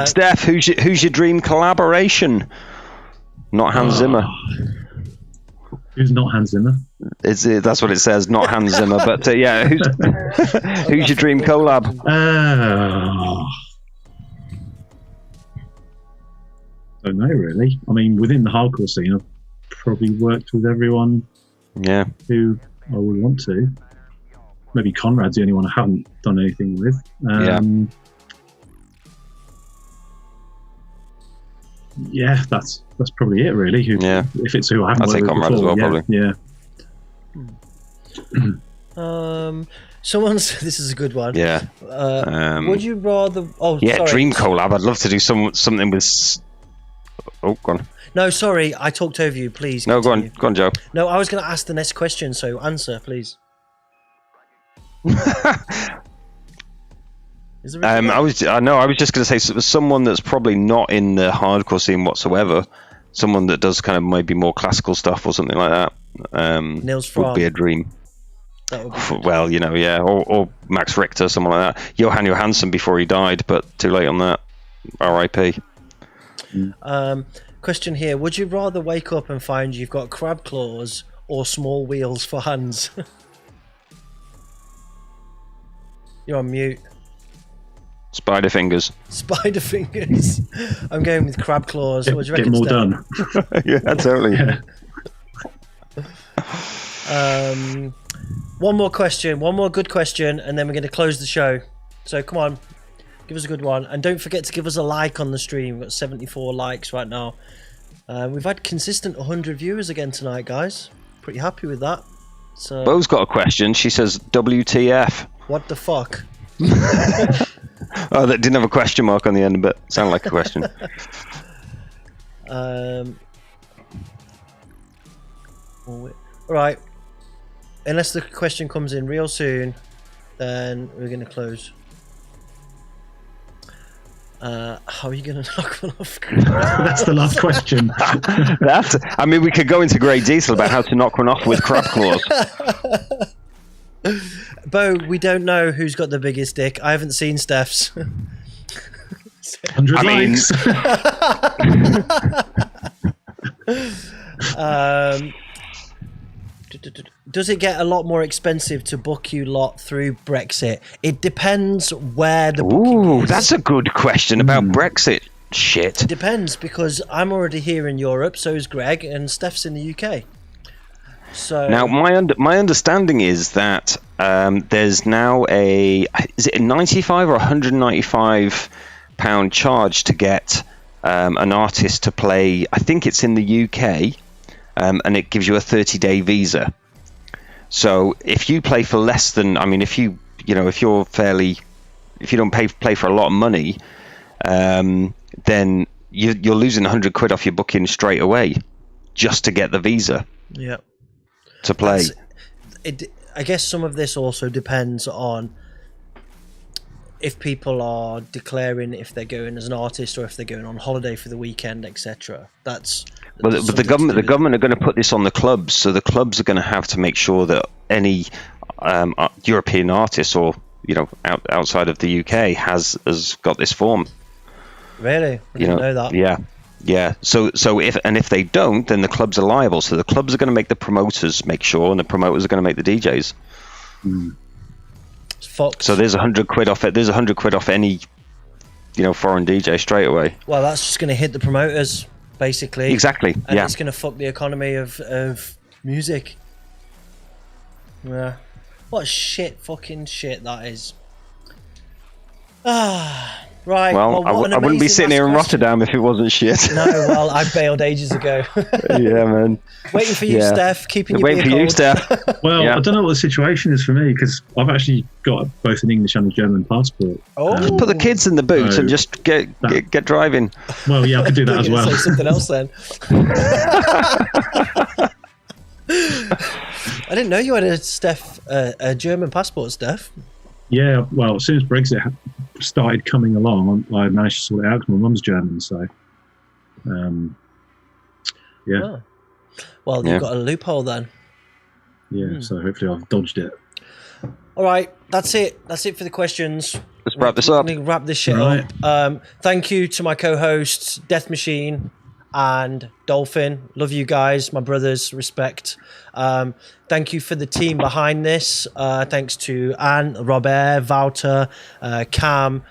B: Steph, who's your dream collaboration? Not Hans Zimmer.
C: Who's not Hans Zimmer?
B: That's what it says, not Hans Zimmer. But yeah, who's your dream collab?
C: Don't know really. I mean, within the hardcore scene, I've probably worked with everyone.
B: Yeah.
C: Who I would want to. Maybe Conrad's the only one I haven't done anything with. Yeah, that's probably it really. If it's who I haven't worked with
B: Conrad
C: before,
B: as well,
C: probably.
A: Someone's. This is a good one.
B: Yeah.
A: Would you rather? Oh,
B: yeah,
A: sorry.
B: dream collab. I'd love to do something with. Oh, go on.
A: No, sorry, I talked over you. Please.
B: No,
A: continue.
B: go on, Joe.
A: No, I was going to ask the next question, so answer, please.
B: I was just going to say someone that's probably not in the hardcore scene whatsoever. Someone that does kind of maybe more classical stuff or something like that.
A: Nils Fromm
B: would be a dream.
A: That would be
B: well, or Max Richter, someone like that. Johan Johansson before he died, but too late on that. R.I.P.
A: Question here: would you rather wake up and find you've got crab claws or small wheels for hands? You're on mute.
B: Spider fingers.
A: Spider fingers. I'm going with crab claws. What do you reckon,
C: Get more
A: Steph?
C: done.
B: Yeah, totally.
A: One more question, one more good question, and then we're going to close the show. So come on, give us a good one, and don't forget to give us a like on the stream. We've got 74 likes right now. We've had consistent 100 viewers again tonight, guys. Pretty happy with that. So
B: Bo's got a question. She says, "WTF?"
A: What the fuck?
B: Oh, that didn't have a question mark on the end, but sounded like a question.
A: Right. Unless the question comes in real soon, then we're going to close. How are you going to knock one off?
C: That's the last question.
B: I mean, we could go into great detail about how to knock one off with crab claws.
A: Bo, we don't know who's got the biggest dick. I haven't seen Steph's.
C: 100 likes.
A: Does it get a lot more expensive to book you lot through Brexit? It depends where the booking is.
B: That's a good question about Brexit shit.
A: It depends, because I'm already here in Europe, so is Greg, and Steph's in the UK. So
B: now, my understanding is that there's now is it a 95 or 195 £100 charge to get an artist to play. I think it's in the UK, and it gives you a 30-day visa. So if you play for less than, I mean, if you don't play for a lot of money, then you're losing £100 off your booking straight away, just to get the visa.
A: Yeah.
B: To play.
A: I guess some of this also depends on if people are declaring if they're going as an artist or if they're going on holiday for the weekend, etc. But
B: the government are going to put this on the clubs, so the clubs are going to have to make sure that any European artist or outside of the UK has got this form.
A: Really? I didn't know that.
B: Yeah. So if they don't, then the clubs are liable. So the clubs are going to make the promoters make sure, and the promoters are going to make the DJs.
A: Fox.
B: So there's £100 off it. There's £100 off any, foreign DJ straight away.
A: Well, that's just going to hit the promoters, basically.
B: Exactly.
A: And it's going to fuck the economy of music. Yeah. What fucking shit that is. Right.
B: Well, I wouldn't be sitting here in Rotterdam if it wasn't shit.
A: No, well, I bailed ages ago.
B: Yeah, man.
A: Waiting for you, Steph. Keeping you
B: waiting for you, Steph.
C: Well, I don't know what the situation is for me because I've actually got both an English and a German passport.
A: Oh.
B: Put the kids in the boot and just get driving.
C: Well, yeah, I could do that as well.
A: Say something else then. I didn't know you had a German passport, Steph.
C: Yeah, well, as soon as Brexit started coming along, I managed to sort it out because my mum's German, so yeah.
A: Oh. Well, you've got a loophole then.
C: Yeah, so hopefully I've dodged it.
A: All right, that's it. That's it for the questions.
B: Let's wrap this up.
A: Let me wrap this shit up. Thank you to my co-hosts, Deathmachine and Dolphin. Love you guys, my brothers. Respect. Thank you for the team behind this. Thanks to Anne, Robert, Wouter, Cam,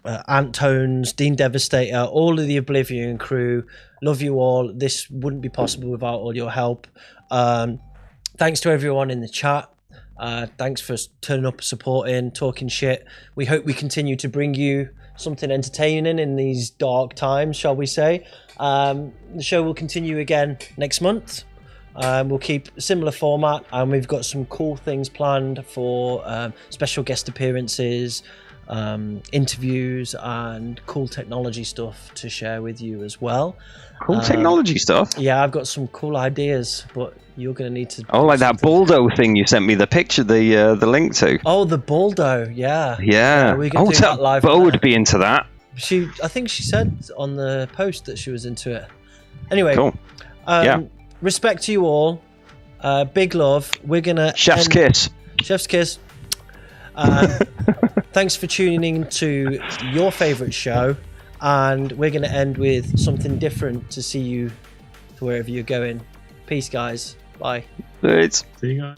A: Antones, C-Devastator, all of the Oblivion crew. Love you all. This wouldn't be possible without all your help. Thanks to everyone in the chat. Thanks for turning up, supporting, talking shit. We hope we continue to bring you something entertaining in these dark times, shall we say. The show will continue again next month. We'll keep a similar format, and we've got some cool things planned for special guest appearances, interviews, and cool technology stuff to share with you as well.
B: Cool technology stuff?
A: Yeah, I've got some cool ideas, but you're going to need to...
B: Oh, like that Baldo thing you sent me the picture, the link to.
A: Oh, the Baldo, yeah.
B: Yeah.
A: We're going to do that live.
B: Bo would be into that.
A: I think she said on the post that she was into it. Anyway.
B: Cool.
A: Respect to you all. Big love. We're going to...
B: Chef's kiss.
A: Chef's kiss. Thanks for tuning in to your favourite show. And we're going to end with something different to see you to wherever you're going. Peace, guys. Bye.
B: Thanks.
C: See you guys.